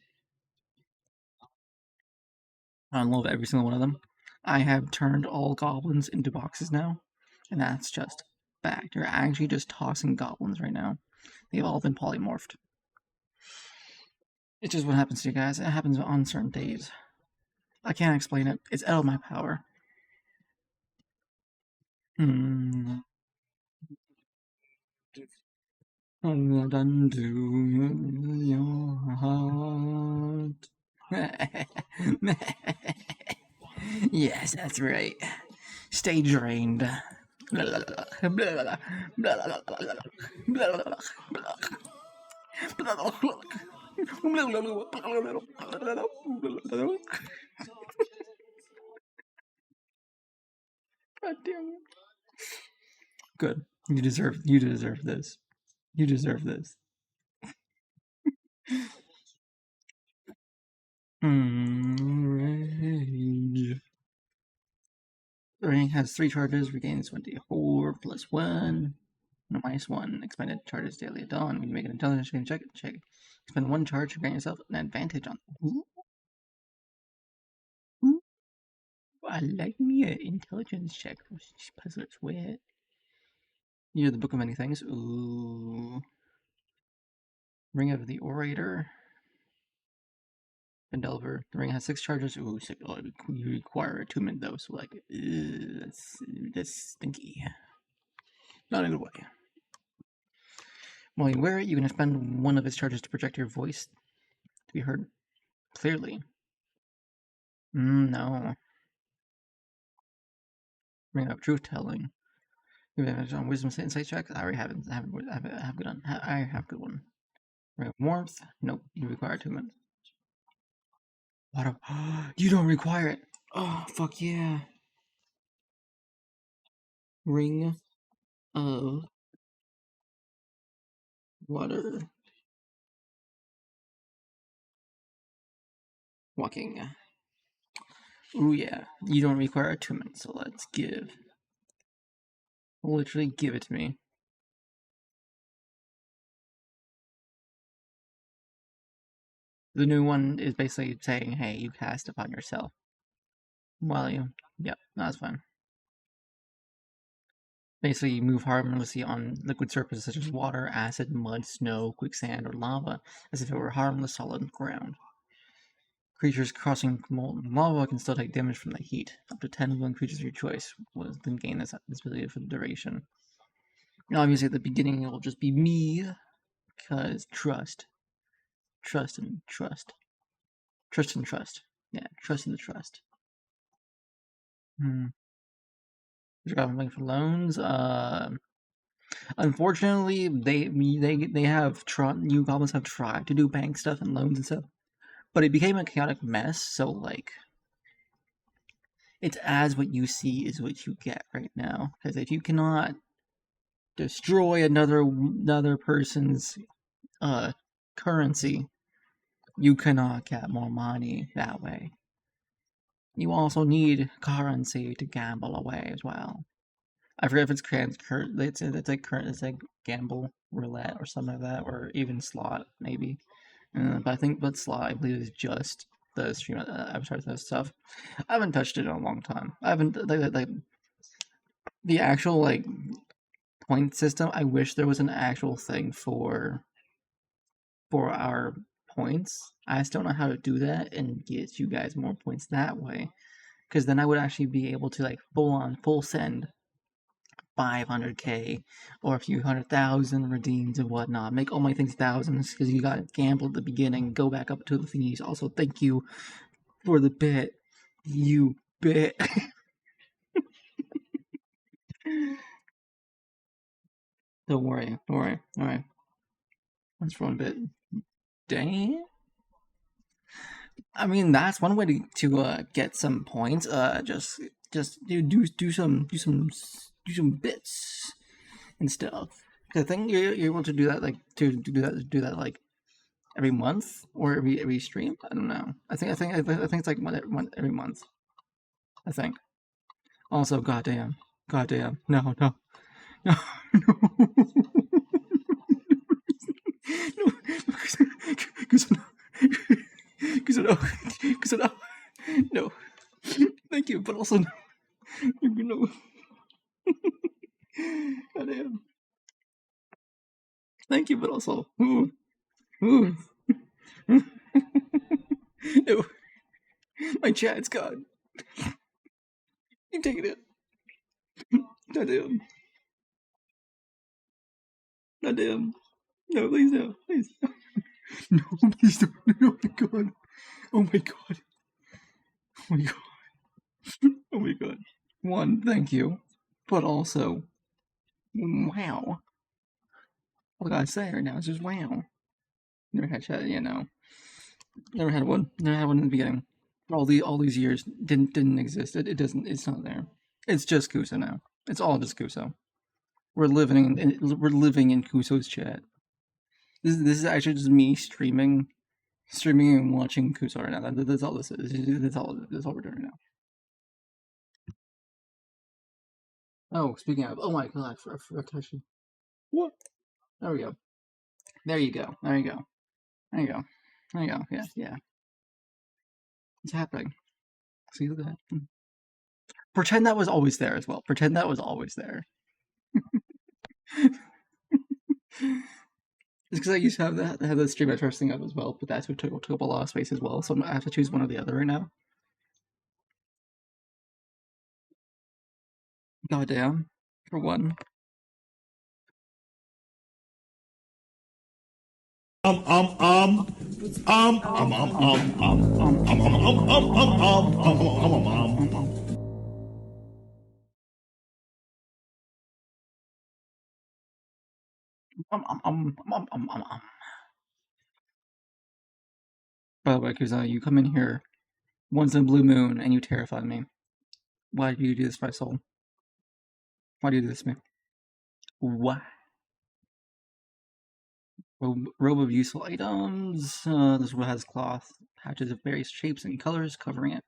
I love every single one of them. I have turned all goblins into boxes now, and fact. You're actually just tossing goblins right now. They've all been polymorphed. It's just what happens to you guys. It happens on certain days. I can't explain it. It's out of my power. I'm not undo your heart. Yes, that's right. Stay drained. God damn it. Good. You deserve this. You deserve this. Rage. The ring has 3 charges, regains 1d4 plus 1. No, -1. Expended charges daily at dawn. When you make an intelligence check. Spend 1 charge to grant yourself an advantage on. Ooh. Ooh. I like me an intelligence check. Puzzler's wit. You're the book of many things. Ooh. Ring of the Orator. Delver. The ring has 6 charges. Ooh, sick. Oh, you require attunement though, so like, that's stinky. Not in a good way. While you wear it, you can spend 1 of its charges to project your voice to be heard clearly. No. Ring of truth telling. You have on wisdom insight checks. I already have it. I have good one. I have good one. Ring of warmth. Nope. You require attunement. Water. You don't require it. Oh fuck yeah. Ring of water. Walking. Ooh yeah. You don't require attunement, so let's give. Literally give it to me. The new one is basically saying, hey, you cast upon yourself. While you. Yep, that's fine. Basically, you move harmlessly on liquid surfaces such as water, acid, mud, snow, quicksand, or lava, as if it were harmless solid ground. Creatures crossing molten lava can still take damage from the heat. Up to 10 living creatures of your choice will then gain this ability for the duration. And obviously, at the beginning, it will just be me, because trust. Trust and trust. Trust and trust. Yeah, trust and the trust. Looking for loans. Unfortunately, they have new goblins have tried to do bank stuff and loans and stuff, but it became a chaotic mess. So like, it's as what you see is what you get right now. Because if you cannot destroy another person's currency, you cannot get more money that way. You also need currency to gamble away as well. I forget if it's it's like gamble roulette or something like that, or even slot maybe. But I think slot I believe is just the stream advertising stuff. I haven't touched it in a long time. I haven't like the actual like point system. I wish there was an actual thing for our points. I just don't know how to do that and get you guys more points that way. Because then I would actually be able to like full send 500k or a few 100,000 redeems and whatnot. Make all my things thousands because you got gambled at the beginning. Go back up to the thingies. Also, thank you for the bit. You bit. Don't worry. Alright. That's one bit. Dang. I mean, that's one way to get some points. Just do some bits and stuff. I think you're able to do that like to do that like every month or every stream. I don't know. I think it's like one every month. I think. Also, goddamn, no, no, no, no, no, no. Thank you, but also no, no. God Goddamn. Thank you, but also, ooh, ooh. Ew. My chat's gone. You taking it? Goddamn. Goddamn. No, please no. Please. No, please don't. No, oh my god. Oh my god. Oh my god. Oh my god. One, thank you. But also, wow. All I gotta say right now is just wow. Never had chat, you know. Never had one. Never had one in the beginning. All these years didn't exist. It doesn't. It's not there. It's just Kusa now. It's all just Kusa. We're living in Kuso's chat. This is actually just me streaming and watching Kusa right now. That's all this is. That's all we're doing now. Oh, speaking of, oh my god, I forgot to actually. What? There we go. There you go. There you go. There you go. There you go. Yeah, yeah. It's happening. See, look at that. Pretend that was always there as well. Pretend that was always there. It's because I used to have the stream at thing up as well, but that took up a lot of space as well. So I have to choose one or the other right now. Goddamn, for one. By the way, because you come in here once in a blue moon and you terrify me. Why do you do this, my soul? Why do you do this to me? What? Robe of useful items. This robe has cloth patches of various shapes and colors covering it.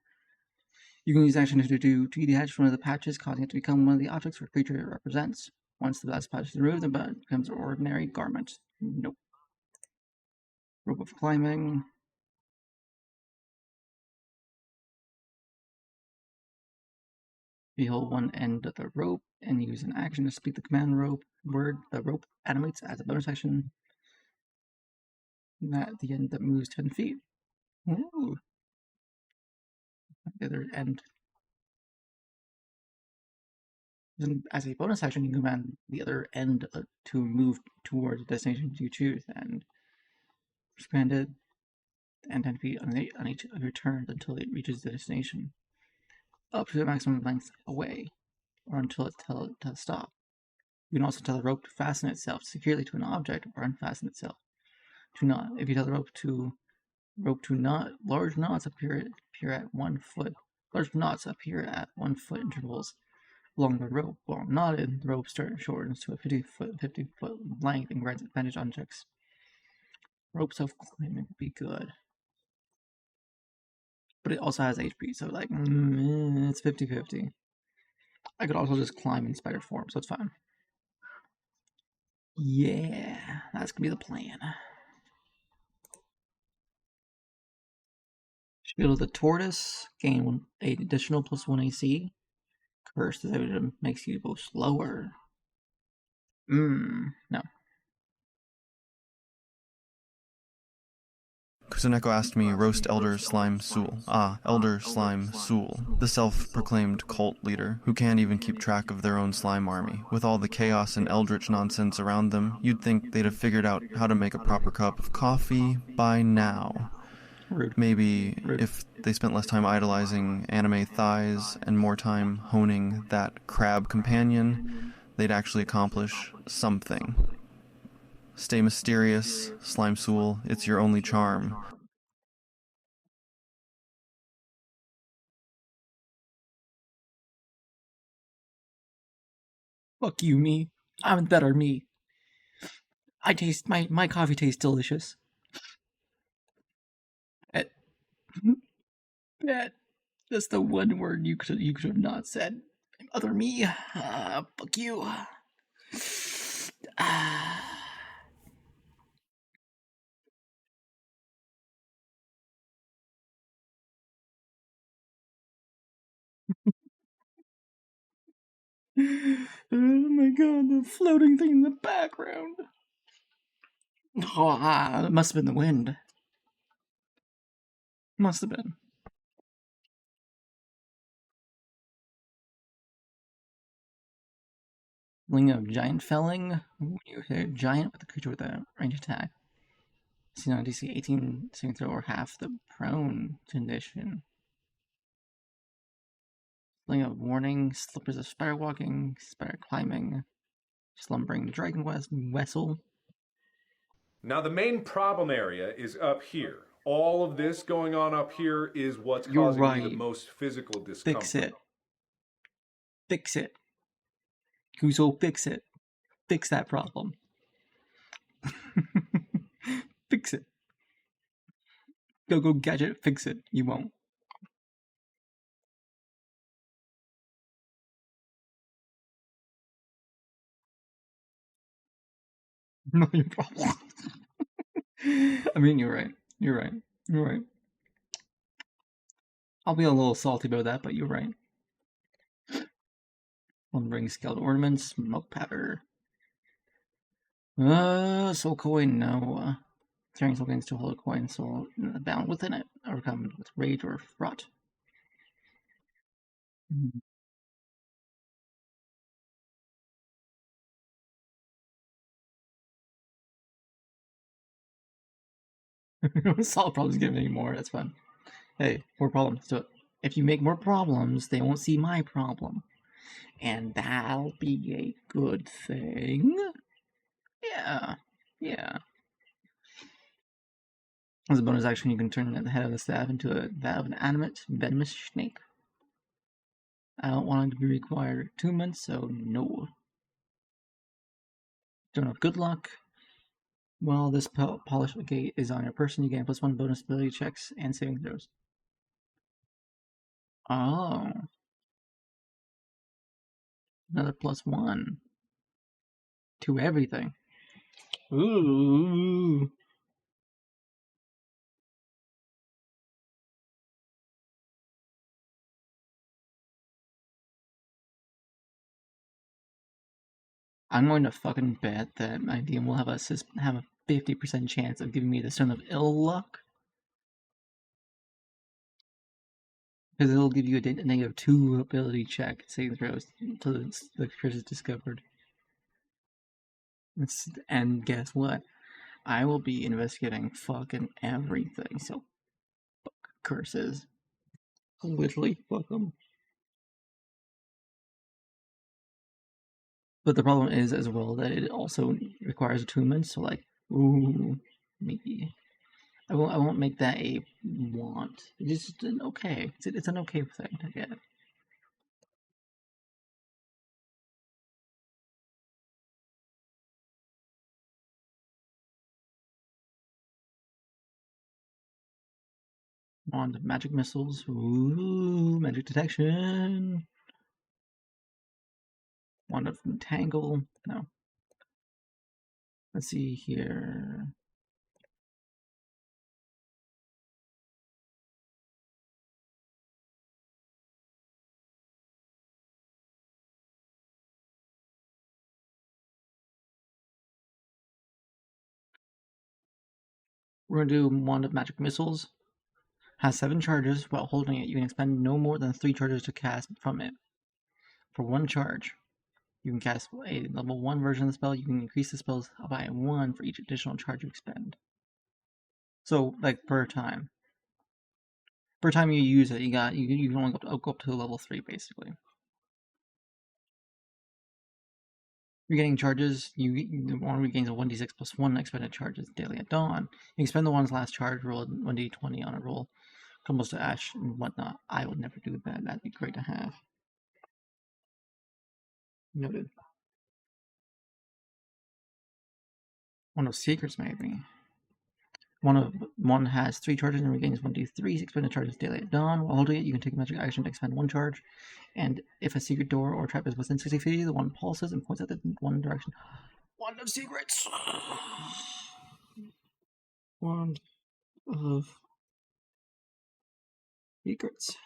You can use action to detach one of the patches, causing it to become one of the objects or creature it represents. Once the last patch is removed, the bed becomes an ordinary garment. Nope. Rope of climbing. You hold one end of the rope and use an action to speak the command rope word. The rope animates as a bonus action. At the end that moves 10 feet. Ooh. The other end. As a bonus action, you can command the other end to move towards the destination you choose and expand it and 10 feet on each of your turns until it reaches the destination, up to the maximum length away, or until it tells it to stop. You can also tell the rope to fasten itself securely to an object or unfasten itself to knot. If you tell the rope to knot, large knots appear at 1 foot. Large knots appear at 1 foot intervals along the rope. While knotted, the rope shortens to a 50-foot length and grants advantage on checks. Rope self-climbing would be good. But it also has HP, so like, it's 50-50. I could also just climb in spider form, so it's fine. Yeah, that's gonna be the plan. Shield of the Tortoise, gain 1 additional +1 AC. Curse, this item makes you go slower. No. Kusaneko asked me, roast Elder Slime Soul. Elder Slime Soul, the self-proclaimed cult leader, who can't even keep track of their own slime army. With all the chaos and eldritch nonsense around them, you'd think they'd have figured out how to make a proper cup of coffee by now. Rude. Maybe if they spent less time idolizing anime thighs and more time honing that crab companion, they'd actually accomplish something. Stay mysterious, Slime Soul, it's your only charm. Fuck you, me. I'm better, me. I taste my coffee tastes delicious. That's the one word you could have not said. Other me. Fuck you. Oh my god, the floating thing in the background. Oh, it must have been the wind. Must have been. Ling of Giant Felling. When you hit a giant with a creature with a range attack. See on DC 18 saving throw or half the prone condition. Ling of Warning, Slippers of Spider Walking, Spider Climbing, Slumbering Dragon Vessel. Now the main problem area is up here. All of this going on up here is what's You're causing me the right. most physical discomfort. Fix it. Fix it. Kuso, fix it. Fix that problem. Fix it. Go gadget, fix it. You won't. Not your problem. I mean, you're right. You're right. You're right. I'll be a little salty about that, but you're right. One ring scaled ornaments, smoke powder. Soul coin, no. Carrying soul coins to hold a coin, soul bound within it, overcome with rage or fraught. Solve problems give any more, that's fun. Hey, more problems. So if you make more problems, they won't see my problem. And that'll be a good thing. Yeah. Yeah. As a bonus action, you can turn the head of the staff into that of an animate, venomous snake. I don't want it to be required attunement, so no. Don't have good luck. While this polish gate is on your person, you gain +1 bonus ability checks and saving throws. Oh. Another +1 to everything. Ooh. I'm going to fucking bet that my DM will have a 50% chance of giving me the Stone of Ill Luck. Because it'll give you a -2 ability check saving throws until the curse is discovered. And guess what? I will be investigating fucking everything, so fuck curses. Literally fuck them. But the problem is as well that it also requires attunement, so like, ooh, maybe. I won't make that a want. It's just an okay. It's an okay thing to get. Wand of magic missiles. Ooh, magic detection. Wand of entangle. No. Let's see here. We're gonna do Wand of Magic Missiles. Has 7 charges. While holding it, you can expend no more than 3 charges to cast from it. For 1 charge, you can cast a level 1 version of the spell. You can increase the spells by 1 for each additional charge you expend. So, like, per time. Per time you use it, you can only go up to level 3, basically. Regaining charges, the one regains a 1d6 plus 1 expended charges daily at dawn. You can spend the one's last charge, roll 1d20 on a roll, crumbles to ash and whatnot. I would never do that. That'd be great to have. Noted. One of secrets, maybe. One has 3 charges and regains 1d3 expended charges daily at dawn. While holding it, you can take a magic action to expend 1 charge. And if a secret door or trap is within 60 feet, the one pulses and points at the one direction. Wand of secrets. Wand of secrets.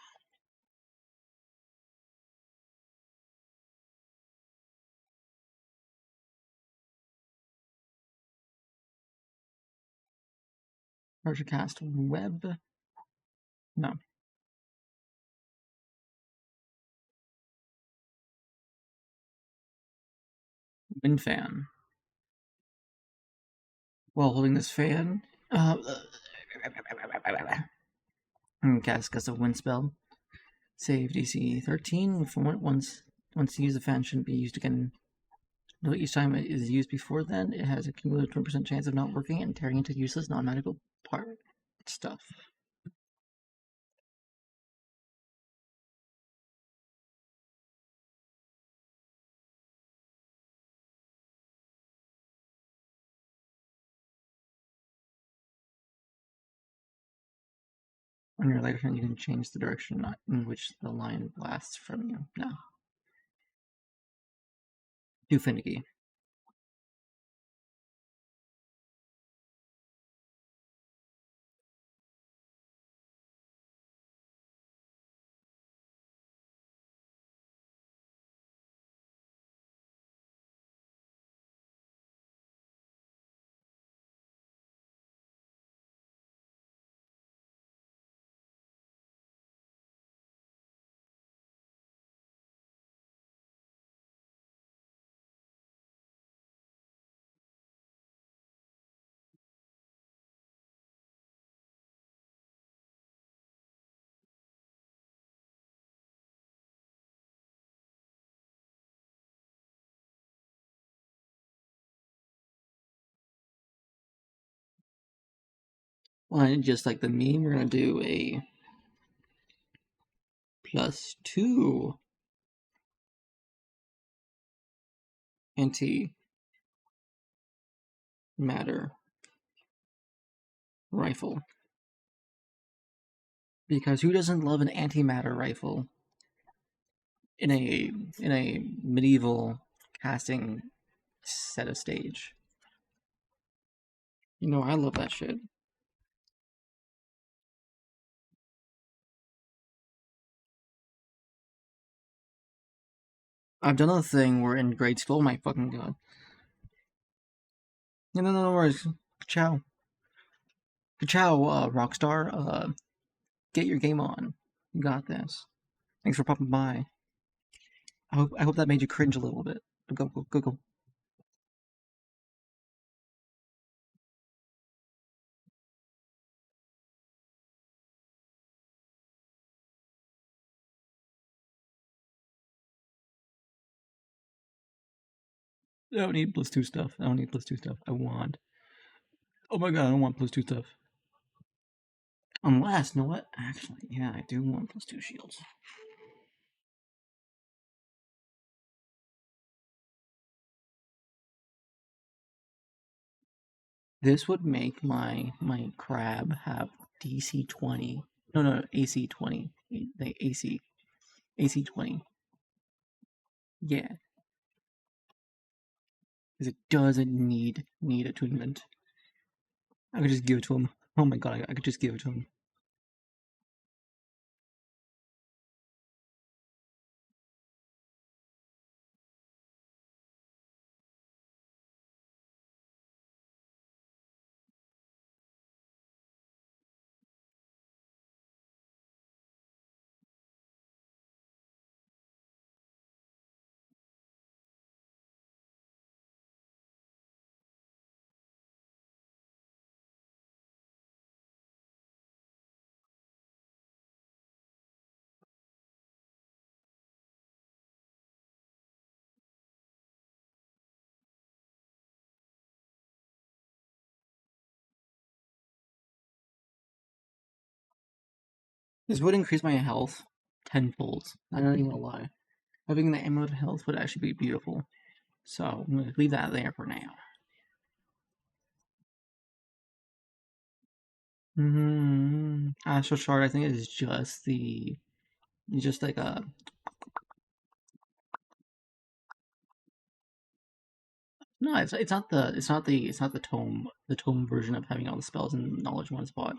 Archer cast web. No. Wind fan. While holding this fan, cast Gust of Wind spell. Save DC 13. Once you use the fan, shouldn't be used again. Though each time it is used before then, it has a cumulative 20% chance of not working and tearing into useless non-magical part stuff. On your later turn, you can change the direction in which the line blasts from you. No. Too finicky. Well, and just like the meme, we're gonna do a +2 anti-matter rifle. Because who doesn't love an antimatter rifle in a medieval casting set of stage? You know, I love that shit. I've done a thing where in grade school, oh my fucking god. No worries. Ciao. Ciao, Rockstar. Get your game on. You got this. Thanks for popping by. I hope that made you cringe a little bit. Go. I don't need +2 stuff. I want. Oh my god, I don't want +2 stuff. Unless, you know what? Actually, yeah, I do want +2 shields. This would make my crab have DC 20. No, AC 20. The AC 20. Yeah, because it doesn't need attunement. I could just give it to him. Oh my god, I could just give it to him. This would increase my health tenfold. I'm not even gonna lie. Having the ammo of health would actually be beautiful. So I'm gonna leave that there for now. Astral Shard, I think, is just like a. No, it's not the tome version of having all the spells and knowledge in one spot.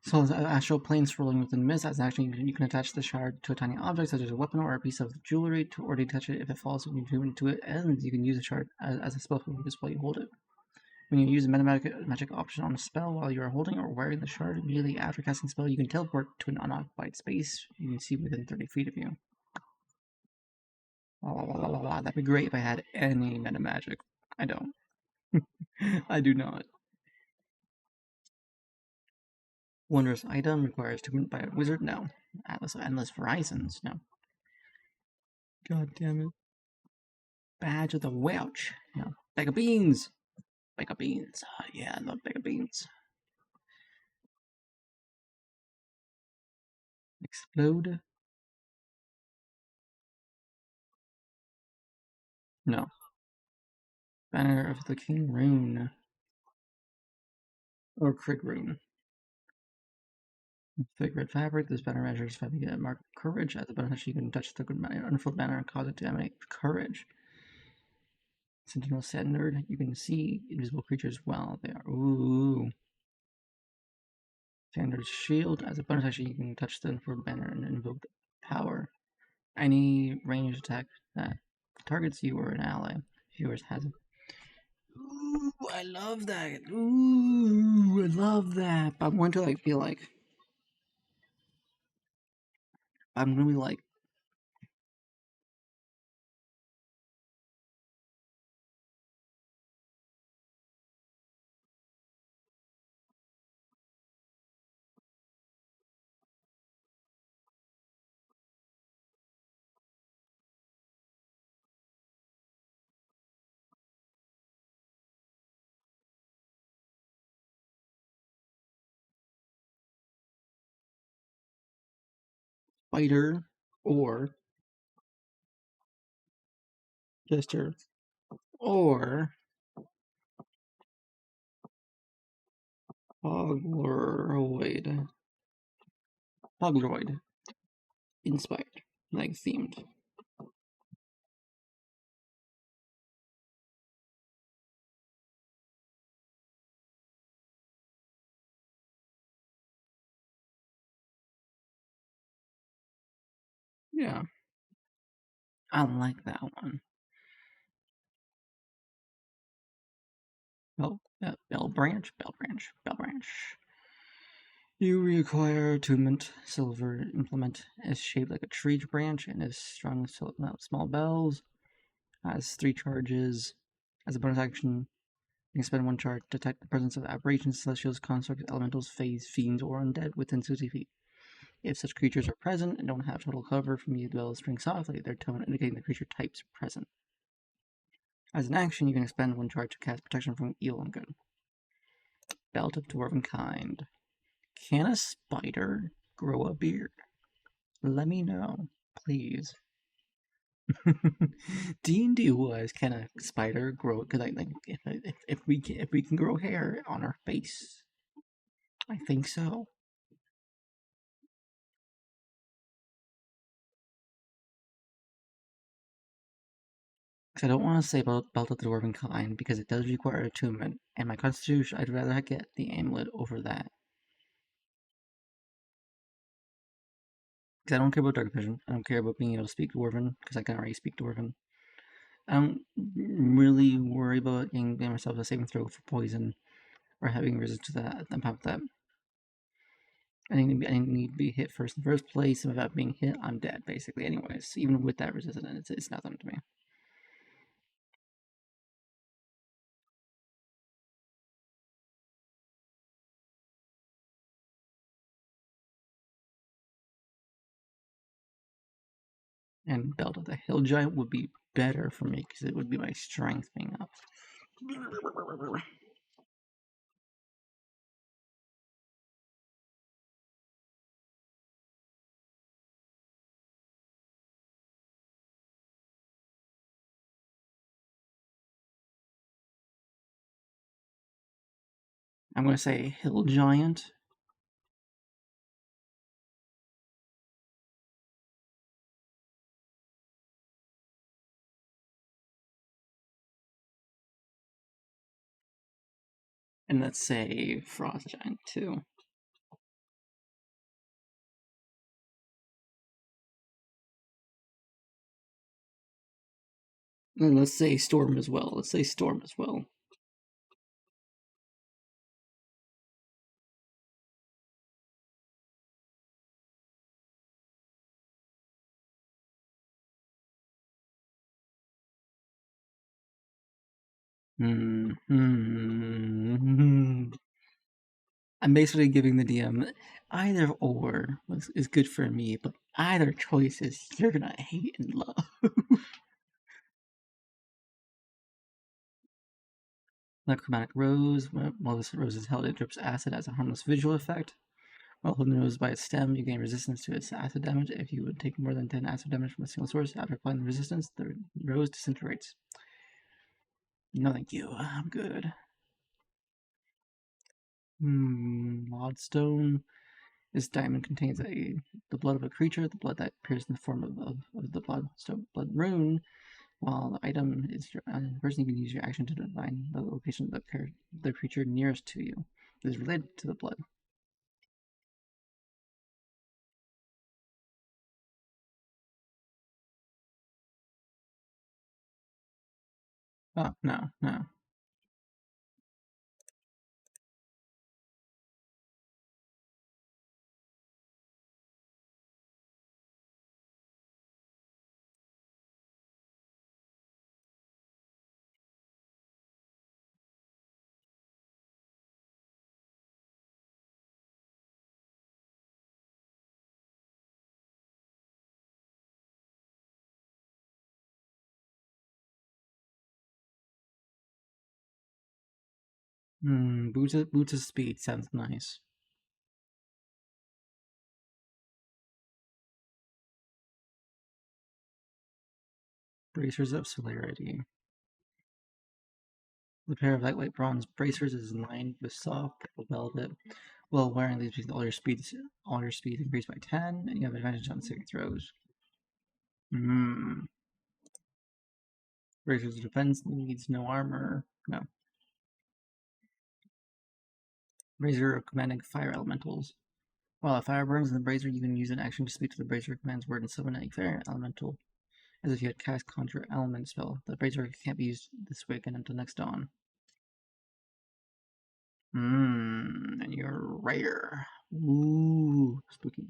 So the astral plane swirling within mist, as actually you can attach the shard to a tiny object such as a weapon or a piece of jewelry or detach it if it falls into it, and you can use the shard as a spell focus while you hold it. When you use a magic option on a spell while you are holding or wearing the shard, immediately after casting spell, you can teleport to an unoccupied space you can see within 30 feet of you. That'd be great if I had any meta magic. I don't. I do not. Wondrous item requires attunement by a wizard? No. Atlas of Endless Horizons? No. God damn it. Badge of the Welch? No. Bag of beans! Bag of beans. Yeah, I love bag of beans. Explode? No. Banner of the King Rune. Or Crig Rune. Thick red fabric. This banner measures 5 to mark courage. As a bonus, you can touch the unfilled banner and cause it to emanate courage. Sentinel Standard. You can see invisible creatures while they are. Ooh. Standard Shield. As a bonus action, you can touch the unfilled banner and invoke power. Any ranged attack that targets you or an ally. Yours has it. Ooh, I love that. Ooh, I love that. But I'm going to feel like I'm gonna be like fighter or jester or Poguroid. Poguroid. Inspired. Themed. Yeah. I like that one. Bell branch. You require attunement. Silver implement is shaped like a tree branch and is strung with small bells. Has 3 charges. As a bonus action, you can spend 1 charge to detect the presence of aberrations, celestials, constructs, elementals, fays, fiends, or undead within 60 feet. If such creatures are present and don't have total cover from you, the bells ring softly, their tone indicating the creature type's present. As an action, you can expend 1 charge to cast protection from evil and good. Belt of Dwarven Kind. Can a spider grow a beard? Let me know, please. D&D was, can a spider grow? Because if we can grow hair on our face, I think so. Because I don't want to say Belt of the Dwarven Kind because it does require attunement, and my constitution, I'd rather get the amulet over that. Because I don't care about dark vision. I don't care about being able to speak Dwarven because I can already speak Dwarven. I don't really worry about getting myself a saving throw for poison or having resistance to that. About that. I need to be hit first in the first place, and without being hit, I'm dead, basically, anyways. Even with that resistance, it's nothing to me. And Belt of the Hill Giant would be better for me, because it would be my strength being up. I'm going to say Hill Giant. And let's say Frost Giant, too. And let's say Storm as well. I'm basically giving the DM either or is good for me, but either choice is you're gonna hate and love. The chromatic rose, while this rose is held, it drips acid as a harmless visual effect. While holding the rose by its stem, you gain resistance to its acid damage. If you would take more than 10 acid damage from a single source after applying the resistance, the rose disintegrates. No, thank you. I'm good. Lodestone. This diamond contains the blood of a creature, the blood that appears in the form of the blood rune. While the item is person, you can use your action to divine the location of the creature nearest to you. It is related to the blood. Oh, no. Boots of speed sounds nice. Bracers of celerity. The pair of lightweight bronze bracers is lined with soft purple velvet. While wearing these, all your speed increased by 10, and you have advantage on saving throws. Bracers of defense needs no armor. No. Brazier of commanding fire elementals. While a fire burns in the brazier, you can use an action to speak to the brazier command's word and summon a fire elemental, as if you had cast Conjure Element spell. The brazier can't be used this way again until next dawn. And you're rare. Ooh, spooky.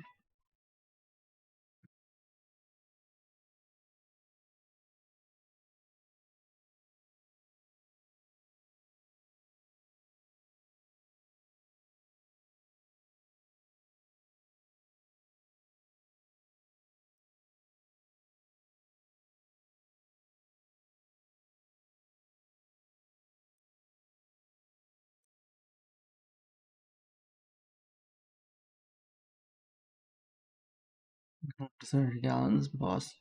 Discern gallons, boss.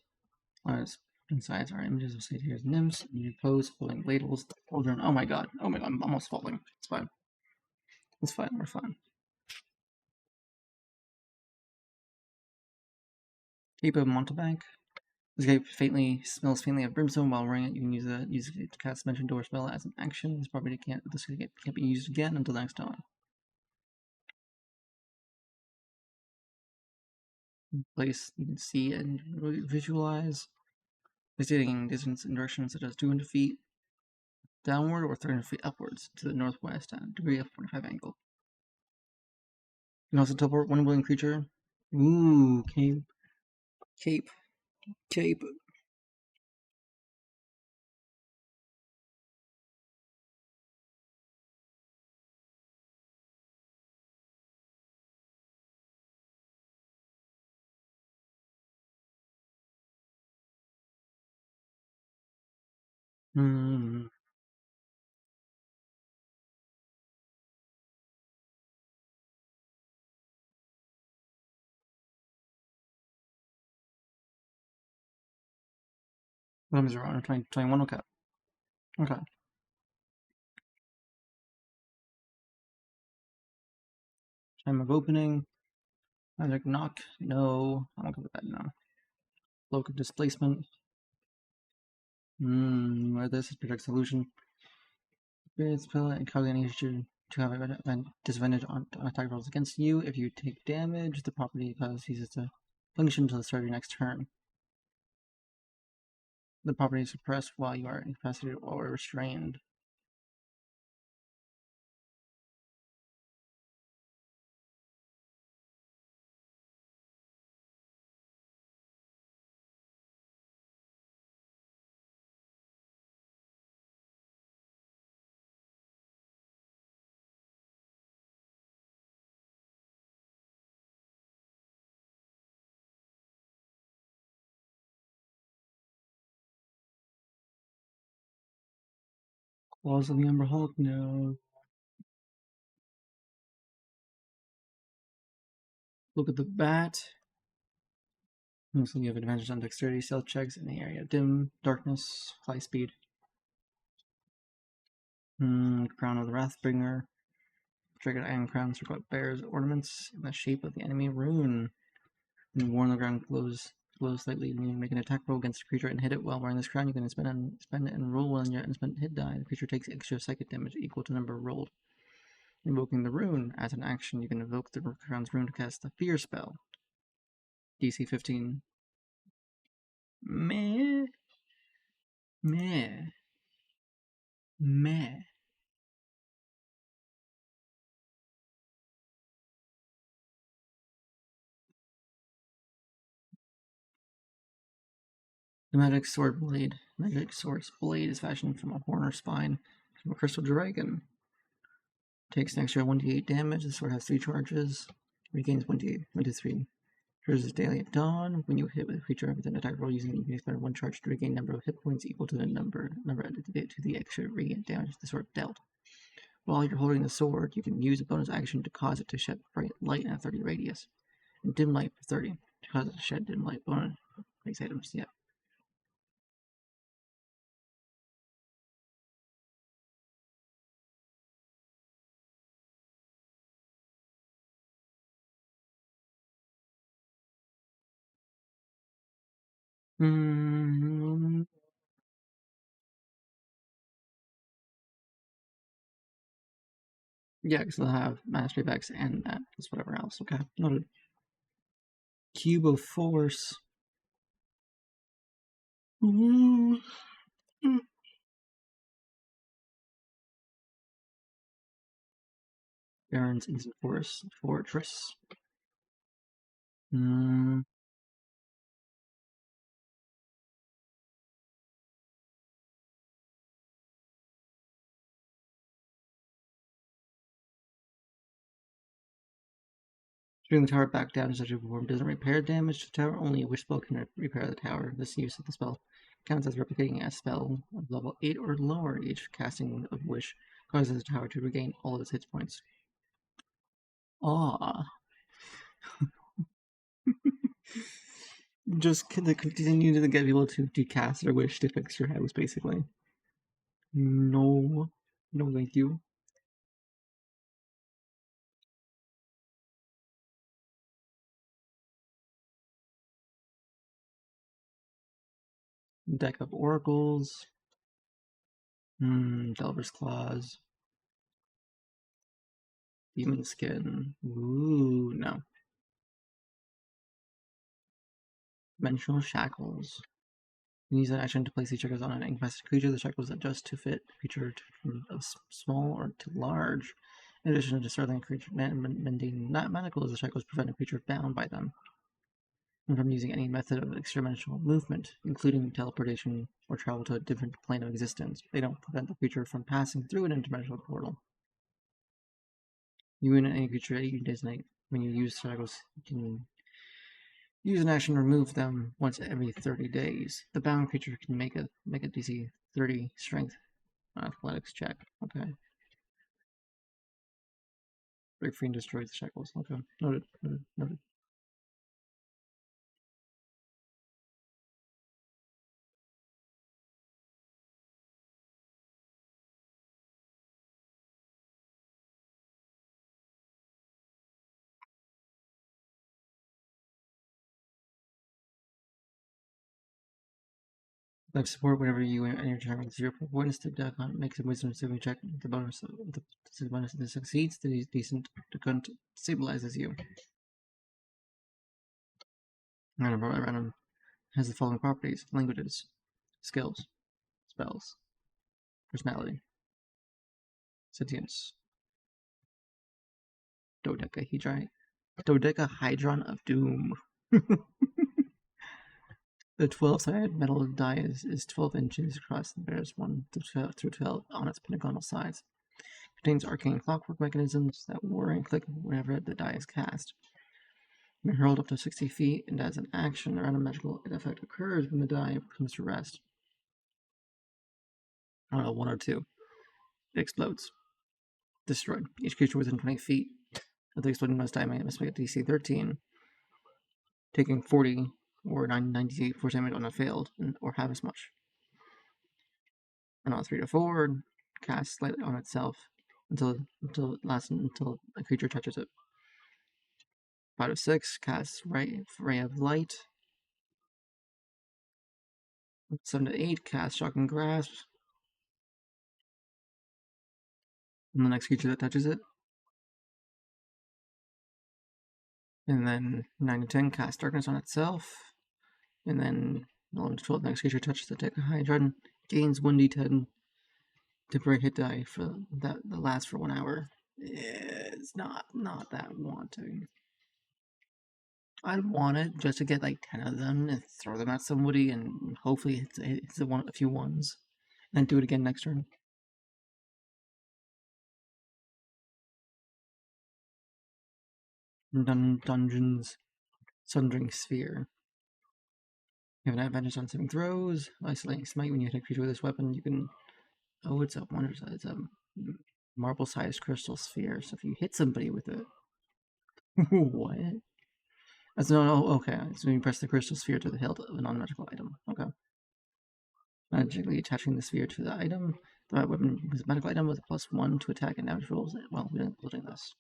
Inside are images of satyrs, nymphs, and you pose holding ladles, children. Oh my god, I'm almost falling. It's fine. We're fine. Cape of Montebank. This cape smells faintly of brimstone. While wearing it, you can use it to cast Mention Door spell as an action. This property can't be used again until next dawn. Place you can see and visualize. Visiting distance and directions such as 200 feet downward or 300 feet upwards to the northwest at a degree of 45 angle. You can also teleport one willing creature. Ooh, cape. Hmm. What is around 21? Okay. Time of opening. Magic knock. No. I won't go with that now. Cloak of displacement. Where this is project solution. Experience spell and cause any creature to have a disadvantage on attack rolls against you. If you take damage, the property ceases to function until the start of your next turn. The property is suppressed while you are incapacitated or restrained. Laws of the Ember Hulk, no. Look at the bat. Looks like you have advantage on dexterity, stealth checks in the area. Dim, darkness, fly speed. Crown of the Wrathbringer. Triggered iron crown circle bears ornaments in the shape of the enemy rune. When you warn the ground glows slightly, you make an attack roll against the creature and hit it while wearing this crown. You can spend it and roll on your unspent hit die. The creature takes extra psychic damage equal to the number rolled. Invoking the rune. As an action, you can invoke the crown's rune to cast a fear spell. DC 15. Meh. Meh. Meh. The magic sword blade. Magic sword's blade is fashioned from a horn or spine from a crystal dragon. Takes an extra 1d8 damage. The sword has 3 charges. Regains 1d8, 1 to 3. Charges daily at dawn. When you hit with a creature with an attack roll using it, you can expend 1 charge to regain number of hit points equal to the number added to the extra regain damage the sword dealt. While you're holding the sword, you can use a bonus action to cause it to shed bright light in a 30 radius. And dim light for 30. To cause it to shed dim light bonus base items, yeah. Yeah, because they'll have Mastery Vex and that plus whatever else. Okay, noted. Cube of Force. Baron's Instant Fortress. Bring the tower back down to such a form doesn't repair damage to the tower, only a wish spell can repair the tower. This use of the spell counts as replicating a spell of level 8 or lower. Each casting of wish causes the tower to regain all of its hit points. Just continue to get people to cast their wish to fix your house, basically. No, thank you. Deck of Oracles. Delver's Claws. Demon Skin. Ooh, no. Dimensional Shackles. You use that action to place these shackles on an infested creature. The shackles adjust to fit the creature from small or to large. In addition to startling a creature, mending not manacles, the shackles prevent a creature bound by them from using any method of extradimensional movement, including teleportation or travel to a different plane of existence. They don't prevent the creature from passing through an interdimensional portal. You and any creature that you designate when you use shackles, you can use an action to remove them once every 30 days. The bound creature can make a DC 30 strength athletics check. Okay. Break free and destroy the shackles. Okay. Noted. Life support whenever you and your turn with 0 points to death makes a wisdom saving check. The bonus of the succeeds, the decent cunt stabilizes you. Random has the following properties: languages, skills, spells, personality, sentience, dodecahedron of doom. The 12-sided metal die is 12 inches across and bears 1 through 12 on its pentagonal sides. Contains arcane clockwork mechanisms that whir and click whenever the die is cast. It can be hurled up to 60 feet, and as an action, a random magical effect occurs when the die comes to rest. I don't know, 1 or 2. It explodes. Destroyed. Each creature within 20 feet of the exploding most damage must make a DC 13, taking 40 or 90 force damage on a failed, or half as much. And on 3 to 4, cast slightly on itself until a creature touches it. 5 to 6, cast ray of light. 7 to 8, cast shocking grasp. And the next creature that touches it. And then 9 to 10, cast darkness on itself. And then 11 to 12, the next creature touches the deck high dread, gains 1d10 temporary hit die for that lasts for 1 hour. It's not that wanting. I'd want it just to get like 10 of them and throw them at somebody and hopefully it's a few ones. And then do it again next turn. Dungeons. Sundering Sphere. You have an advantage on saving throws. Isolating Smite. When you hit a creature with this weapon, you can... Oh, it's a wonder. It's a marble-sized crystal sphere. So if you hit somebody with it... What? That's no, okay. So you press the crystal sphere to the hilt of a non-magical item. Okay. Magically attaching the sphere to the item. The weapon is a magical item with a +1 to attack and damage rolls. Well, we're not building this.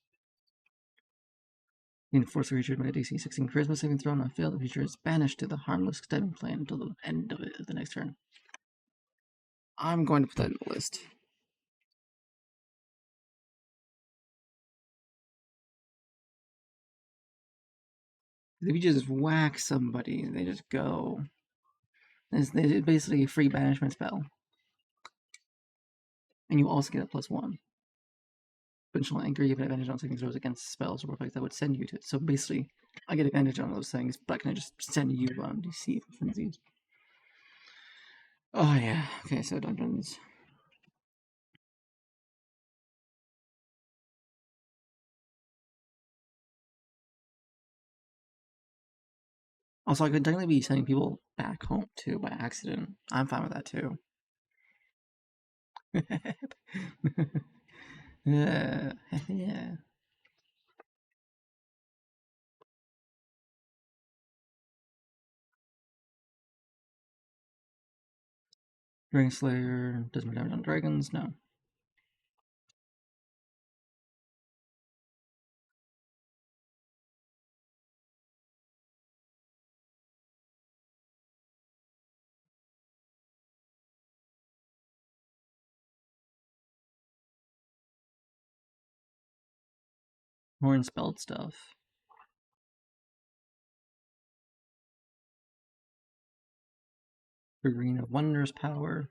You can force the creature to make a DC 16 charisma saving throw. On a fail, the creature is banished to the harmless extended plane until the end of the next turn. I'm going to put that in the list. If you just whack somebody, they just go. It's basically a free banishment spell. And you also get a +1. Vengeful Anger, you have advantage on saving throws against spells or effects that would send you to it. So basically, I get advantage on those things, but can I just send you DC for frenzies? Oh yeah. Okay, so dungeons. Also, I could technically be sending people back home too by accident. I'm fine with that too. Yeah. Dragon Slayer does more damage on dragons. No. More in spelled stuff. The Green of Wonders power.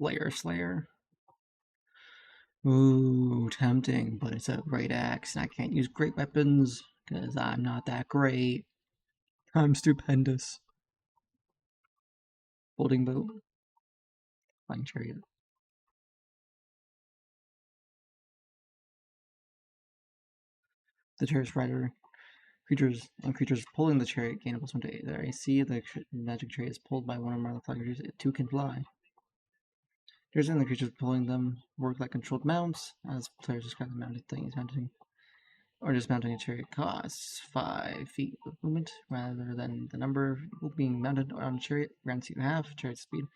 Layer Slayer. Ooh, tempting, but it's a great axe, and I can't use great weapons because I'm not that great. I'm stupendous. Folding boat. Flying chariot. The chariot's rider. Creatures pulling the chariot gain a +1 to their AC. The magic chariot is pulled by one or more of the flying creatures. It too can fly. Creatures and the creatures pulling them work like controlled mounts, as players describe the mounted thing as mounting. Or dismounting a chariot costs 5 feet of movement rather than the number being mounted on a chariot grants you half chariot speed.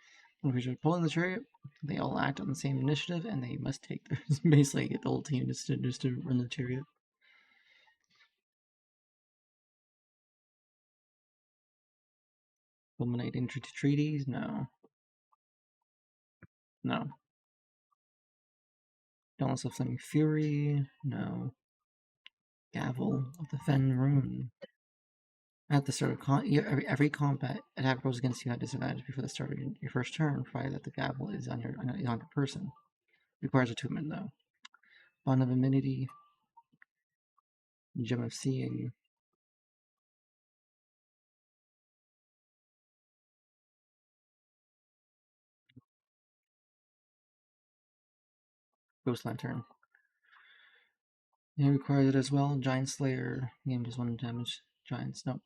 When creatures pulling the chariot, they all act on the same initiative and they must take their basically the whole team just to run the chariot. Fulminating treaties? No. No. Dauntless of Flaming Fury? No. Gavel of the Fen Rune. At the start of every combat, attack rolls against you at disadvantage before the start of your first turn, provided that the gavel is on your person. Requires attunement though. Bond of Amenity, Gem of Seeing. Ghost Lantern. It requires it as well. Giant Slayer. Game does 1 damage. Giants, no.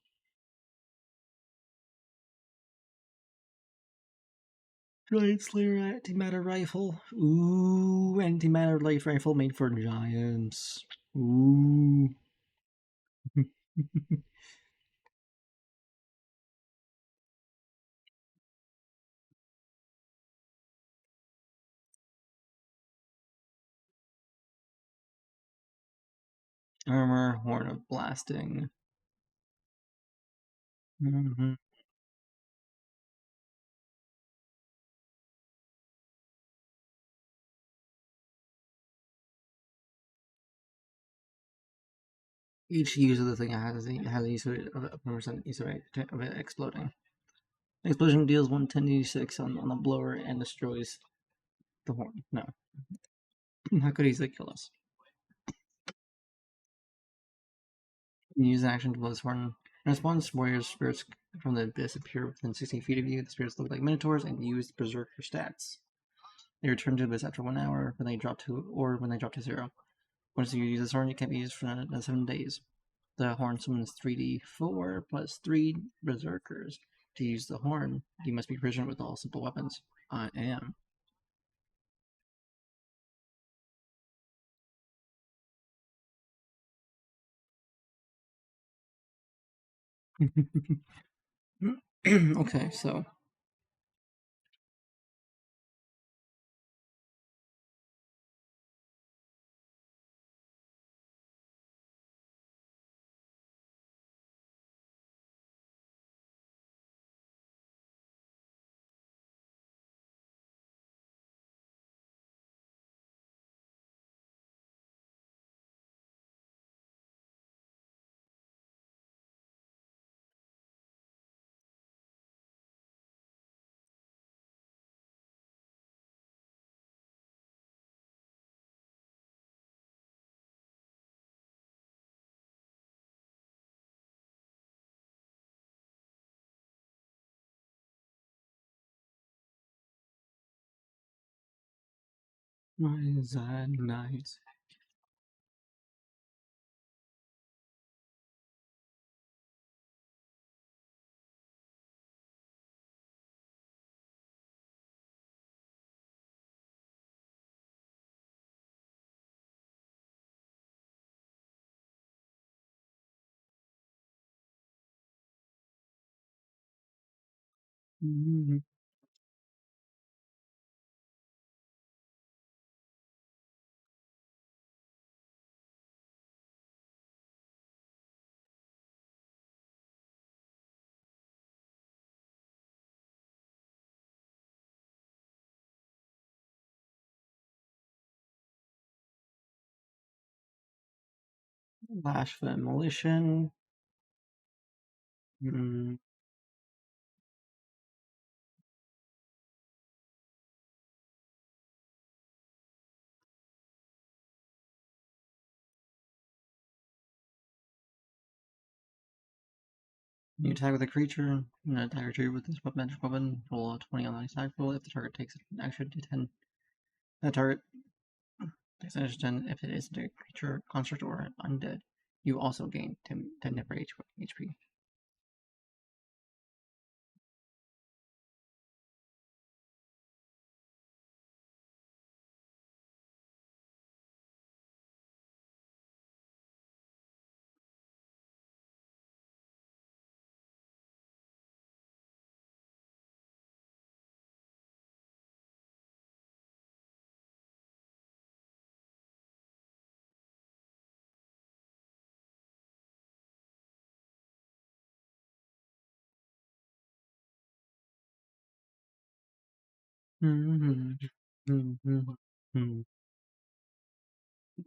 Giant Slayer antimatter rifle. Ooh, antimatter light rifle made for giants. Ooh. Armor, Horn of Blasting. Mm-hmm. Each use of the thing has a use of it, of a percent use rate of it exploding. The explosion deals 110d6 on the blower and destroys the horn. No. How could easily kill us? Use an action to blow this horn. In response, warriors' spirits from the abyss appear within 60 feet of you. The spirits look like minotaurs and use berserker stats. They return to the abyss after 1 hour when they drop to 0. Once you use this horn, it can't be used for another 7 days. The horn summons 3d4 plus 3 berserkers. To use the horn, you must be proficient with all simple weapons. I am. Okay, so why is that nice? Lash for demolition. Mm, you attack with a creature. You attack a creature with this magic weapon. Roll a 20 on the attack roll. If the target takes an action to 10, that target takes an action to 10 if it is a creature, construct, or undead. You also gain 10 temporary HP.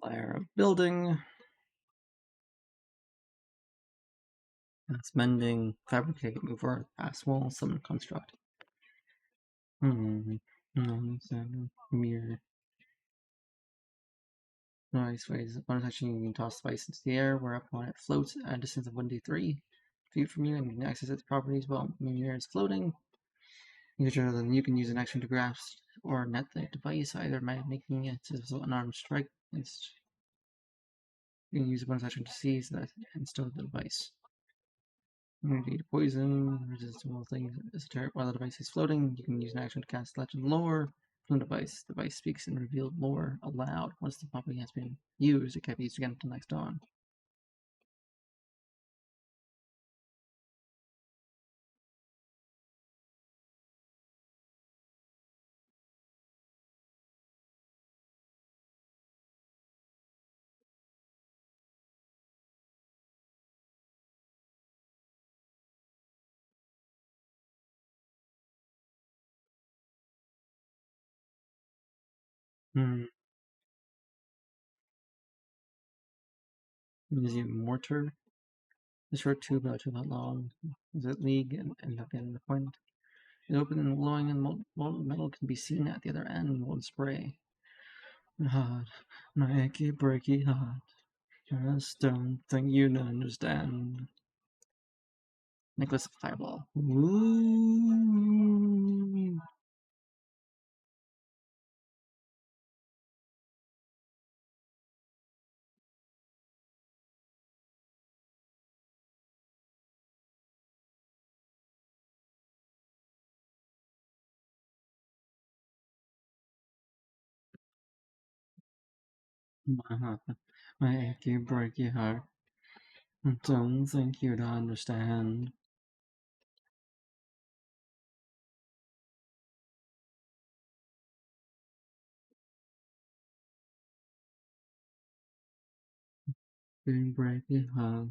Layer of building. That's mending, fabricate, mover, fast wall, summon, construct. Mirror. Nice ways. Bonus action, you can toss the device into the air, whereupon it floats at a distance of 1d3 feet from you, and you can access its properties while in the air is floating. Then you can use an action to grasp or net the device, either by making it an unarmed strike. You can use a bonus action to seize that and stow the device. Immunity to poison, resistible things. While the device is floating, you can use an action to cast Legend Lore from the device. The device speaks and reveals lore aloud. Once the property has been used, it can't be used again until next dawn. Museum Mortar. The short tube, about 2 foot long, is at league and up in the point. It's open and glowing, and molten metal can be seen at the other end. Molten spray. Hot, my achy breaky heart. Just don't think you'd understand. Nicholas Fireball. Ooh. My heart, my achy breaky heart. Don't think you'd understand. Achy breaky heart.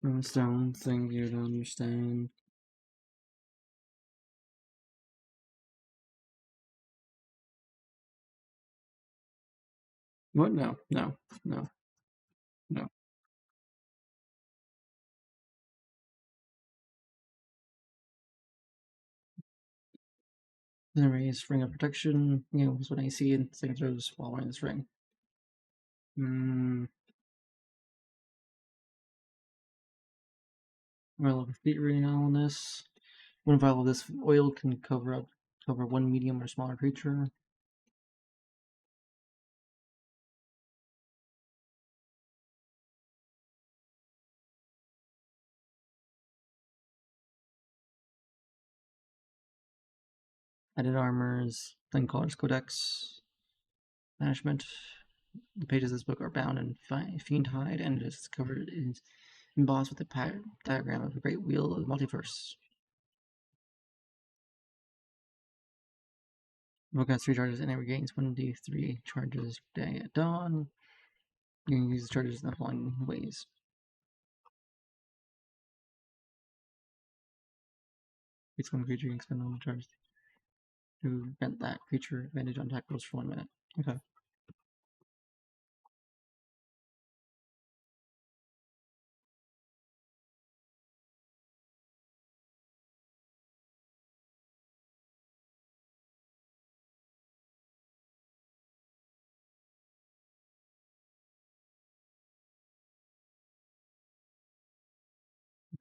Just don't think you'd understand. What? No, no, no, no. Then raise ring of protection. You know, when I see and saving throws while wearing this ring. Vial of etherealness. One vial of this oil can cover one medium or smaller creature. Added armors, Flame Caller's Codex, Banishment. The pages of this book are bound in fiend hide, and it is covered in embossed with a diagram of the Great Wheel of the Multiverse. Book has 3 charges and it regains 1d3 charges per day at dawn. You can use the charges in the following ways. Each one creature you can spend on the charge to grant that creature advantage on attack rolls for 1 minute. Okay.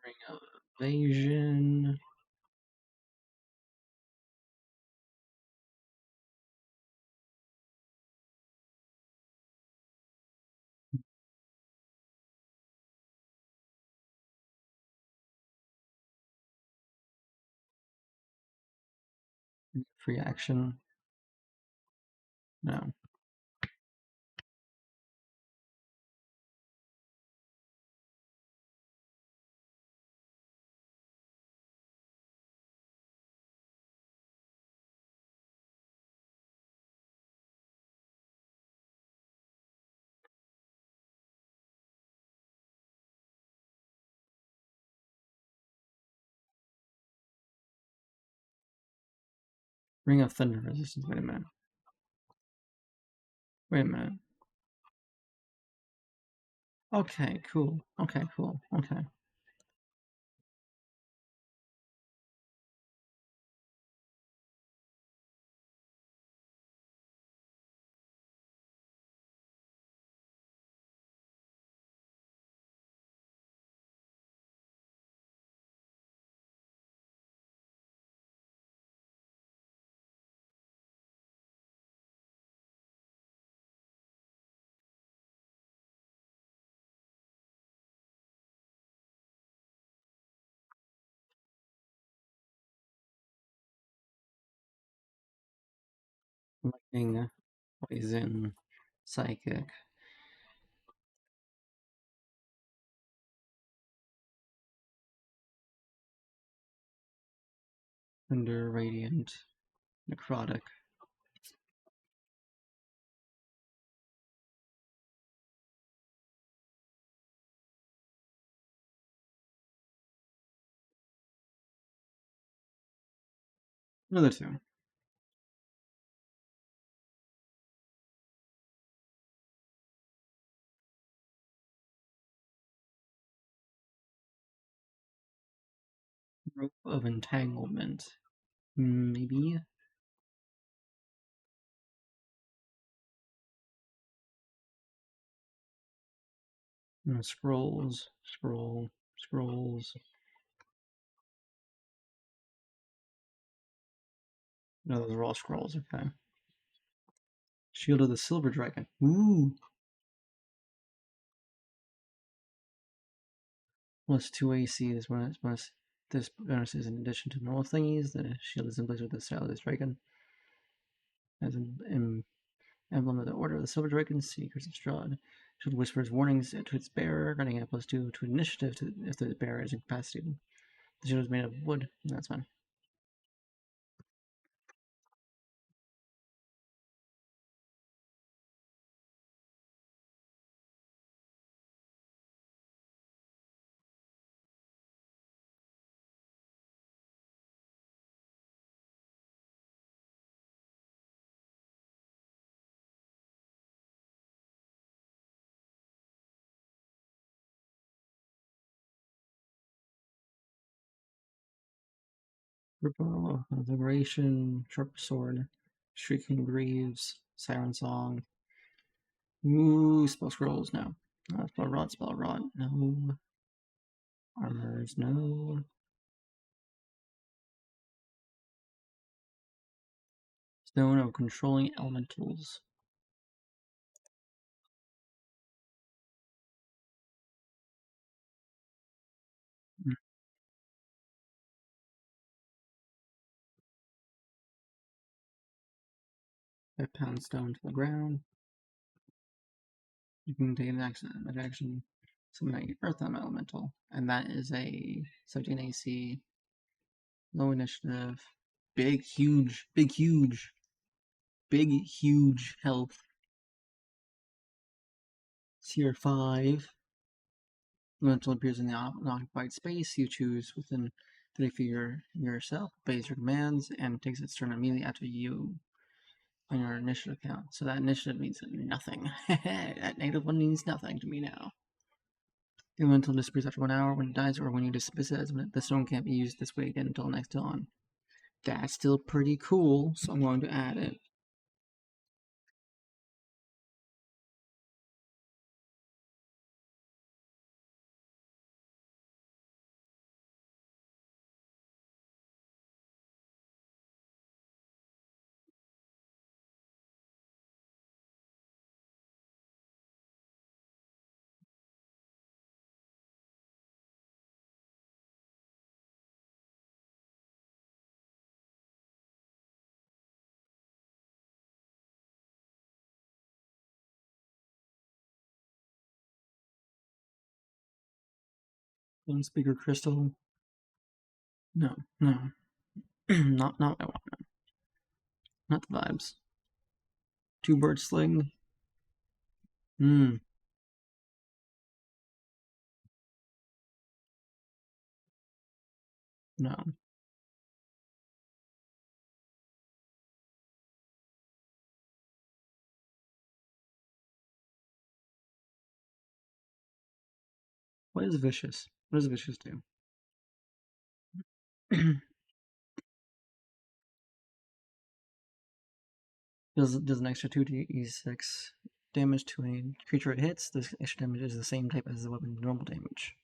Ring of Evasion. Free action. No. Ring of Thunder resistance. Wait a minute. Wait a minute. Okay, cool. Okay, cool. Okay. Lightning, poison, psychic. Thunder, radiant, necrotic. Another two. Rope of entanglement. Maybe. Scrolls, scrolls. No, those are all scrolls, okay. Shield of the Silver Dragon. Ooh! Plus 2 AC. This bonus is in addition to normal thingies. The shield is in place with the style of this dragon. As an emblem of the Order of the Silver Dragon, Seekers of Strahd. Shield whispers warnings to its bearer, granting a +2 to initiative if the bearer is incapacitated. The shield is made of wood. That's fine. Purple, Liberation, Sharp Sword, Shrieking Greaves, Siren Song. Ooh, spell scrolls, no. Spell rod, no. Armors, no. Stone of Controlling Elementals. Mm. 5 pound stone to the ground. You can take an action, summon an Earth Elemental, and that is a 17 AC, low initiative, big, huge health. Tier 5. Elemental appears in the occupied space you choose within 30 feet of yourself, obeys your commands, and takes its turn immediately after you on your initiative count. So that initiative means nothing. That -1 means nothing to me now. The elemental disappears after 1 hour when it dies, or when you dismiss it. The stone can't be used this way again until next dawn. That's still pretty cool, so I'm going to add it. One speaker crystal. No. not what I want. Not the vibes. 2 bird sling. No. What is vicious? What does vicious do? does an extra 2d6 damage to a creature it hits. This extra damage is the same type as the weapon's normal damage.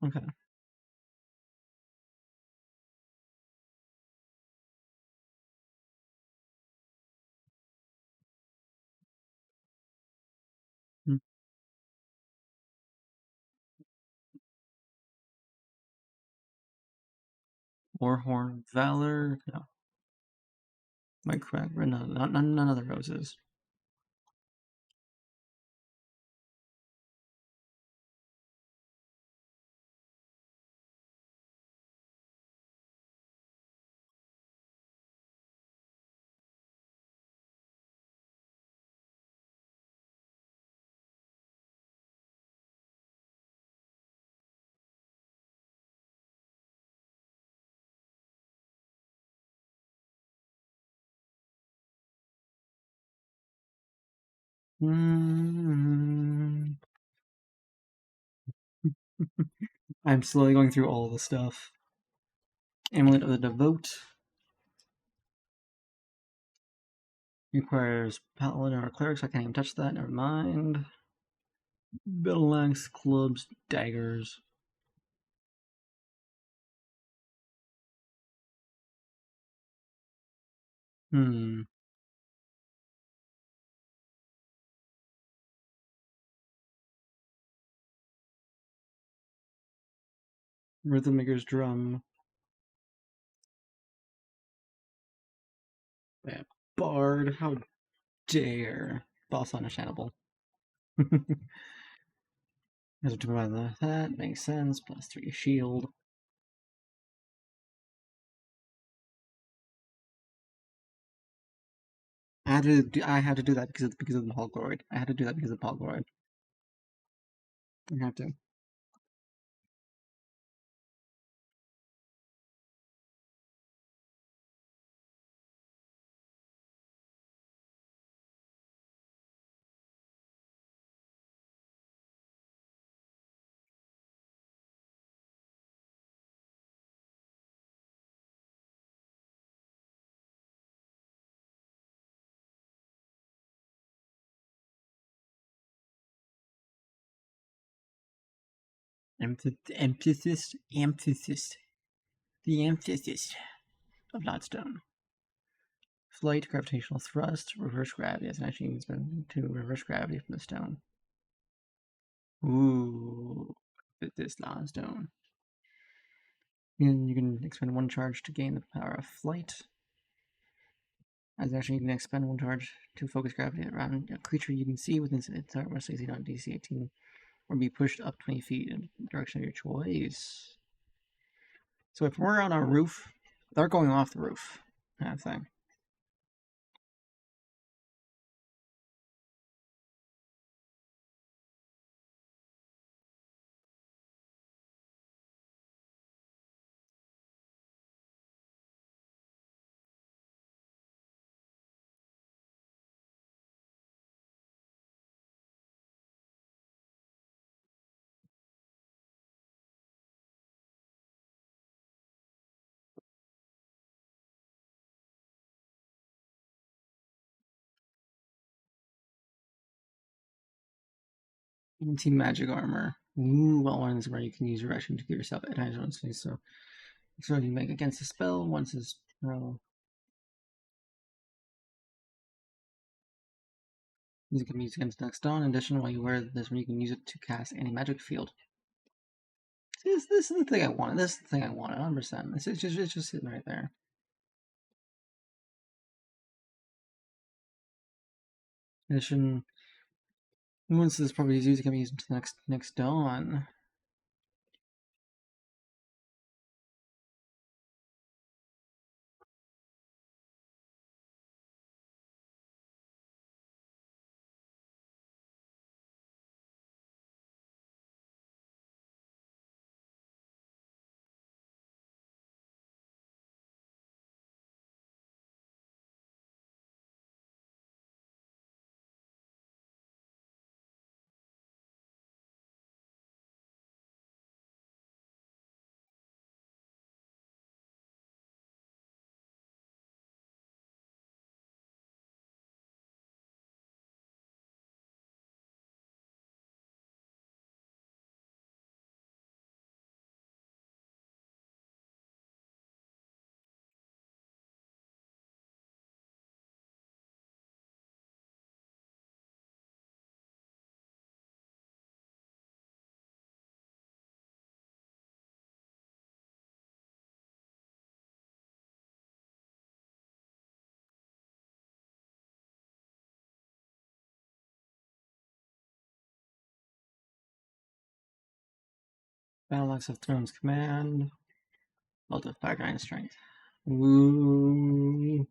Okay. Warhorn, Valor, no. My correct? No, none of the roses. Mm. I'm slowly going through all the stuff. Amulet of the Devote requires Paladin or Cleric, so I can't even touch that. Never mind. Battle axe, clubs, daggers. Hmm. Rhythm Maker's Drum. Yeah, Bard, how dare. But also understandable. As to provide that makes sense. +3 shield. I had to do that because of the Poguroid. I had to do that because of the Poguroid. I have to. Emphasis. The emphasis of Lodstone. Flight, gravitational thrust, reverse gravity. That's actually means to reverse gravity from the stone. Ooh, this Lodstone. And you can expend 1 charge to gain the power of flight. As actually, you can expend 1 charge to focus gravity around a creature you can see within its target must succeed on DC 18 or be pushed up 20 feet in the direction of your choice. So if we're on a roof, they're going off the roof, kind of thing. Anti-magic armor. Ooh, well, one is where you can use your action to give yourself at times once. So you make against a spell once is Music can be used against the next dawn. In addition, while you wear this, you can use it to cast any magic field. This is the thing I wanted. This is the thing I wanted. 100%. It's just sitting right there. In addition, once this property is used, it can be used until the next dawn. Battle Axe of Thrones Command. Belt of Fire Giant Strength. Ooh.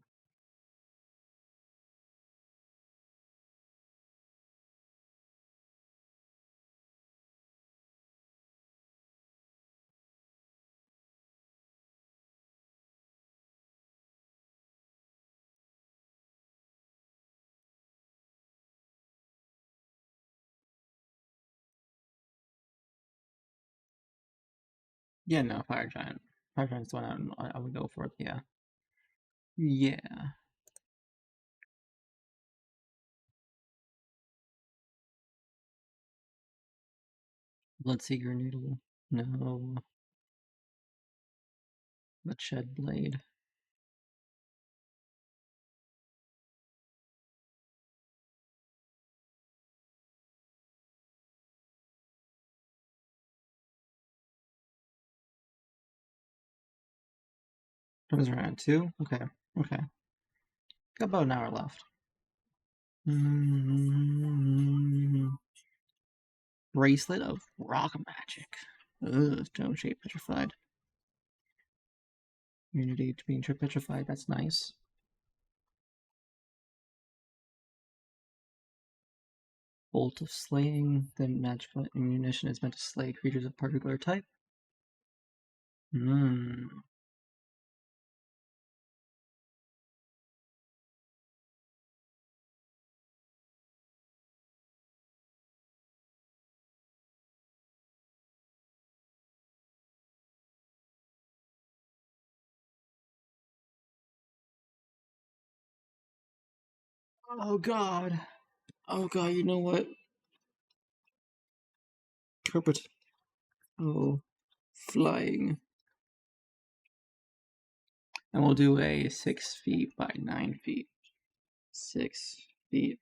Yeah, no, Fire Giant. Fire Giant's the one I would go for. Yeah. Yeah. Bloodseeker Noodle. No. Bloodshed Blade. Comes around 2? Okay. Okay. Got about an hour left. Bracelet of Rock Magic. Ugh, Stone Shape Petrified. Immunity to being petrified, that's nice. Bolt of Slaying. The magical ammunition is meant to slay creatures of particular type. Oh god. Oh god, you know what? Carpet. Oh. Flying. And we'll do a 6 feet by 9 feet. 6 feet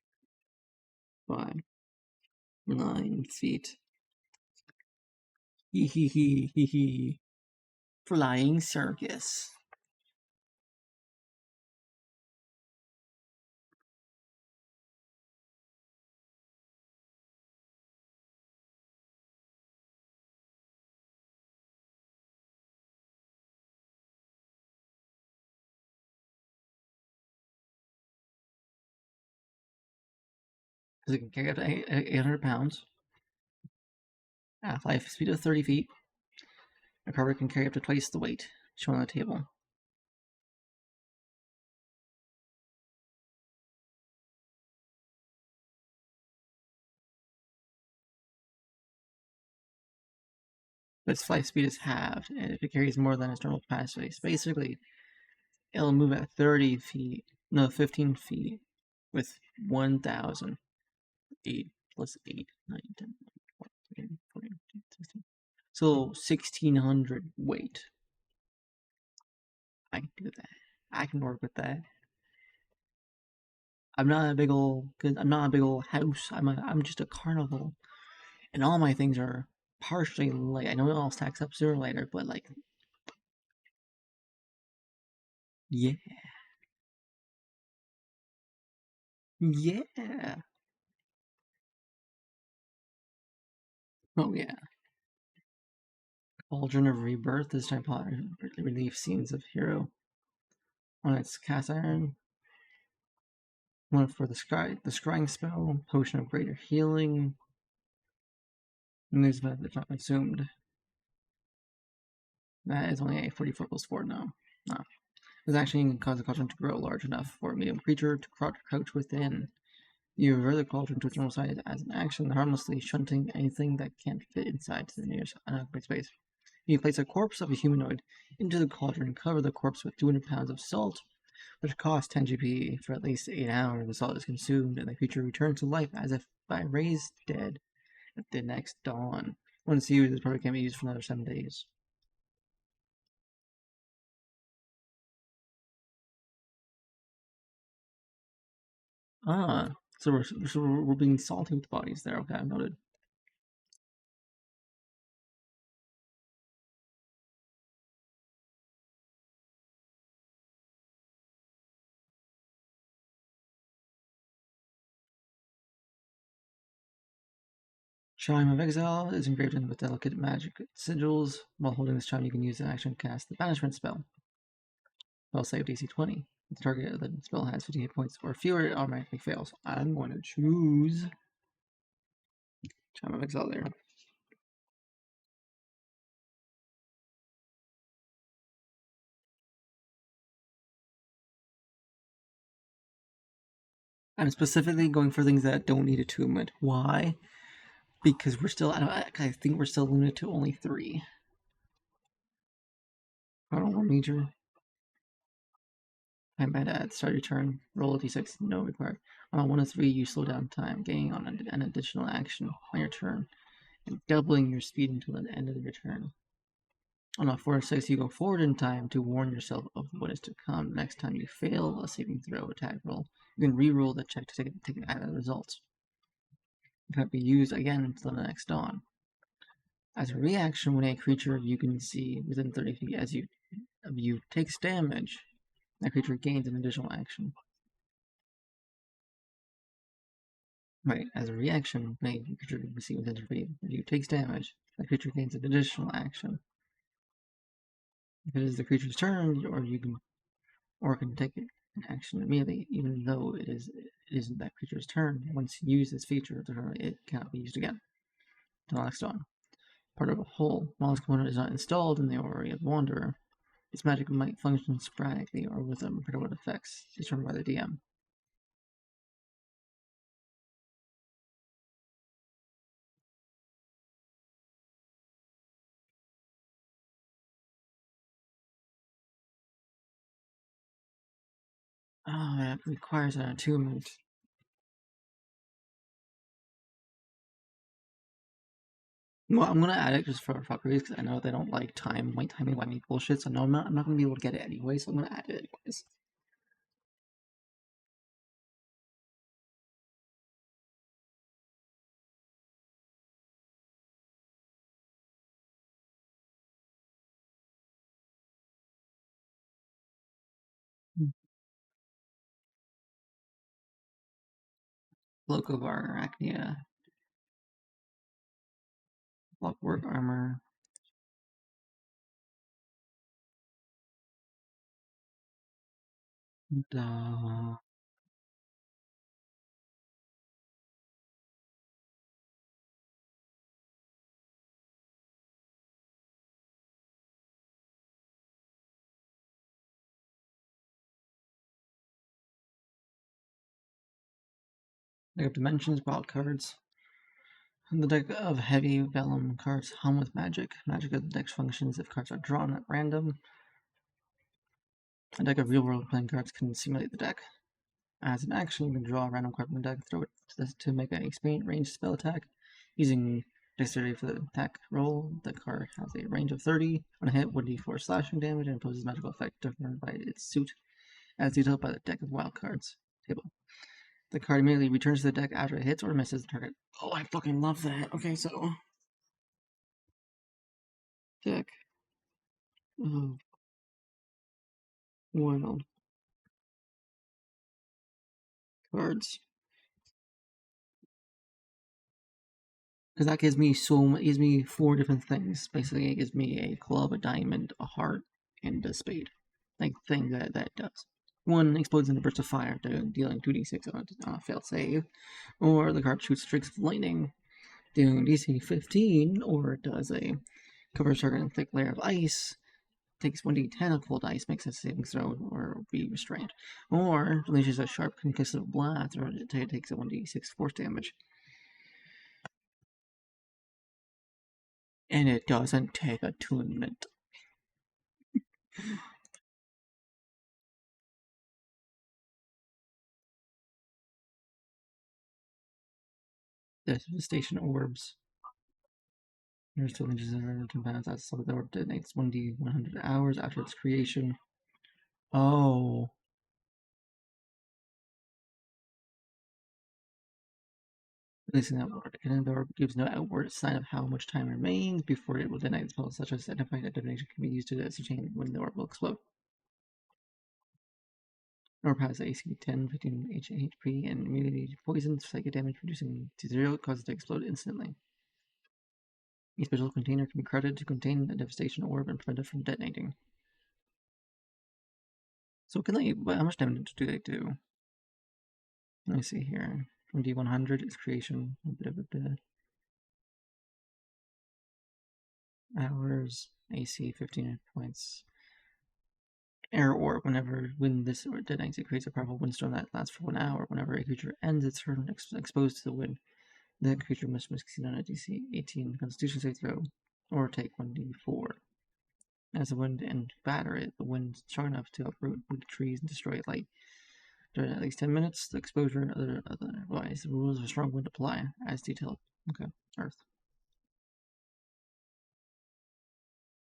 by 9 feet. Hee hee hee hee hee. Flying circus. Because it can carry up to 800 pounds. Half-life speed of 30 feet. A carver can carry up to twice the weight shown on the table. But its flight speed is halved, and if it carries more than its normal capacity, so basically, it'll move at 30 feet, no, 15 feet, with 1,008 plus 8, 9, 10, 12, 13, 14, 15, 16. So 1,600 weight. I can do that. I can work with that. I'm not a big old house. I'm just a carnival, and all my things are partially light. I know it all stacks up sooner or later, but like, yeah, yeah. Oh yeah. Cauldron of Rebirth. This time, relief scenes of hero on its cast iron. One for the scrying spell, potion of greater healing. And these methods not consumed. That is only a 44 plus 4 now. No. This actually can cause the cauldron to grow large enough for a medium creature to crouch within. You revert the cauldron to its normal size as an action, harmlessly shunting anything that can't fit inside to the nearest unoccupied space. You place a corpse of a humanoid into the cauldron and cover the corpse with 200 pounds of salt, which costs 10 GP for at least 8 hours. The salt is consumed, and the creature returns to life as if by raised dead at the next dawn. Once used, this probably can't be used for another 7 days. Ah, so we're being salty with bodies there. Okay, noted. Chime of Exile is engraved in with delicate magic sigils. While holding this chime, you can use the action to cast the Banishment spell. Spell save DC 20. If the target of the spell has 50 hit points or fewer, it automatically fails. I'm going to choose Chime of Exile there. I'm specifically going for things that don't need attunement. Why? Because we're still, I think we're still limited to only 3. War Major. I'm at at start your turn. Roll a d6, no required. On a 1 of 3, you slow down time, gaining on an additional action on your turn, and doubling your speed until the end of your turn. On a 4 of 6, you go forward in time to warn yourself of what is to come. Next time you fail a saving throw attack roll, you can re-roll the check to take it out of the results. It cannot be used again until the next dawn. As a reaction, when a creature you can see within 30 feet as you takes damage, that creature gains an additional action. Right, as a reaction, when a creature you can see within 30 feet as you takes damage, that creature gains an additional action. If it is the creature's turn, or can take an action immediately, even though it isn't that creature's turn. Once you use this feature, it cannot be used again until next dawn. Part of a whole, while this component is not installed in the Orrery of Wanderer, its magic might function sporadically or with unpredictable effects determined by the DM. Oh, that requires an attunement. Well, I'm gonna add it just for fuckeries because I know they don't like white timey bullshit. So no, I'm not gonna be able to get it anyway. So I'm gonna add it anyways. Cloak of Arachnia, Clockwork Armor. And, deck of Dimensions, wild cards. And the deck of heavy vellum cards hum with magic. Magic of the deck functions if cards are drawn at random. A deck of real world playing cards can simulate the deck. As an action, you can draw a random card from the deck, throw it to make an expedient range spell attack. Using dexterity for the attack roll, the card has a range of 30. On a hit, 1d4 slashing damage and imposes magical effect determined by its suit, as detailed by the deck of wild cards table. The card immediately returns to the deck after it hits or misses the target. Oh, I fucking love that. Okay, so deck of wild cards. Because that gives me it gives me 4 different things. Basically, it gives me a club, a diamond, a heart, and a spade. Like thing that does. One explodes in a burst of fire, dealing 2d6 on a failed save, or the card shoots streaks of lightning, dealing DC 15, or it does a covers target in a thick layer of ice, takes 1d10 of cold ice, makes a saving throw, or be restrained, or unleashes a sharp concussive blast, or it takes a 1d6 force damage. And it doesn't take attunement. Devastation orbs. There's 2 inches of 10 pounds. That's so the orb detonates 1d 100 hours after its creation. Oh. Releasing that word. And the orb gives no outward sign of how much time remains before it will detonate spells, such as identifying that detonation can be used to ascertain when the orb will explode. Orb has AC 10, 15 HP, and immunity to poison, psychic damage reducing to 0, causes it to explode instantly. A special container can be credited to contain a devastation orb and prevent it from detonating. So can they, how much damage do they do? Let me see here. 2100 is creation, a bit of a bit. Hours, AC 15 points. Air orb. When this orb detonates, it creates a powerful windstorm that lasts for 1 hour. Whenever a creature ends its turn exposed to the wind, the creature must succeed on a DC 18 Constitution save throw, or take 1d4. As the wind and batter it, the wind is strong enough to uproot wood trees and destroy light. During at least 10 minutes, the exposure otherwise the rules of a strong wind apply, as detailed. Okay, Earth.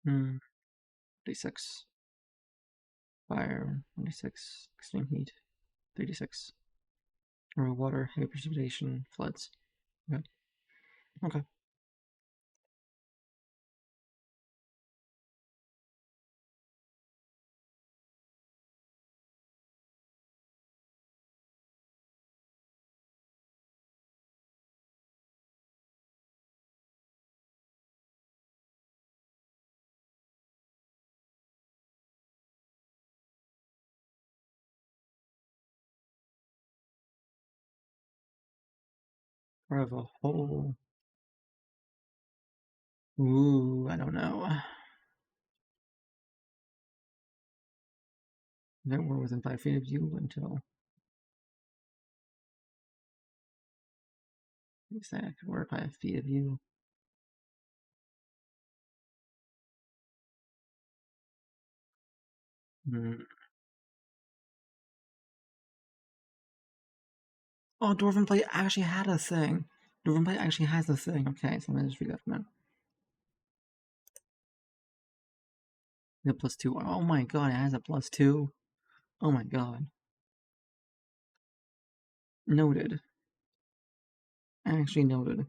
D6. Fire, 1d6. Extreme heat, 3d6. Or water, heavy precipitation, floods. Okay. Okay. Part of a whole. Ooh, I don't know. They were within 5 feet of you until. Exactly, we're 5 feet of you. Oh, Dwarven Plate actually had a thing. Dwarven Plate actually has a thing. Okay, so let me just read that from now. The +2. Oh my god, it has a +2. Oh my god. Noted. Actually noted.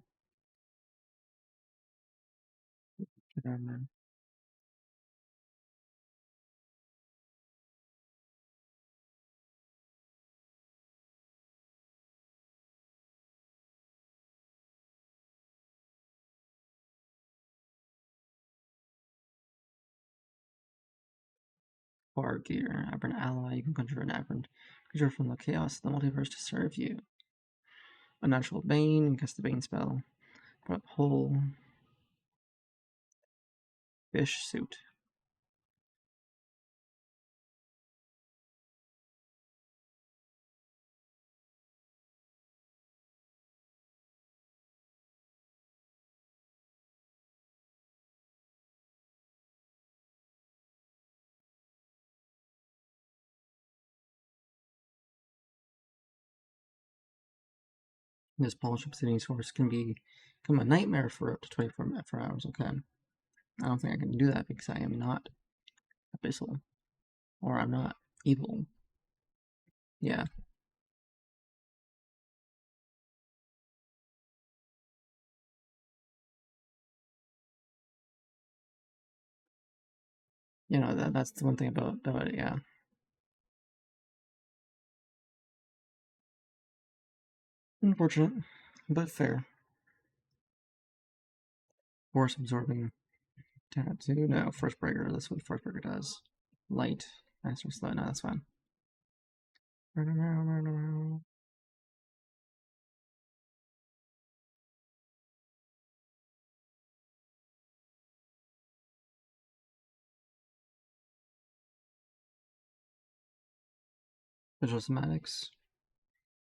Bar gear. Aberrant ally. You can conjure an aberrant creature from the chaos of the multiverse to serve you. Unnatural Bane. Cast the Bane spell. Put up whole. Fish suit. This polished obsidian source can become a nightmare for up to 24 hours. Okay. I don't think I can do that because I am not abyssal. Or I'm not evil. Yeah. You know, that's the one thing about it, yeah. Unfortunate, but fair. Force absorbing tattoo. No, first breaker. That's what first breaker does. Light. Master slow. No, that's fine. Visual somatics.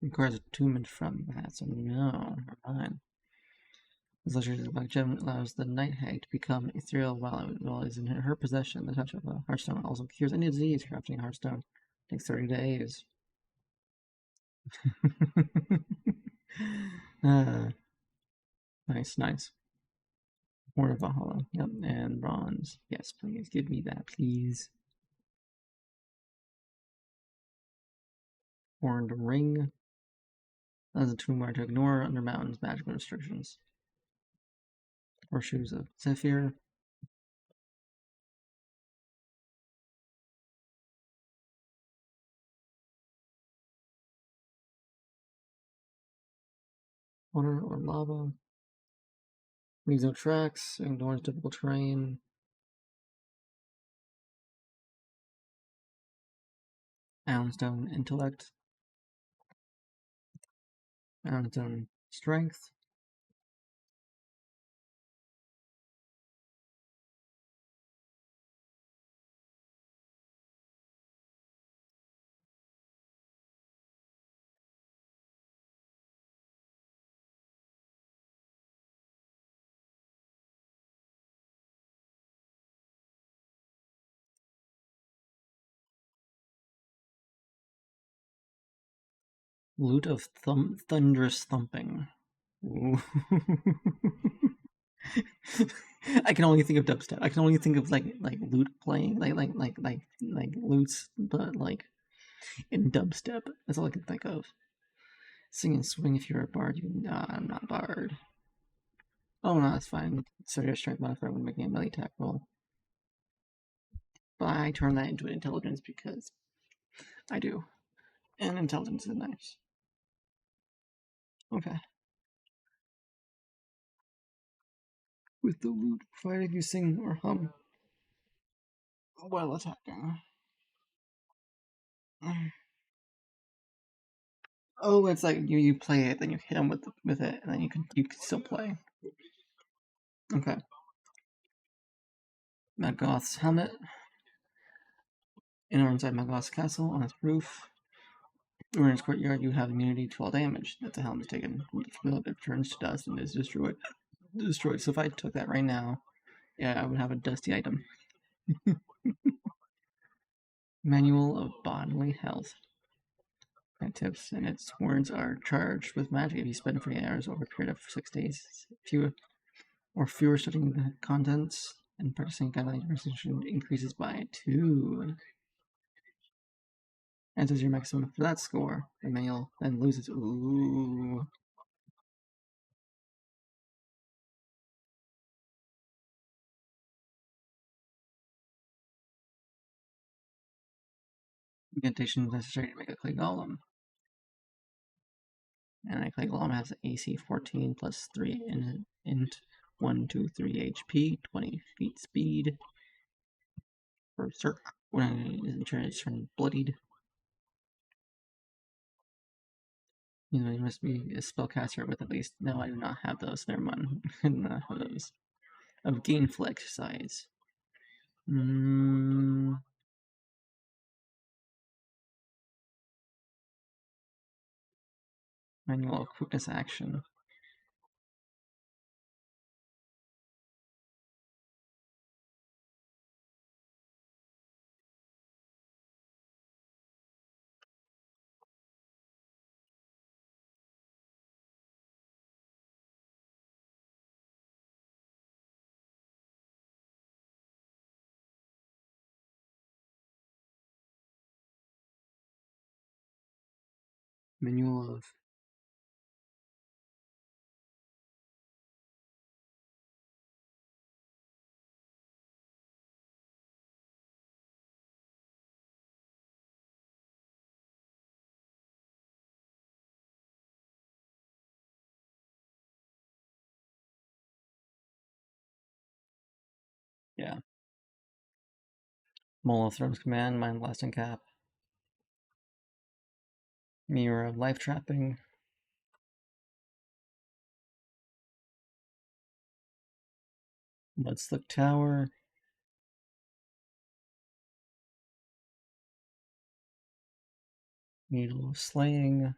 Requires attunement from that, so no, never mind. This legendary black gem allows the night hag to become ethereal while it is in her possession. The touch of a heartstone also cures any disease. Crafting a heartstone takes 30 days. Nice, nice. Horn of Valhalla. Yep, and bronze. Yes, please give me that, please. Horned ring. As a tomb where to ignore under mountains magical restrictions. Horseshoes of Zephyr. Water or lava. Leaves no tracks, ignores difficult terrain. Ironstone intellect. Ironstone strength. Loot of thunderous thumping. Ooh. I can only think of dubstep. I can only think of like lute playing, like lutes, but like in dubstep. That's all I can think of. Sing and swing if you're a bard. I'm not a bard. Oh no, that's fine. So your strength modifier when making a melee attack roll. But I turn that into an intelligence because I do, and intelligence is nice. Okay. With the lute, provided you sing or hum while attacking. Oh, it's like you play it, then you hit them with it, and then you can still play. Okay. Maggoth's helmet. In or inside Maggoth's castle, on its roof, or in its courtyard, you have immunity to all damage that the helmet is taken. It turns to dust and is destroyed. So if I took that right now, yeah, I would have a dusty item. Manual of Bodily Health. And tips, and its words are charged with magic if you spend 48 hours over a period of 6 days. Fewer studying the contents and practicing guidelines resolution increases by 2. Enters your maximum for that score. The manual then loses. Ooh. Incantation necessary to make a clay golem. And a clay golem has AC 14 plus 3 int 1, 2, 3 HP, 20 feet speed. Berserk. When it is turned bloodied. You know, you must be a spellcaster with at least. No, I do not have those. Never mind. I do not have those. Of gainful exercise. Manual of quickness action. Manual of yeah. Molothrom's command, mind blasting cap. Mirror of life trapping. Mudslick tower. Needle of slaying.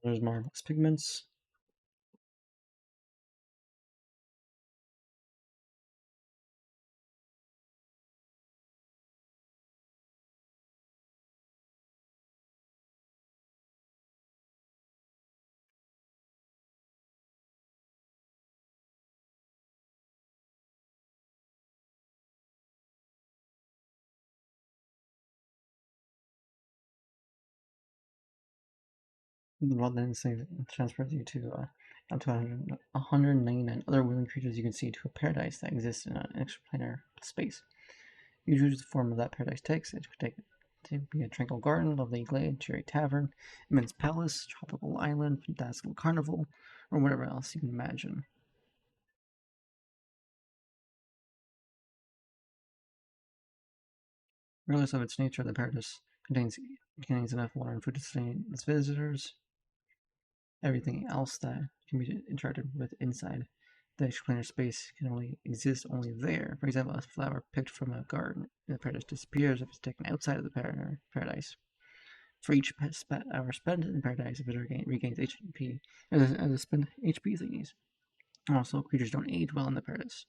There's marvelous pigments. Well, then transfers you to up to 199 other willing creatures you can see to a paradise that exists in an extraplanar space. You choose the form of that paradise takes. It could be a tranquil garden, lovely glade, cherry tavern, immense palace, tropical island, fantastical carnival, or whatever else you can imagine. Regardless of its nature, the paradise contains enough water and food to sustain its visitors. Everything else that can be interacted with inside the extraplanar space can only exist only there. For example, a flower picked from a garden in the paradise disappears if it's taken outside of the paradise. For each hour spent in paradise, a visitor regains HP as spend HP thingies. Also, creatures don't age well in the paradise.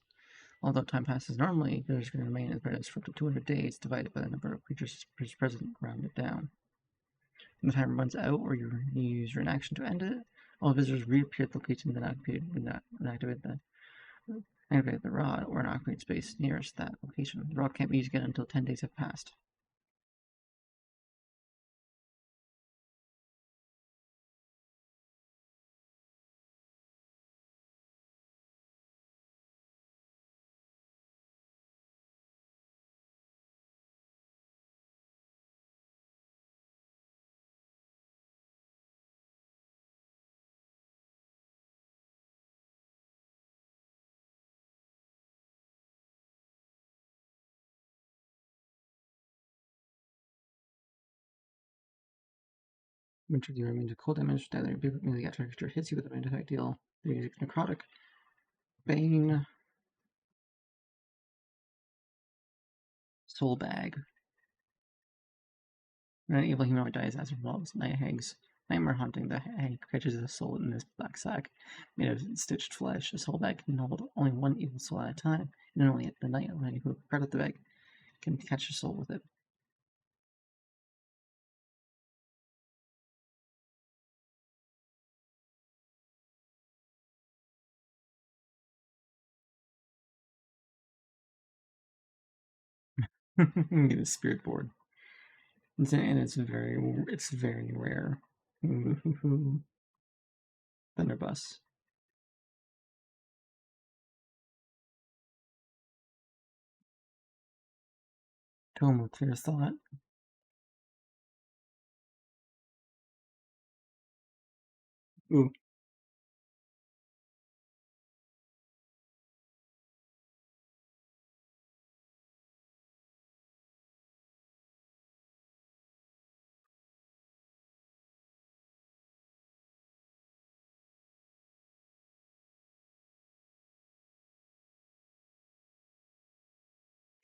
Although time passes normally, visitors can remain in the paradise for up to 200 days, divided by the number of creatures present, rounded down. When the time runs out, or you use your action to end it, all visitors reappear at the location then activate the rod or an activate space nearest that location. The rod can't be used again until 10 days have passed. When trigger remains a cold damage, either immediately after a creature hits you with a random attack deal, the music necrotic. Bane. Soul Bag. When an evil humanoid dies as a result of night hags. Nightmare haunting. The hag catches a soul in this black sack made of stitched flesh. A soul bag can hold only one evil soul at a time, and only at the night when who credit the bag can catch a soul with it. The spirit board. And it's very rare. Thunderbus. Tome of Clear Thought. Ooh.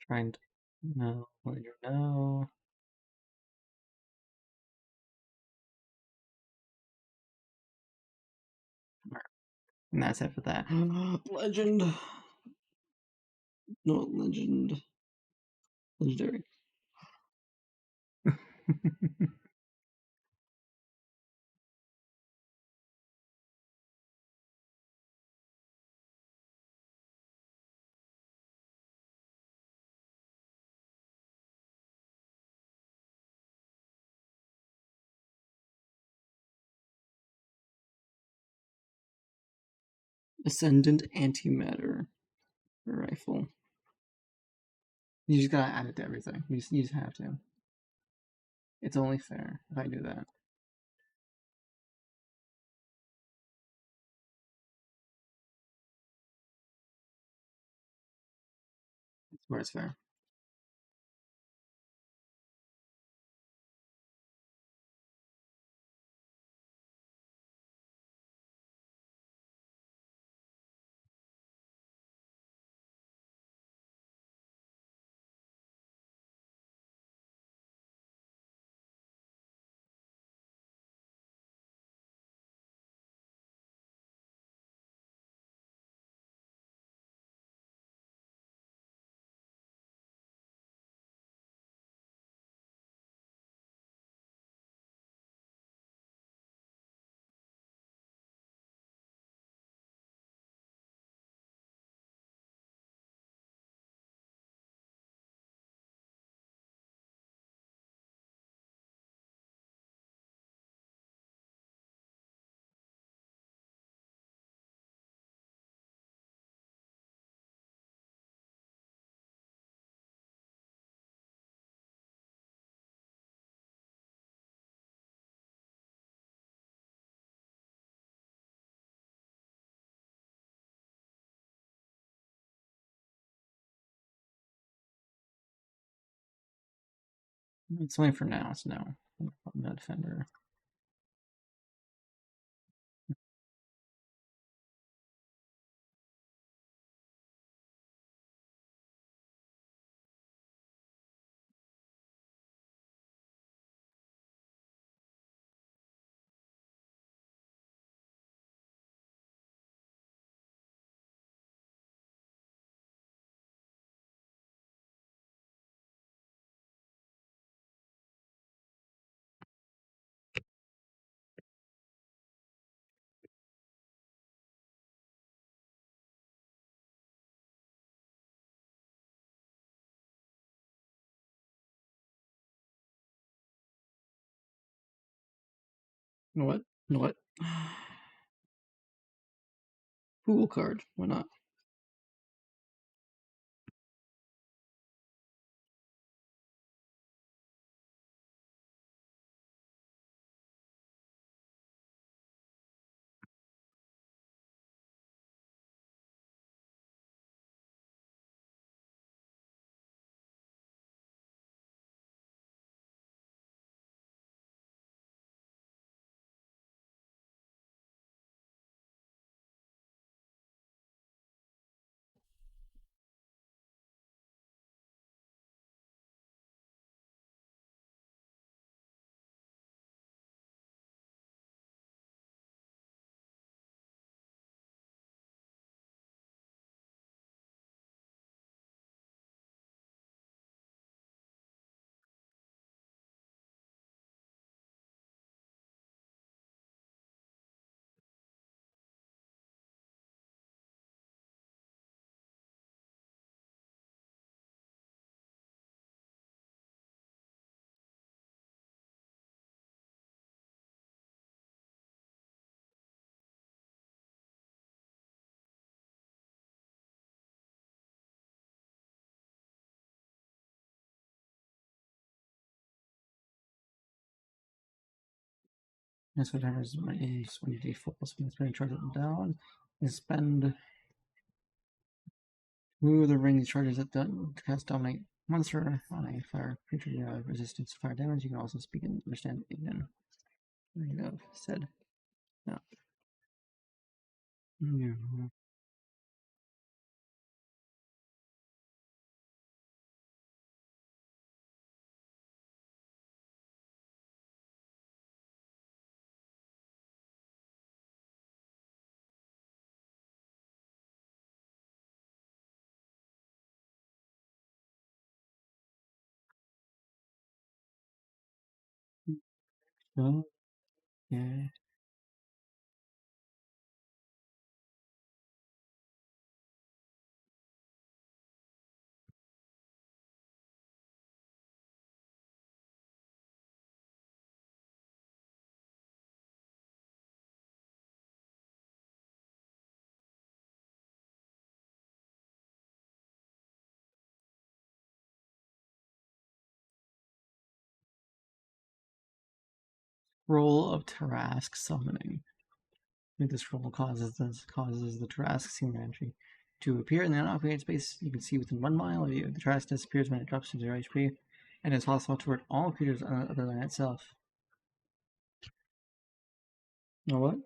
Trying to no, no. And that's it for that. Legend. No legend. Legendary. Ascendant Antimatter Rifle. You just gotta add it to everything. You just have to. It's only fair if I do that. It's where it's fair. It's only for now. It's no. I'm not defender. What? What? Pool card. Why not? That's what happens when my when defaults. When it's charge it down, and spend who the ring charges it to cast dominate monster on a fire creature. You have resistance to fire damage. You can also speak and understand again. There you go. Said. No. Yeah. Oh, yeah. Roll of Tarask summoning. This roll causes the Tarask scene entry to appear in the unoccupied space you can see within 1 mile of you. The Tarask disappears when it drops to 0 HP, and is hostile toward all creatures other than itself. You know what?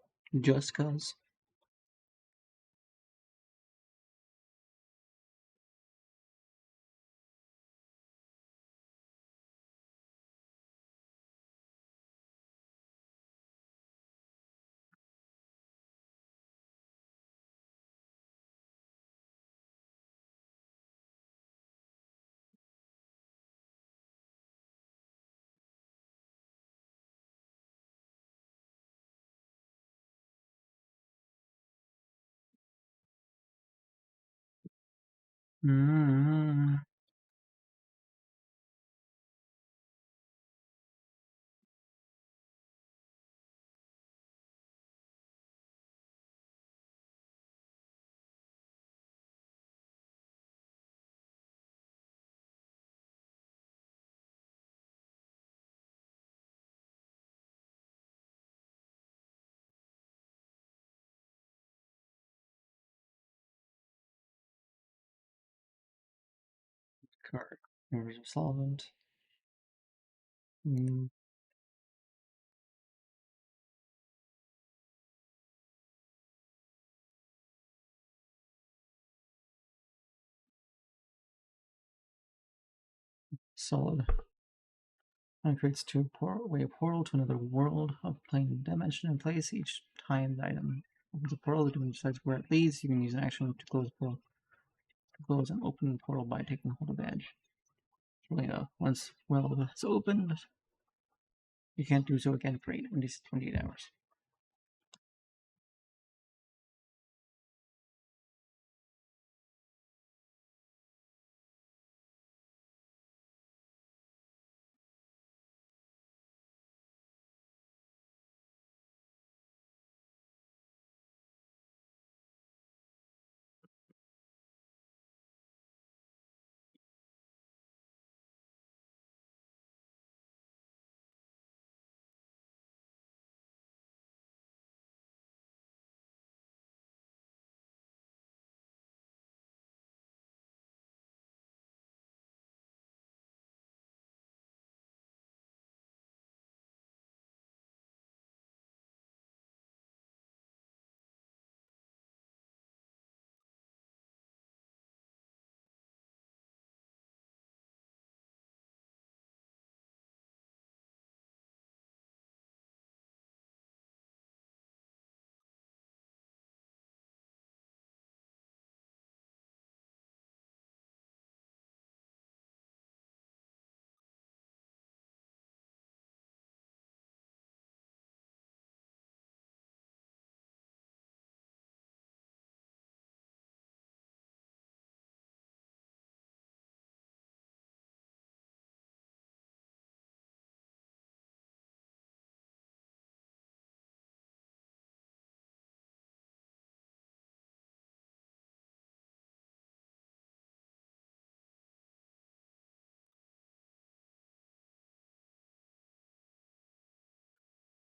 Just cause. Mm-hmm. Card. Members of Solvent. Solid. And creates two-way portal to another world of plane dimension and place. Each time the item opens a portal, the game decides where it leads. You can use an action to close portal. Close and open the portal by taking hold of the edge. Once world is opened, you can't do so again for 28 hours.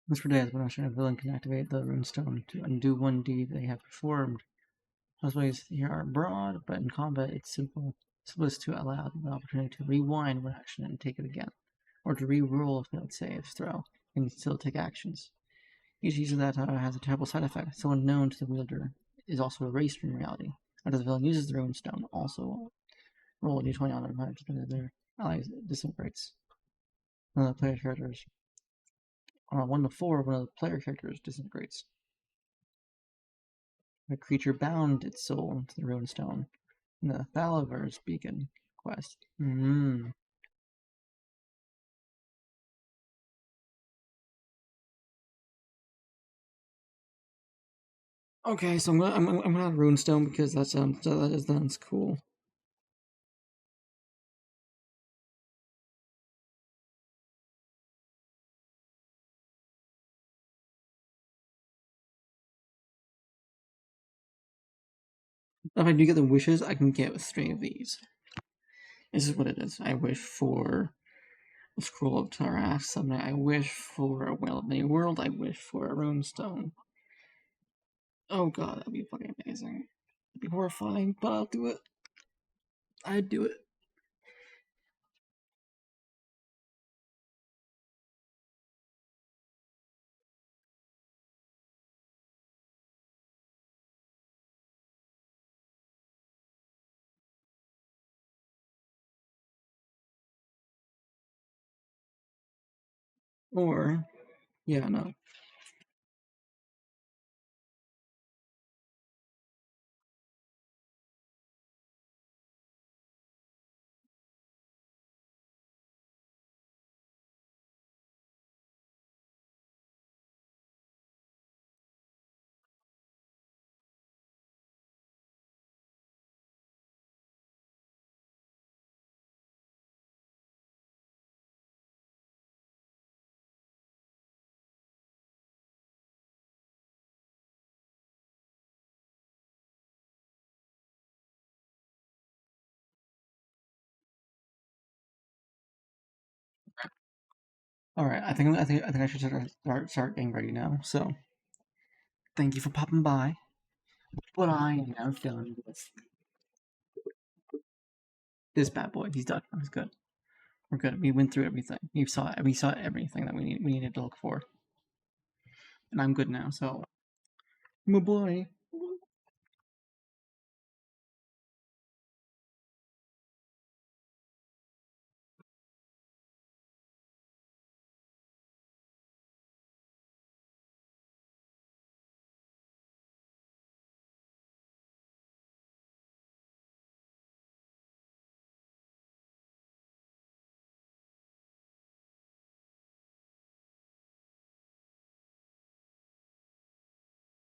Once per day, as when a villain can activate the runestone to undo one deed they have performed. Those ways here are broad, but in combat it's simple. Simplest to allow the opportunity to rewind one action and take it again, or to re-roll a failed saves throw and still take actions. Each use of that has a terrible side effect. So unknown to the wielder is also erased from reality. After the villain uses the runestone, also roll a d20 on their allies disintegrates. One of the player characters 1 to 4, one of the player characters disintegrates. A creature bound its soul to the runestone in the Thalaver's beacon quest. Okay, so I'm gonna add runestone because that sounds cool. If I do get the wishes, I can get 3 of these. This is what it is. I wish for a scroll of Tarath Summit. I wish for a Well of Many World. I wish for a runestone. Oh god, that'd be fucking amazing. It'd be horrifying, but I'll do it. I'd do it. Or, yeah, no. All right, I think I should start getting ready now. So, thank you for popping by. But I am now done with this bad boy. He's done. He's good. We're good. We went through everything. We saw everything that we needed to look for. And I'm good now, so... My boy.